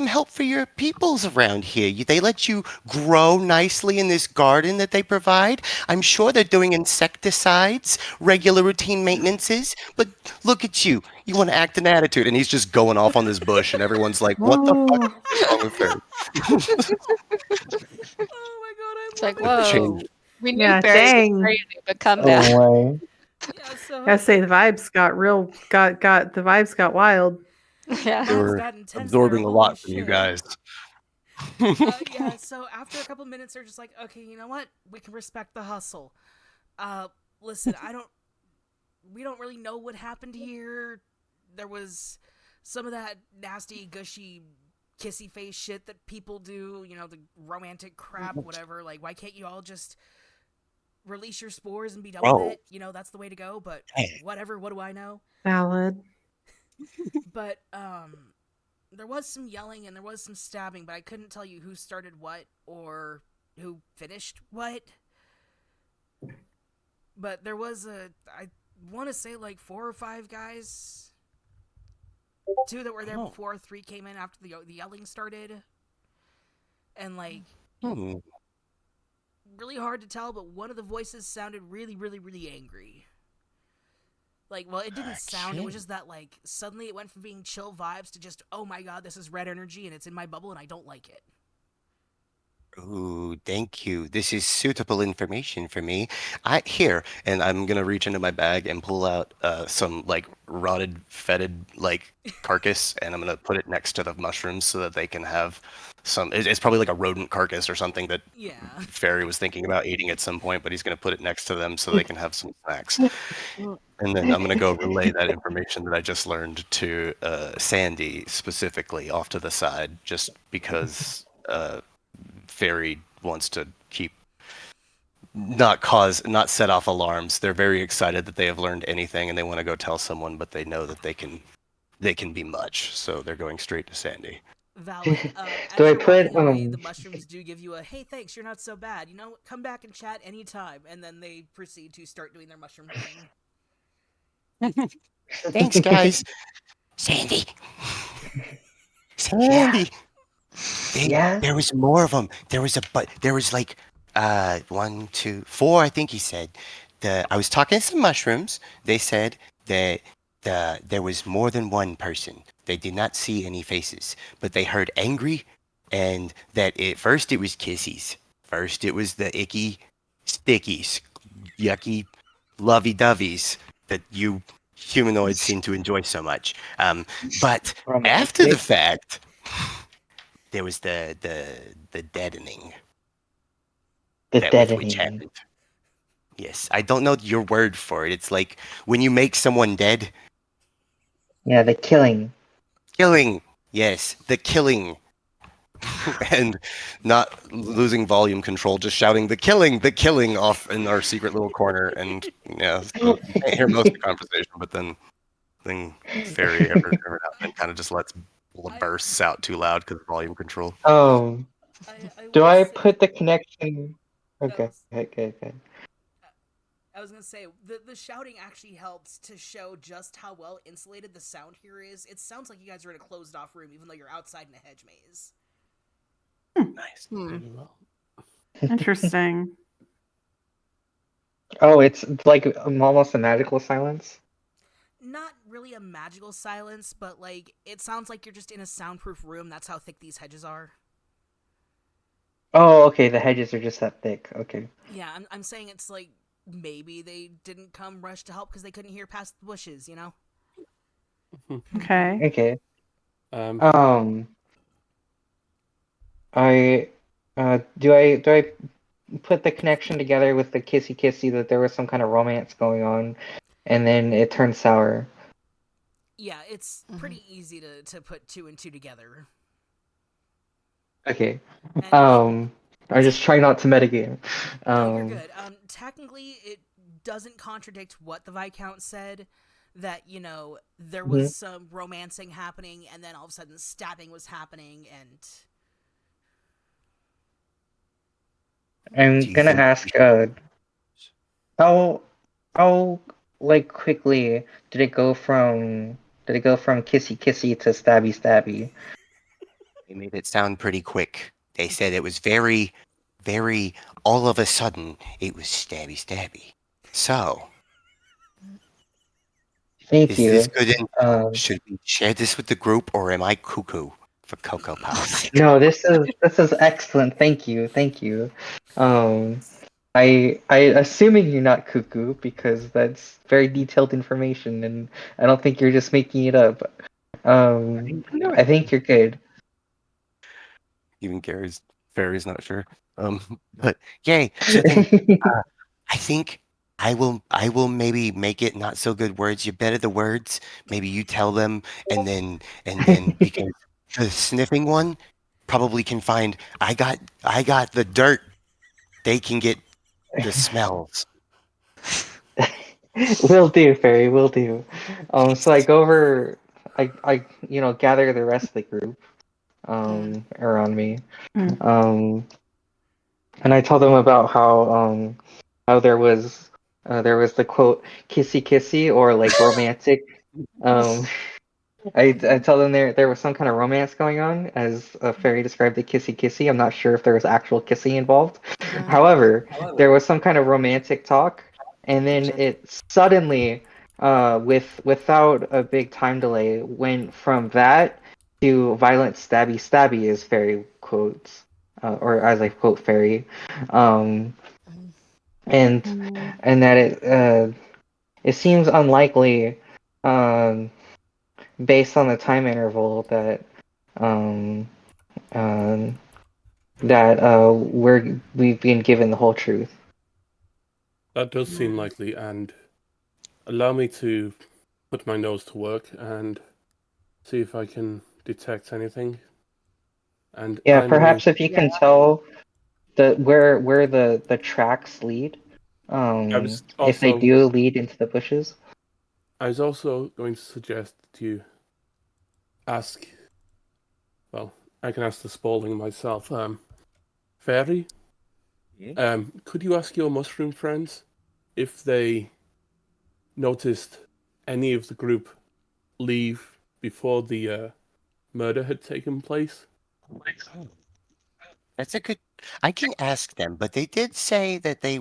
help for your peoples around here. They let you grow nicely in this garden that they provide. I'm sure they're doing insecticides, regular routine maintenances, but look at you. You want to act an attitude, and he's just going off on this bush, and everyone's like, "What the fuck Oh, is wrong with her?" Oh my god, I It's love like, It's it. whoa. changed. We knew yeah, Barry was dang. crazy, but come Oh back. my. Yeah, so Gotta say the vibes got real. Got the vibes got wild. Yeah. They vibes were got intense there. absorbing a Holy lot from you shit. guys. Yeah, so after a couple minutes, they're just like, okay, you know what? We can respect the hustle. Listen, we don't really know what happened here. There was some of that nasty, gushy, kissy face shit that people do, the romantic crap, whatever. Like, why can't you all just release your spores and be done with Oh, it? That's the way to go, but man. whatever, what do I know? Valid. But, there was some yelling and there was some stabbing, but I couldn't tell you who started what or who finished what. But there was I want to say like 4 or 5 guys. 2 that were there before, 3 came in after the yelling started. And like, really hard to tell, but one of the voices sounded really, really, really angry. Like, well, it didn't sound, it was just that, like, suddenly it went from being chill vibes to just, oh my god, this is red energy and it's in my bubble and I don't like it. Ooh, thank you. This is suitable information for me. Here, and I'm gonna reach into my bag and pull out some like rotted, fetid like carcass, and I'm gonna put it next to the mushrooms so that they can have some. It's probably like a rodent carcass or something that Yeah. Fairy was thinking about eating at some point, but he's gonna put it next to them so they can have some snacks. And then I'm gonna go relay that information that I just learned to Sandy specifically off to the side, just because Fairy wants to keep not set off alarms. They're very excited that they have learned anything, and they want to go tell someone, but they know that they can be much, so they're going straight to Sandy. Valid. Do As I you're put walking away, the mushrooms do give you a, hey, thanks, you're not so bad. Come back and chat anytime. And then they proceed to start doing their mushroom thing. Thanks, guys. Sandy. Sandy. Yeah. There was more of them. There was like 1, 2, 4. I think he said. I was talking to some mushrooms. They said that there was more than one person. They did not see any faces, but they heard angry, and that at first it was kissies. First it was the icky, stickies, yucky, lovey-doveys that you humanoids seem to enjoy so much. But after the Romantic. fact, there was the deadening The that with which deadening. happened. Yes, I don't know your word for it. It's like when you make someone dead. Yeah, the killing. Killing. Yes, the killing. And not losing volume control, just shouting the killing off in our secret little corner. And yeah, so you can't hear most of the conversation, but then Fairy every now and then kind of just lets bursts out too loud because of volume control. Do will I say, put the connection? Okay, okay. I was gonna say the shouting actually helps to show just how well insulated the sound here is. It sounds like you guys are in a closed off room, even though you're outside in a hedge maze. Nice. Interesting. Oh, it's like almost a magical silence. Not really a magical silence, but like it sounds like you're just in a soundproof room. That's how thick these hedges are. Oh, okay. The hedges are just that thick. Okay. Yeah, I'm saying it's like maybe they didn't come rush to help because they couldn't hear past the bushes, Okay. Okay. Um, I do I put the connection together with the kissy kissy that there was some kind of romance going on, and then it turned sour. Yeah, it's pretty easy to put 2 and 2 together. Okay. And I'm just trying not to metagame. no, you're good. Technically, it doesn't contradict what the Viscount said, that, you know, there was some romancing happening, and then all of a sudden stabbing was happening, and... I'm gonna ask, how like quickly did it go from kissy kissy to stabby stabby? They made it sound pretty quick. They said it was very, very, all of a sudden, it was stabby stabby. So, Thank is you. this good info? Should we share this with the group, or am I cuckoo for Cocoa Puffs? No, this is excellent. Thank you. I assuming you're not cuckoo because that's very detailed information, and I don't think you're just making it up. I think you're good. Even Fairy's not sure. But yay! So then, I think I will maybe make it not so good words. You're better the words. Maybe you tell them, and then because the sniffing one probably can find. I got the dirt. They can get the smells. Will do, Fairy. Will do. So I go over. I gather the rest of the group around me. And I tell them about how there was the quote kissy kissy or like romantic. I tell them there was some kind of romance going on, as Fairy described the kissy kissy. I'm not sure if there was actual kissing involved. However, there was some kind of romantic talk, and then it suddenly, without a big time delay, went from that to violent stabby stabby, as Fairy quotes, or as I quote Fairy, and that it seems unlikely. Based on the time interval that we've been given the whole truth. That does seem likely, and allow me to put my nose to work and see if I can detect anything. And yeah, perhaps if you can tell where the tracks lead, if they do lead into the bushes. I was also going to suggest that you ask. Well, I can ask the Spaulding myself. Fairy, could you ask your mushroom friends if they noticed any of the group leave before the murder had taken place? That's a good. I can ask them, but they did say that they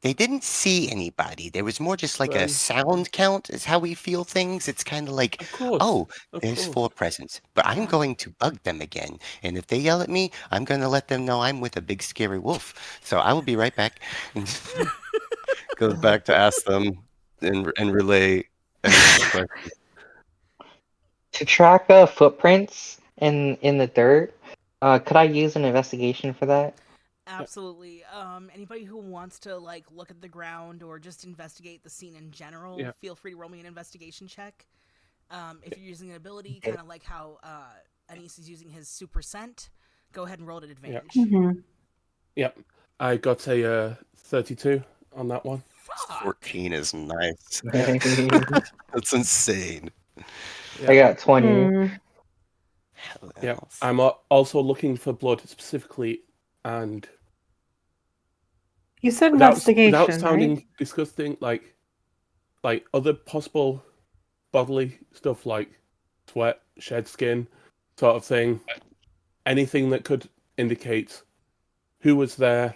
didn't see anybody. There was more just like a sound count is how we feel things. It's kind of like, oh, there's 4 presents. But I'm going to bug them again. And if they yell at me, I'm going to let them know I'm with a big scary wolf. So I will be right back. Goes back to ask them and relay everyone's questions. To track footprints in the dirt, could I use an investigation for that? Absolutely. Anybody who wants to like look at the ground or just investigate the scene in general, feel free to roll me an investigation check. If you're using an ability, kind of like how Anis is using his super scent, go ahead and roll it at advantage. Yep. I got a 32 on that one. 14 is nice. That's insane. I got 20. Yeah, I'm also looking for blood specifically, and you said investigation, without sounding right? disgusting, like other possible bodily stuff like sweat, shed skin, sort of thing. Anything that could indicate who was there.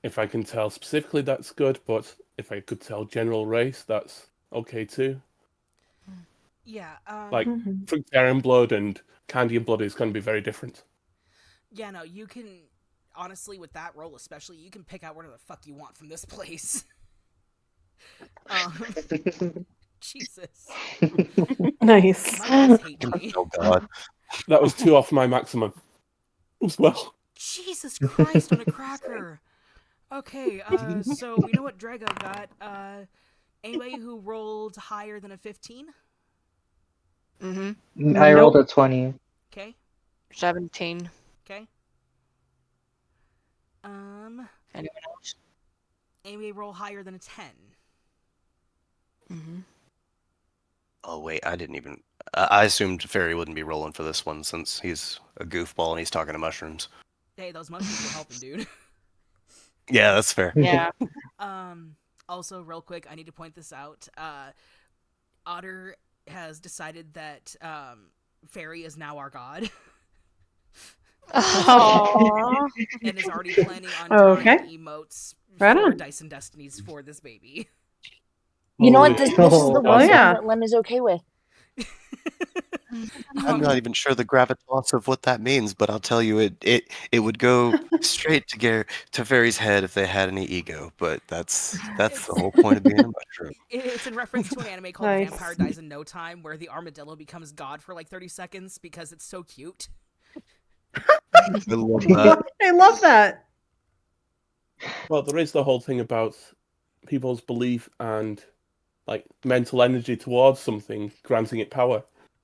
If I can tell specifically, that's good, but if I could tell general race, that's okay too. Yeah. Like fruitarian blood and Candian blood is going to be very different. Yeah, no, you can, honestly, with that roll especially, you can pick out whatever the fuck you want from this place. Jesus. Nice. My guys hate me. Oh god. That was 2 off my maximum as well. Jesus Christ on a cracker. Okay, so we know what Drago got. Anybody who rolled higher than a 15? Mm-hmm. I rolled a Nope. 20. Okay. 17. Okay. Anyone else? Anybody roll higher than a 10? Mm-hmm. Oh wait, I didn't even. I assumed Fairy wouldn't be rolling for this one since he's a goofball and he's talking to mushrooms. Hey, those mushrooms were helping, dude. Yeah, that's fair. Yeah. Also, real quick, I need to point this out. Otter has decided that Fairy is now our god. Aww. And is already planning on drawing emotes Right for on. Dyson Destinies for this baby. You know Holy what? This is the Oh, one thing yeah. that Lem is okay with. I'm not even sure the gravitas of what that means, but I'll tell you, it would go straight to Fairy's head if they had any ego. But that's the whole point of being a mushroom. It's in reference to an anime called Nice. Vampire Dies in No Time, where the armadillo becomes God for like 30 seconds because it's so cute. I love that. I love that. Well, there is the whole thing about people's belief and like mental energy towards something granting it power.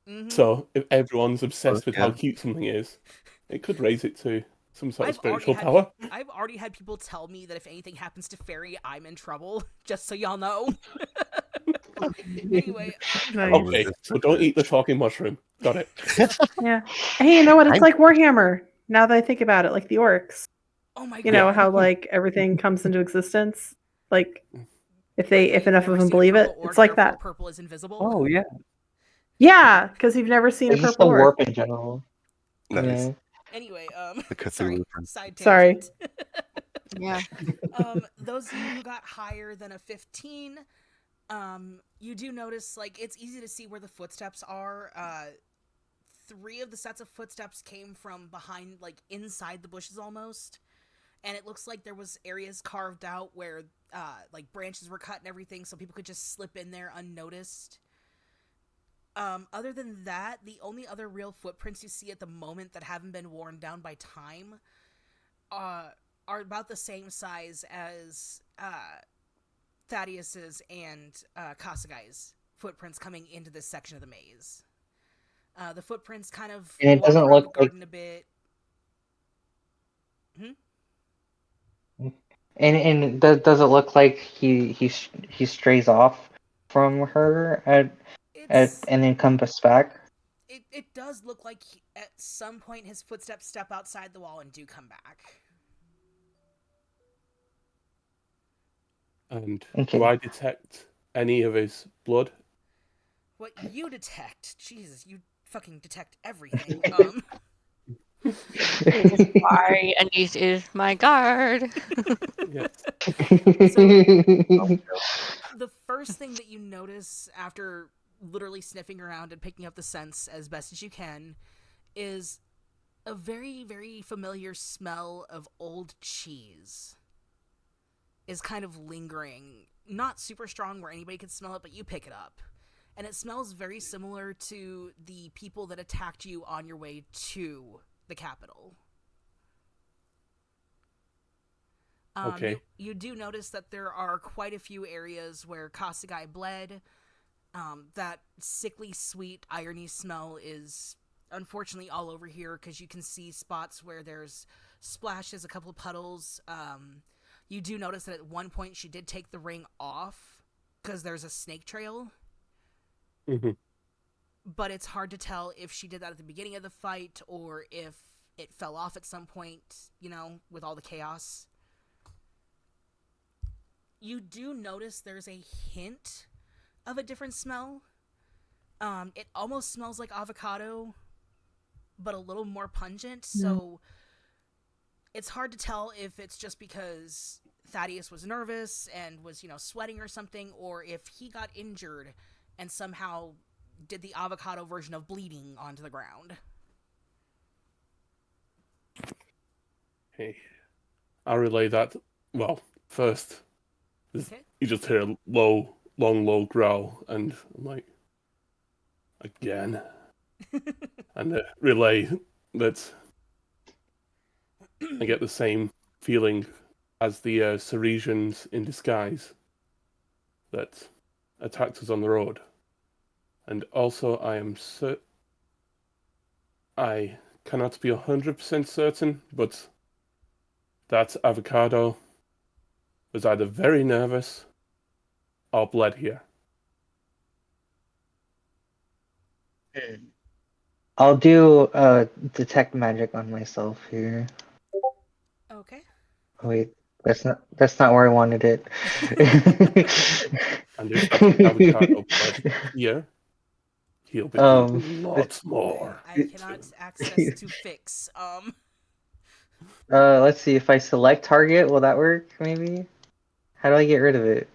Mm-hmm. So if everyone's obsessed with how Yeah. cute something is, it could raise it to some sort of I've already spiritual had power. I've already had people tell me that if anything happens to Fairy, I'm in trouble. Just so y'all know. Anyway, Nice. Okay, so don't eat the talking mushroom. Got it. Yeah. Hey, you know what? It's I'm- like Warhammer. Now that I think about it, like the orcs. oh my god. You know how like everything comes into existence. Like if You've enough never of them seen a believe it, purple orc, it's like therefore that. Purple is invisible. Oh yeah. Yeah, because you've never seen a It's just purple the orc. warp in general. Nice. Yeah. Anyway, The sorry, Cthulhu friend. side Sorry. tangent. Yeah. Those of you who got higher than a 15, you do notice, like, it's easy to see where the footsteps are. 3 of the sets of footsteps came from behind, like, inside the bushes almost. And it looks like there was areas carved out where, like, branches were cut and everything, so people could just slip in there unnoticed. Other than that, the only other real footprints you see at the moment that haven't been worn down by time are about the same size as Thaddeus's and Kasagai's footprints coming into this section of the maze. The footprints kind of And it walk doesn't around look the garden a bit. And does it look like he strays off from her It's and then comes back? it does look like at some point his footsteps step outside the wall and do come back. And Okay. do I detect any of his blood? What you detect, Jesus, you fucking detect everything. Why? Anise is my guard. Yes. The first thing that you notice after literally sniffing around and picking up the scents as best as you can is a very, very familiar smell of old cheese is kind of lingering. Not super strong where anybody can smell it, but you pick it up. And it smells very similar to the people that attacked you on your way to the capital. Okay. You do notice that there are quite a few areas where Kasagai bled. That sickly sweet irony smell is unfortunately all over here because you can see spots where there's splashes, a couple of puddles. You do notice that at one point she did take the ring off because there's a snake trail. Mm-hmm. But it's hard to tell if she did that at the beginning of the fight or if it fell off at some point, you know, with all the chaos. You do notice there's a hint of a different smell. It almost smells like avocado, but a little more pungent, so it's hard to tell if it's just because Thaddeus was nervous and was, you know, sweating or something, or if he got injured and somehow did the avocado version of bleeding onto the ground. Hey, I'll relay that. Well, first, Okay. you just hear a long, low growl, and I'm like, again. And relay that I get the same feeling as the Ceresians in disguise that attacked us on the road. And also, I cannot be 100% certain, but that avocado was either very nervous or bled here. I'll do detect magic on myself here. Okay. Oh, wait, that's not where I wanted it. And if that avocado bled here, he'll be bleeding lots more. I cannot access to fix. Let's see, if I select target, will that work maybe? How do I get rid of it?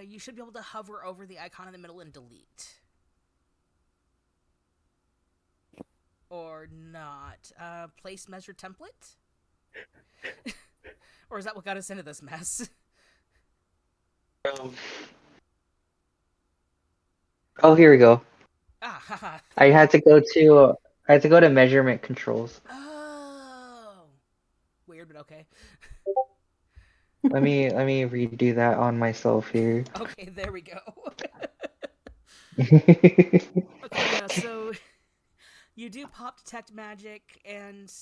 You should be able to hover over the icon in the middle and delete. Or not. Place measure template? Or is that what got us into this mess? Oh, here we go. Ah, haha. I had to go to measurement controls. Oh. Weird, but okay. Let me redo that on myself here. Okay, there we go. Okay, yeah, so you do pop detect magic, and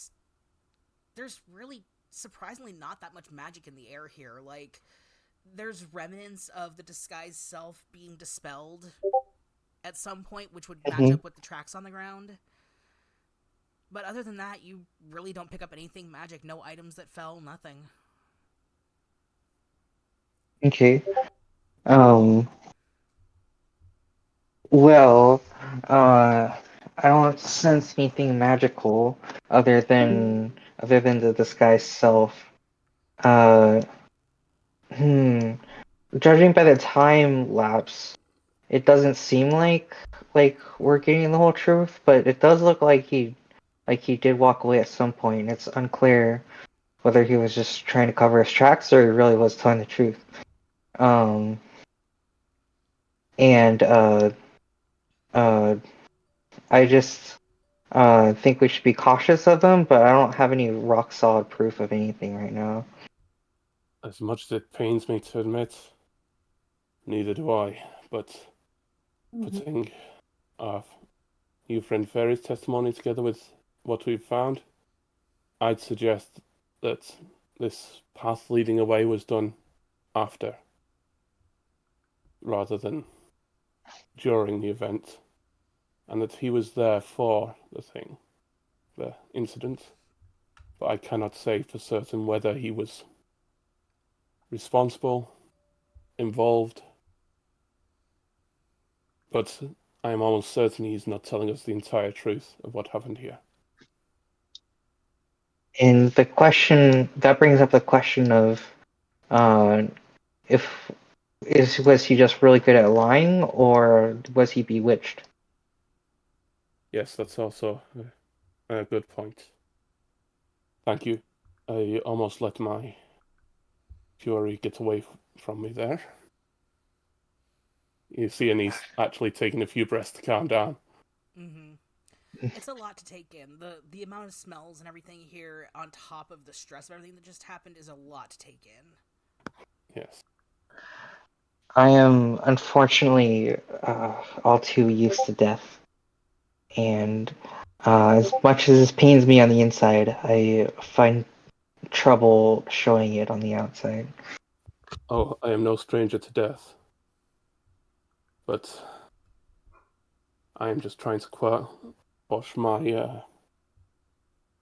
there's really surprisingly not that much magic in the air here. Like, there's remnants of the disguised self being dispelled at some point, which would match up with the tracks on the ground. But other than that, you really don't pick up anything magic. No items that fell, nothing. Okay. Well, I don't sense anything magical other than the disguised self. Uh, Judging by the time lapse, it doesn't seem like we're getting the whole truth, but it does look like he did walk away at some point. It's unclear whether he was just trying to cover his tracks or he really was telling the truth. And I just think we should be cautious of them, but I don't have any rock solid proof of anything right now. As much as it pains me to admit, neither do I. But putting you friend Fairy's testimony together with what we've found, I'd suggest that this path leading away was done after, rather than during the event, and that he was there for the incident. But I cannot say for certain whether he was responsible, involved, but I am almost certain he's not telling us the entire truth of what happened here. And the question that brings up the question of was he just really good at lying, or was he bewitched? Yes, that's also a good point. Thank you. I almost let my fury get away from me there. You see, and he's actually taking a few breaths to calm down. It's a lot to take in. The amount of smells and everything here, on top of the stress of everything that just happened, is a lot to take in. Yes. I am unfortunately all too used to death, and as much as this pains me on the inside, I find trouble showing it on the outside. Oh, I am no stranger to death, but I am just trying to quash my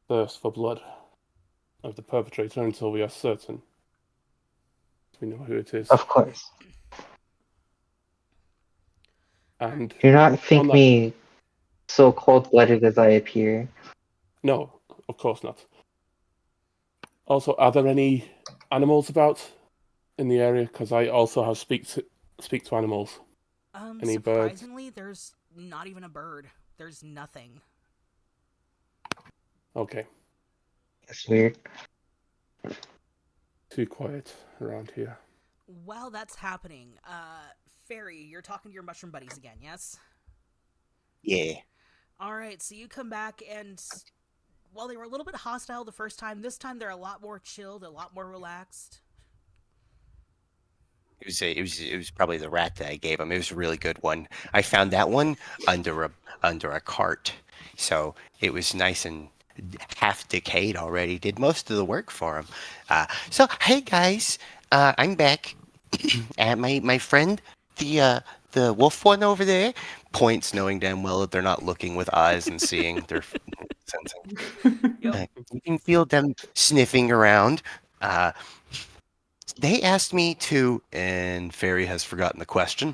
thirst for blood of the perpetrator until we are certain we know who it is. Of course. And do not think me so cold-blooded as I appear. No, of course not. Also, are there any animals about in the area? Because I also have speak to animals. Any Surprisingly, birds? there's not even a bird. There's nothing. Okay. That's weird. Too quiet around here. While that's happening, Fairy, you're talking to your mushroom buddies again, yes? Yeah. Alright, so you come back, and while they were a little bit hostile the first time, this time they're a lot more chilled, a lot more relaxed. It was probably the rat that I gave him. It was a really good one. I found that one under a cart, so it was nice and half decayed already. Did most of the work for him. So hey guys, I'm back. And my friend, the wolf one over there, points, knowing damn well that they're not looking with eyes and seeing. They're sensing. Yep. You can feel them sniffing around. They asked me to, and Fairy has forgotten the question.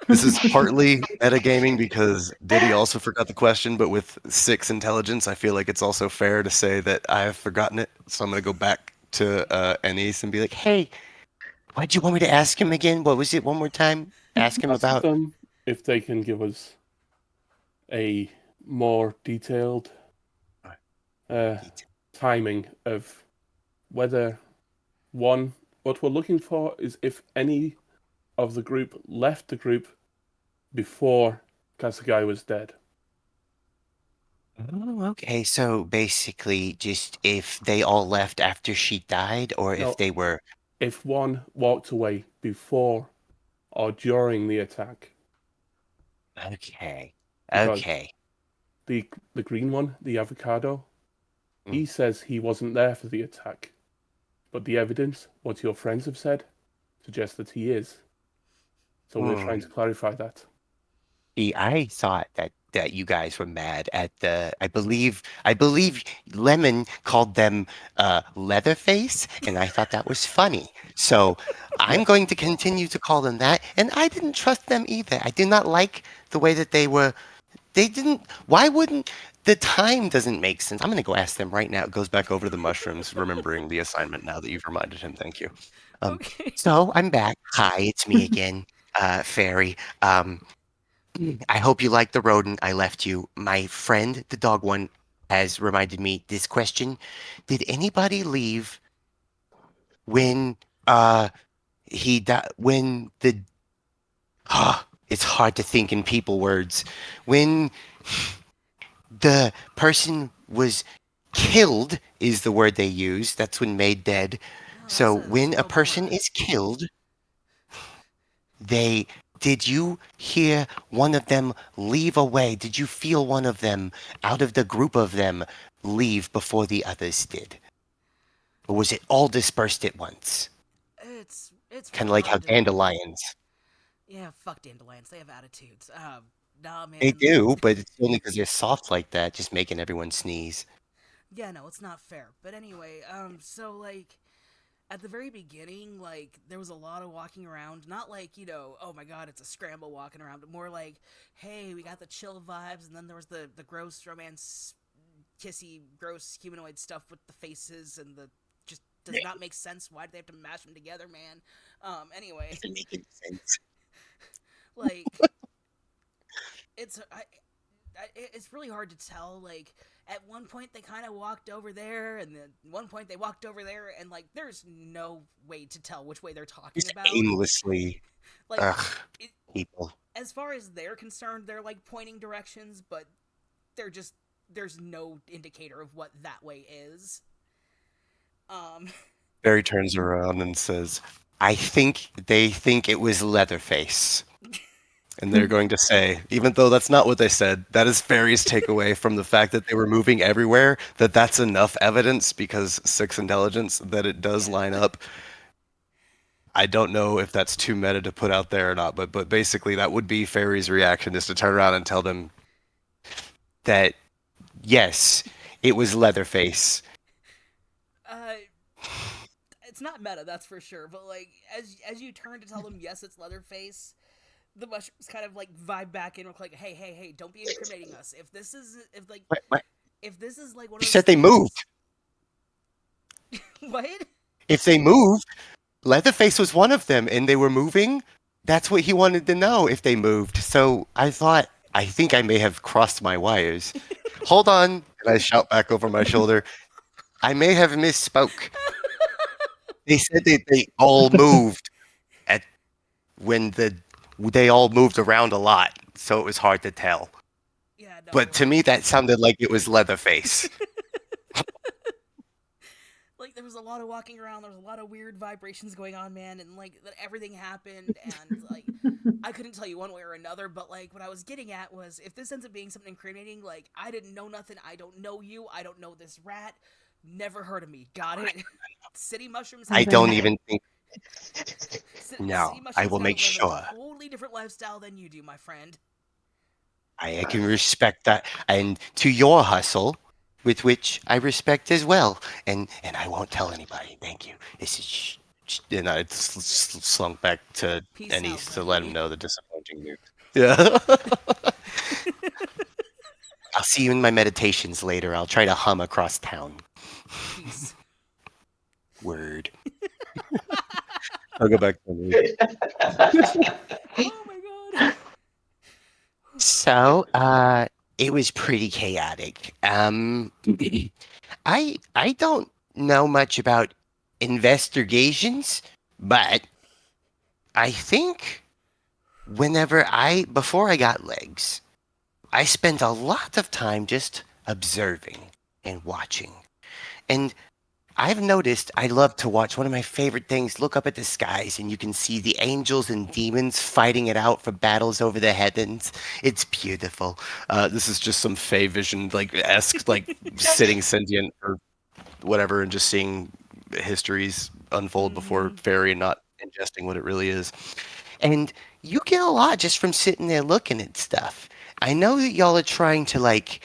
This is partly metagaming because Diddy also forgot the question, but with 6 intelligence, I feel like it's also fair to say that I have forgotten it. So I'm going to go back to Anise and be like, hey, why'd you want me to ask him again? What was it one more time? Ask him about... them if they can give us a more detailed timing of whether, one, what we're looking for is if any of the group left the group before Kasugai was dead. Oh, okay. So basically, just if they all left after she died, or No, if they were... If one walked away before or during the attack. Okay. Because Okay. the green one, the avocado, he says he wasn't there for the attack. But the evidence, what your friends have said, suggests that he is. So we're trying to clarify that. I thought that you guys were mad at the... I believe Lemon called them Leatherface, and I thought that was funny. So I'm going to continue to call them that, and I didn't trust them either. I did not like the way that they were... They didn't... Why wouldn't... The time doesn't make sense. I'm going to go ask them right now. It goes back over to the mushrooms, remembering the assignment now that you've reminded him. Thank you. Okay. So I'm back. Hi, it's me again, Fairy. I hope you like the rodent I left you. My friend, the dog one, has reminded me this question. Did anybody leave when he died? When the... it's hard to think in people words. When the person was killed is the word they use. That's when made dead. So when a person is killed, did you hear one of them leave away? Did you feel one of them out of the group of them leave before the others did? Or was it all dispersed at once? It's Kind of like how dandelions. Yeah, fuck dandelions. They have attitudes. Nah, man. They do, but it's only because they're soft like that, just making everyone sneeze. Yeah, no, it's not fair. But anyway, so like, at the very beginning, like, there was a lot of walking around. Not like, you know, oh my god, it's a scramble walking around, but more like, hey, we got the chill vibes, and then there was the gross romance, kissy, gross humanoid stuff with the faces, and the just does not make sense. Why do they have to mash them together, man? Anyway. Doesn't make any sense. Like, it's really hard to tell. Like, at one point they kind of walked over there, and then one point they walked over there, and like, there's no way to tell which way they're talking about. Aimlessly. Like, people. As far as they're concerned, they're like pointing directions, but there's no indicator of what that way is. Barry turns around and says, I think they think it was Leatherface. And they're going to say, even though that's not what they said, that is Fairy's takeaway from the fact that they were moving everywhere, that's enough evidence, because 6 intelligence, that it does line up. I don't know if that's too meta to put out there or not, but basically that would be Fairy's reaction, is to turn around and tell them that, yes, it was Leatherface. It's not meta, that's for sure, but like, as you turn to tell them, yes, it's Leatherface, the mushrooms kind of like vibe back in, like, hey, don't be incriminating us. If this is if this is like one of you said they moved. What? If they moved, Leatherface was one of them, and they were moving. That's what he wanted to know, if they moved. So I think I may have crossed my wires. Hold on, and I shout back over my shoulder. I may have misspoke. They said they all moved when they all moved around a lot, so it was hard to tell. Yeah, no. But to me, that sounded like it was Leatherface. Like, there was a lot of walking around, there was a lot of weird vibrations going on, man, and, like, that everything happened, and, like, I couldn't tell you one way or another, but, like, what I was getting at was, if this ends up being something incriminating, like, I didn't know nothing, I don't know you, I don't know this rat, never heard of me, got it? City Mushrooms I have don't even think. No, City I Mushrooms will gotta make live sure. a totally different lifestyle than you do, my friend. I can respect that, and to your hustle, with which I respect as well, and I won't tell anybody. Thank you. This is. And I slunk back to Peace Ennis out, to let him buddy. know the disappointing news. Yeah. I'll see you in my meditations later. I'll try to hum across town. Peace. Word. I'll go back to the Oh my god. So, it was pretty chaotic. I don't know much about investigations, but I think before I got legs, I spent a lot of time just observing and watching. And I've noticed I love to watch one of my favorite things, look up at the skies and you can see the angels and demons fighting it out for battles over the heavens. It's beautiful. This is just some Fey vision, like, esque, like, sitting sentient or whatever and just seeing histories unfold before fairy and not ingesting what it really is. And you get a lot just from sitting there looking at stuff. I know that y'all are trying to, like,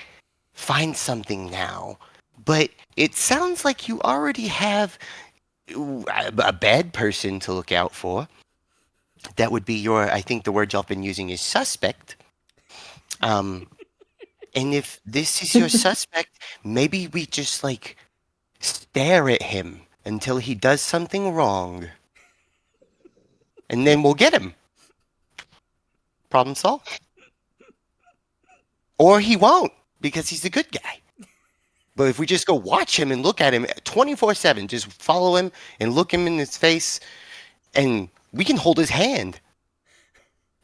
find something now, but it sounds like you already have a bad person to look out for. That would be I think the word y'all been using is suspect. And if this is your suspect, maybe we just, like, stare at him until he does something wrong. And then we'll get him. Problem solved. Or he won't, because he's a good guy. But if we just go watch him and look at him 24/7, just follow him and look him in his face, and we can hold his hand.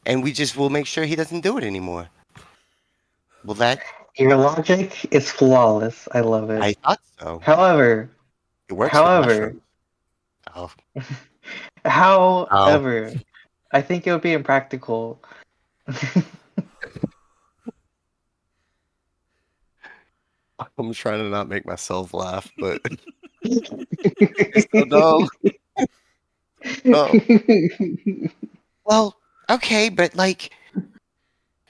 And we'll make sure he doesn't do it anymore. Will that? Your logic is flawless. I love it. I thought so. However, It works with mushrooms. Oh. However, I think it would be impractical. I'm trying to not make myself laugh, but it's so dumb. Oh. Well, okay, but, like,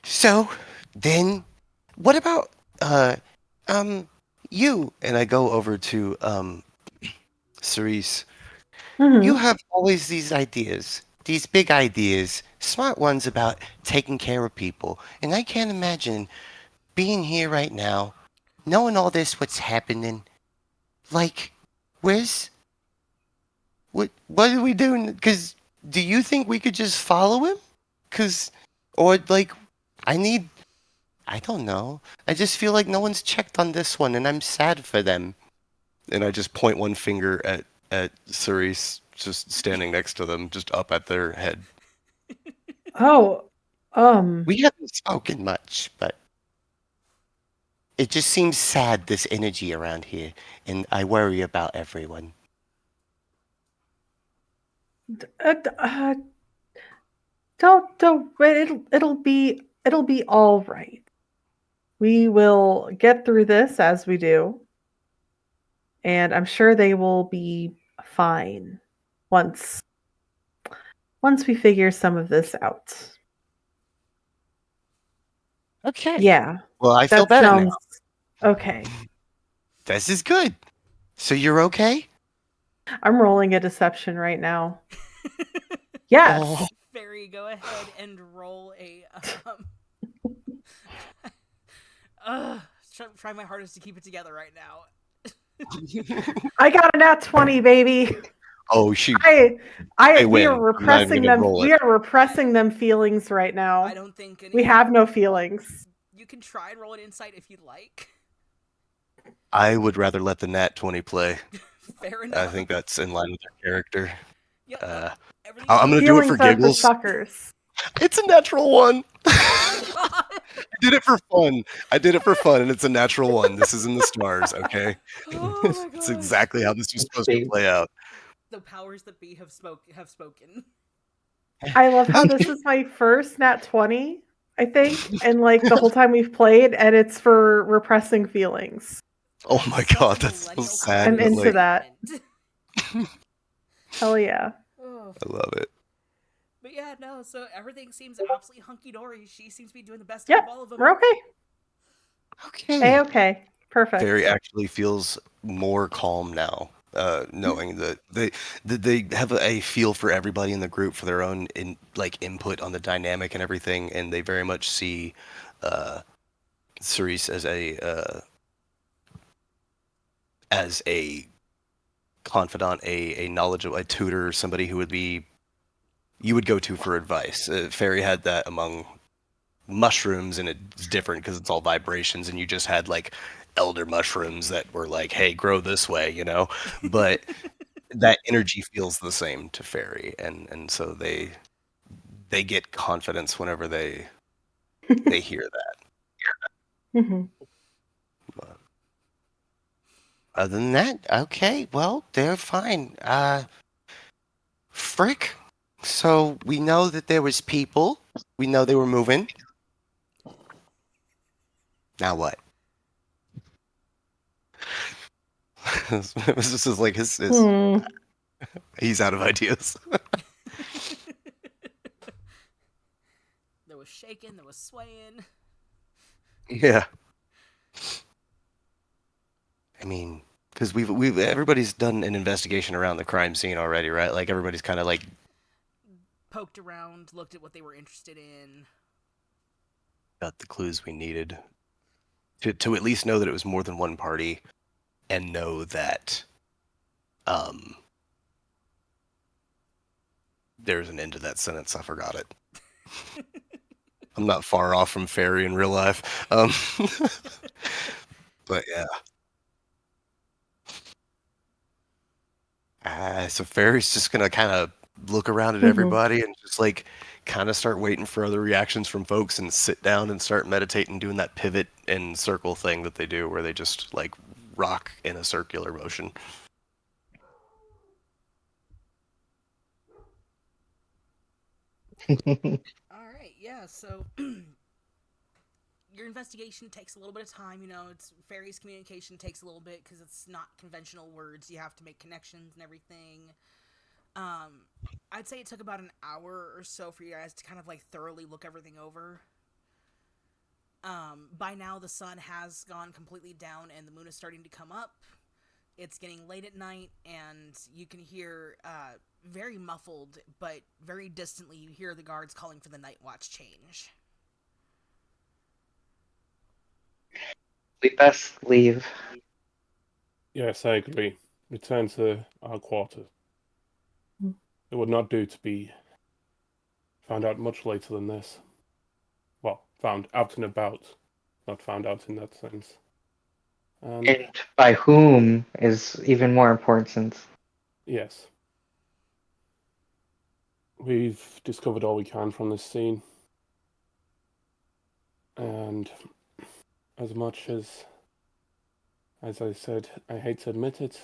so then what about you? And I go over to Cerise. You have always these ideas, these big ideas, smart ones about taking care of people. And I can't imagine being here right now, knowing all this, what's happening. Like, what are we doing? Because do you think we could just follow him? Or, like, I don't know. I just feel like no one's checked on this one, and I'm sad for them. And I just point one finger at Cerise, just standing next to them, just up at their head. Oh, We haven't spoken much, but it just seems sad, this energy around here, and I worry about everyone. Don't. It'll be all right. We will get through this as we do, and I'm sure they will be fine once we figure some of this out. Okay. Yeah. Well, I feel better now. Okay. This is good. So you're okay? I'm rolling a deception right now. Yes. Oh. Fairy, go ahead and roll a try my hardest to keep it together right now. I got a nat 20, baby. Oh shoot. We are repressing them. We are repressing them feelings right now. I don't think we have no feelings. You can try and roll an insight if you'd like. I would rather let the nat 20 play. Fair enough. I think that's in line with their character. Yep, I'm gonna do it for giggles. Suckers. It's a natural one. did it for fun. I did it for fun, and it's a natural one. This is in the stars, okay? Oh my god. It's exactly how this was supposed to play out. The powers that be have spoken. I love how this is my first nat 20, I think, and like the whole time we've played, and it's for repressing feelings. Oh my god, that's so sad. I'm but, into like, that. Hell yeah. Oh. I love it. But yeah, no, so everything seems absolutely hunky-dory. She seems to be doing the best Yep, of all of them. we're okay. Okay. A-okay. Perfect. Fairy actually feels more calm now, knowing that they have a feel for everybody in the group for their own input on the dynamic and everything, and they very much see Cerise as a confidant, a knowledgeable, a tutor, somebody who you would go to for advice. Fairy had that among mushrooms, and it's different because it's all vibrations, and you just had like elder mushrooms that were like, hey, grow this way, you know? But that energy feels the same to Fairy, and so they get confidence whenever they hear that. Mm-hmm. But other than that, okay, well, they're fine. Frick. So we know that there was people. We know they were moving. Now what? This is like his he's out of ideas. There was shaking, there was swaying. Yeah. I mean, because everybody's done an investigation around the crime scene already, right? Like everybody's kind of like poked around, looked at what they were interested in. Got the clues we needed to at least know that it was more than one party, and know that there's an end to that sentence. I forgot it. I'm not far off from Fairy in real life. But yeah. So Fairy's just gonna kind of look around at everybody and just like kind of start waiting for other reactions from folks and sit down and start meditating, doing that pivot and circle thing that they do where they just like rock in a circular motion. Alright, yeah, so your investigation takes a little bit of time, you know, it's Fairy's communication takes a little bit because it's not conventional words, you have to make connections and everything. I'd say it took about an hour or so for you guys to kind of like thoroughly look everything over. By now the sun has gone completely down and the moon is starting to come up. It's getting late at night, and you can hear, very muffled, but very distantly, you hear the guards calling for the night watch change. We best leave. Yes, I agree. Return to our quarters. It would not do to be found out much later than this. Well, found out and about, not found out in that sense. And by whom is even more important since... Yes. We've discovered all we can from this scene. And as much as I said, I hate to admit it,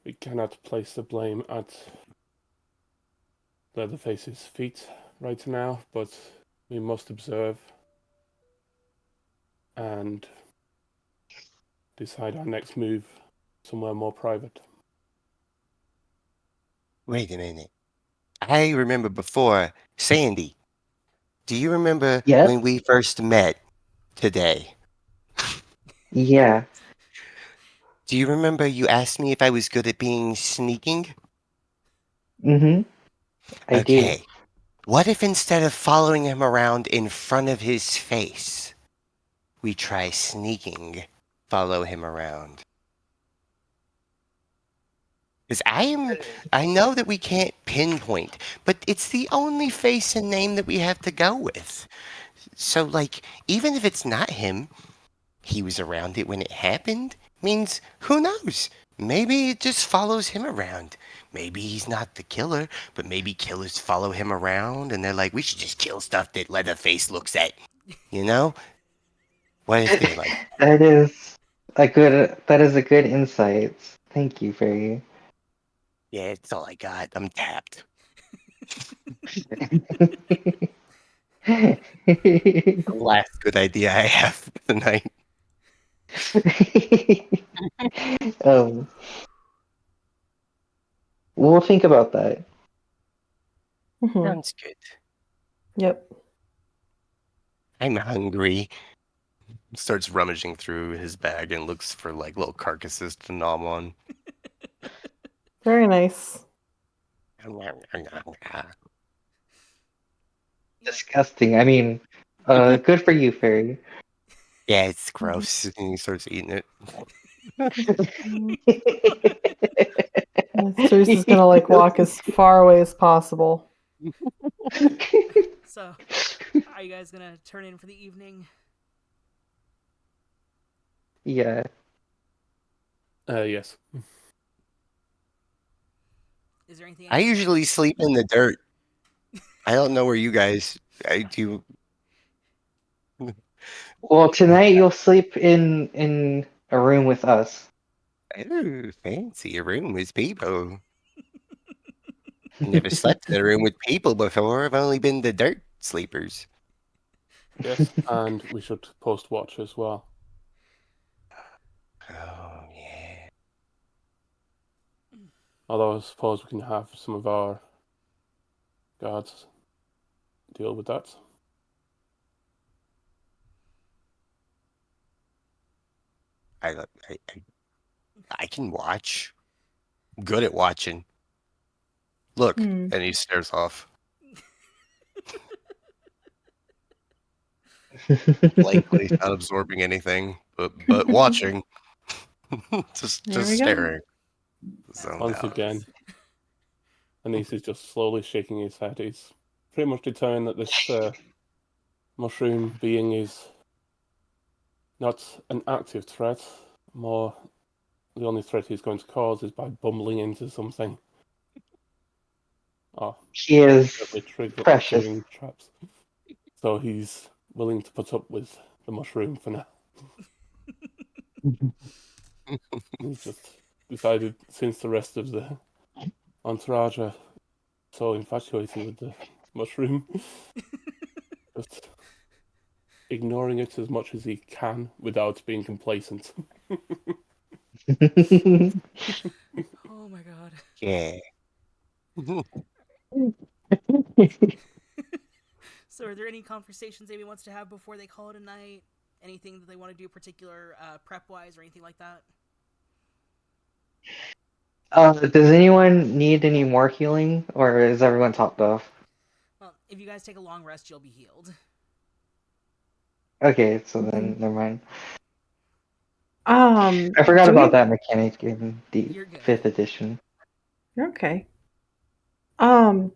we cannot place the blame at Leatherface's feet right now, but we must observe and decide our next move somewhere more private. Wait a minute. I remember before, Sandy. Do you remember when we first met today? Yeah. Do you remember you asked me if I was good at being sneaking? I do. What if instead of following him around in front of his face, we try sneaking, follow him around? Because I know that we can't pinpoint, but it's the only face and name that we have to go with. So, like, even if it's not him, he was around it when it happened, means who knows? Maybe it just follows him around. Maybe he's not the killer, but maybe killers follow him around and they're like, we should just kill stuff that Leatherface looks at. You know? What is it like? That is a good insight. Thank you, Fairy. Yeah, it's all I got. I'm tapped. The last good idea I have for the night. um, we'll think about that. Mhm. Sounds good. Yep. I'm hungry. Starts rummaging through his bag and looks for like little carcasses to nom on. Very nice. Disgusting. I mean, good for you, Fairy. Yeah, it's gross. And he starts eating it. Teresa's gonna like walk as far away as possible. So, are you guys gonna turn in for the evening? Yeah. Yes. Is there anything? I usually sleep in the dirt. I don't know where you guys. I do. Well, tonight you'll sleep in a room with us. Ooh, fancy. A room with people. Never slept in a room with people before. I've only been the dirt sleepers. Yes, and we should post watch as well. Oh, yeah. Although I suppose we can have some of our guards deal with that. I can watch. Good at watching. Look, Hmm. and he stares off. Blankly, not absorbing anything, but watching. just There we go. staring. That's Once gross. again, Anis is just slowly shaking his head. He's pretty much determined that this mushroom being is not an active threat. More, the only threat he's going to cause is by bumbling into something. Oh, He is precious. triggering traps. So he's willing to put up with the mushroom for now. He's just decided, since the rest of the entourage are so infatuated with the mushroom, just ignoring it as much as he can without being complacent. Oh my god. Yeah. So, are there any conversations Amy wants to have before they call it a night? Anything that they want to do particular prep wise or anything like that? Does anyone need any more healing, or is everyone topped off? Well, if you guys take a long rest, you'll be healed. Okay, so then never mind. I I forgot about that mechanic in the You're good. 5th edition. Okay.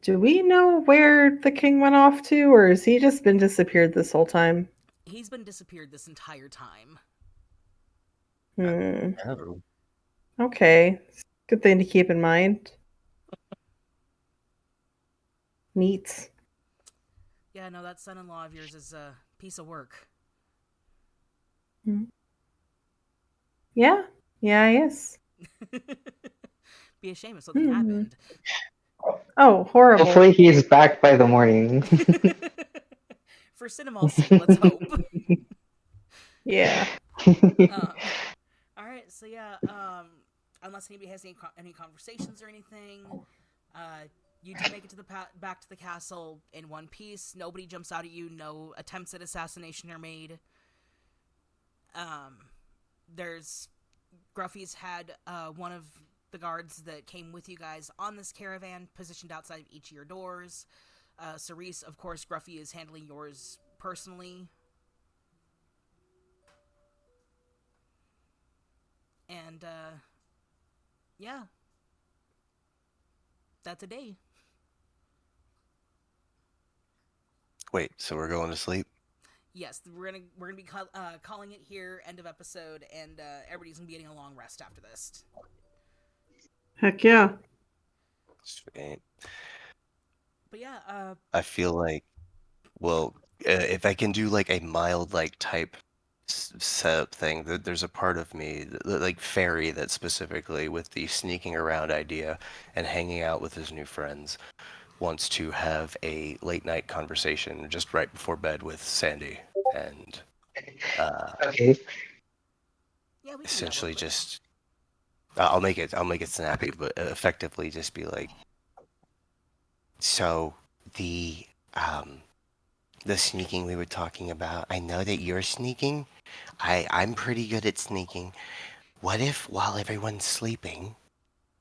Do we know where the king went off to, or has he just been disappeared this whole time? He's been disappeared this entire time. Oh. Okay. Good thing to keep in mind. Neat. Yeah, no, that son-in-law of yours is a piece of work. Yeah. Yeah, he is. Be a shame if something happened. Oh, horrible. Hopefully he's back by the morning. For Cinema's sake, let's hope. Yeah. Alright, so yeah, unless anybody has any conversations or anything, you do make it to the back to the castle in one piece. Nobody jumps out at you. No attempts at assassination are made. There's Gruffy's had one of the guards that came with you guys on this caravan positioned outside of each of your doors. Cerise, of course, Gruffy is handling yours personally. And, yeah. That's a day. Wait, so we're going to sleep? Yes, we're gonna be calling it here, end of episode, and everybody's gonna be getting a long rest after this. Heck yeah. Sweet. But yeah, I feel like, well, if I can do like a mild like type setup thing, there's a part of me like Fairy that specifically with the sneaking around idea and hanging out with his new friends wants to have a late night conversation just right before bed with Sandy and Okay. Yeah, we can essentially do that just I'll make it snappy, but effectively just be like, so the um the sneaking we were talking about, I know that you're sneaking. I'm pretty good at sneaking. What if while everyone's sleeping,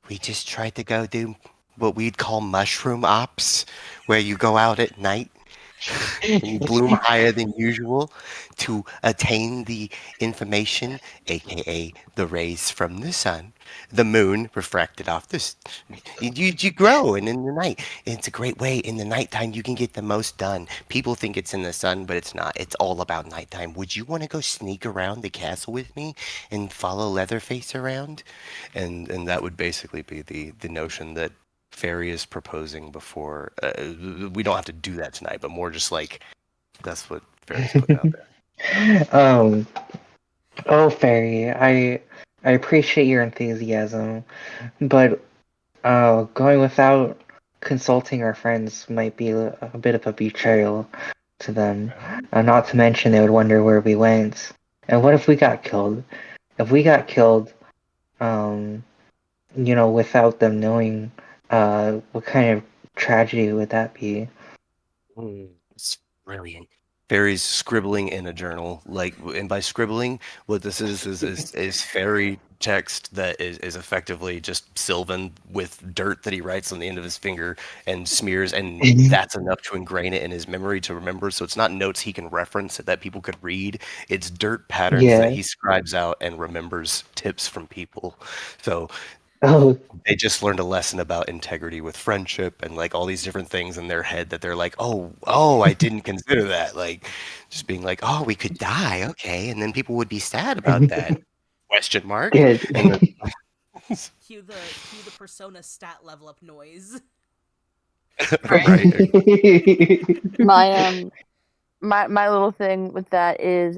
we just tried to go do what we'd call mushroom ops, where you go out at night and you bloom higher than usual to attain the information, aka the rays from the sun, the moon refracted off this. You grow, and in the night, it's a great way. In the nighttime, you can get the most done. People think it's in the sun, but it's not. It's all about nighttime. Would you want to go sneak around the castle with me and follow Leatherface around? And that would basically be the notion that Fairy is proposing before. We don't have to do that tonight, but more just like that's what Fairy's putting out there. Oh, Fairy, I appreciate your enthusiasm, but going without consulting our friends might be a bit of a betrayal to them. Not to mention they would wonder where we went. And what if we got killed? If we got killed, without them knowing, what kind of tragedy would that be? It's brilliant. Fairy's scribbling in a journal, and by scribbling, what this is fairy text that is effectively just Sylvan with dirt that he writes on the end of his finger and smears, and that's enough to ingrain it in his memory to remember. So it's not notes he can reference that people could read. It's dirt patterns that Yeah. he scribes out and remembers tips from people. So Oh, they just learned a lesson about integrity with friendship and like all these different things in their head that they're like, oh, I didn't consider that. Like just being like, oh, we could die, okay, and then people would be sad about that. Question mark. good. And then, cue the persona stat level up noise. right. My little thing with that is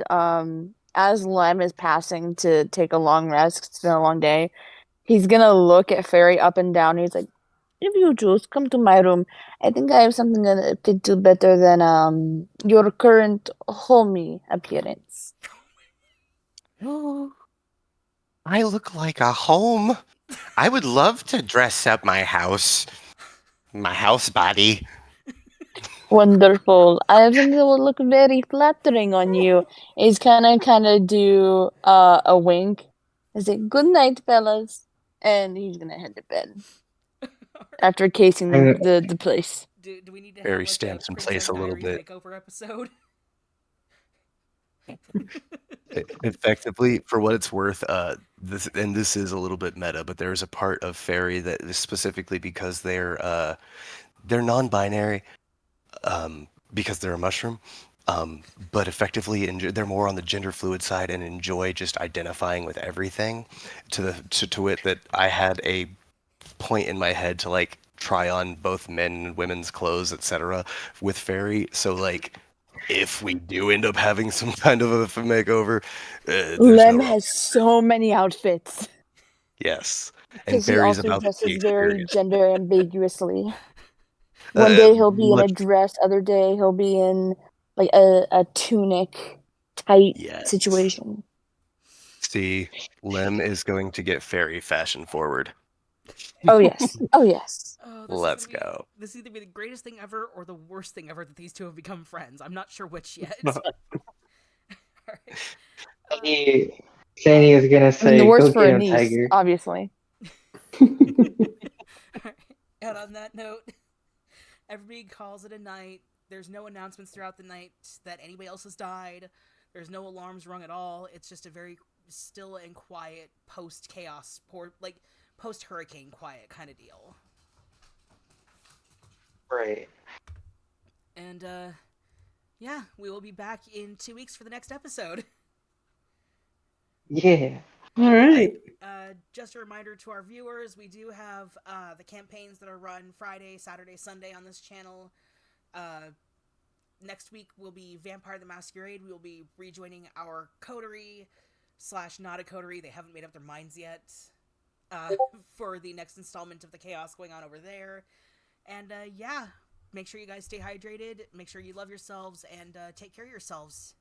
as Lem is passing to take a long rest, 'cause it's been a long day, he's gonna look at Fairy up and down. He's like, if you choose, come to my room. I think I have something that fits you better than your current homey appearance. Oh, I look like a home. I would love to dress up my house body. Wonderful. I have something that will look very flattering on you. He's kind of do a wink. I say, good night, fellas. And he's gonna head to bed after casing the place. Do we need to Fairy have like a stamps in place Princess a little Diaries bit. makeover episode? Effectively, for what it's worth, this is a little bit meta, but there's a part of Fairy that is specifically because they're non-binary, because they're a mushroom, but effectively they're more on the gender fluid side and enjoy just identifying with everything. To wit that I had a point in my head to like try on both men and women's clothes, etc. with Fairy. So like if we do end up having some kind of a makeover, there's Lem no has so many outfits. yes, and Because he Fairy's also about the dresses very experience. gender ambiguously. One day he'll be in a dress, other day he'll be in like a tunic tight situation. See, Lem is going to get Fairy fashion forward. Oh yes. Oh yes. Oh, Let's go. This is either be the greatest thing ever or the worst thing ever that these two have become friends. I'm not sure which yet. Alright. Sandy is gonna say, the worst go for get a him, niece, Tiger. obviously. And on that note, everybody calls it a night. There's no announcements throughout the night that anybody else has died. There's no alarms rung at all. It's just a very still and quiet post-chaos, post-hurricane quiet kind of deal. Right. And, yeah, we will be back in 2 weeks for the next episode. Yeah. All right. Just a reminder to our viewers, we do have the campaigns that are run Friday, Saturday, Sunday on this channel. next week will be Vampire the Masquerade. We will be rejoining our coterie / not a coterie. They haven't made up their minds yet for the next installment of the chaos going on over there. And yeah, make sure you guys stay hydrated. Make sure you love yourselves and take care of yourselves.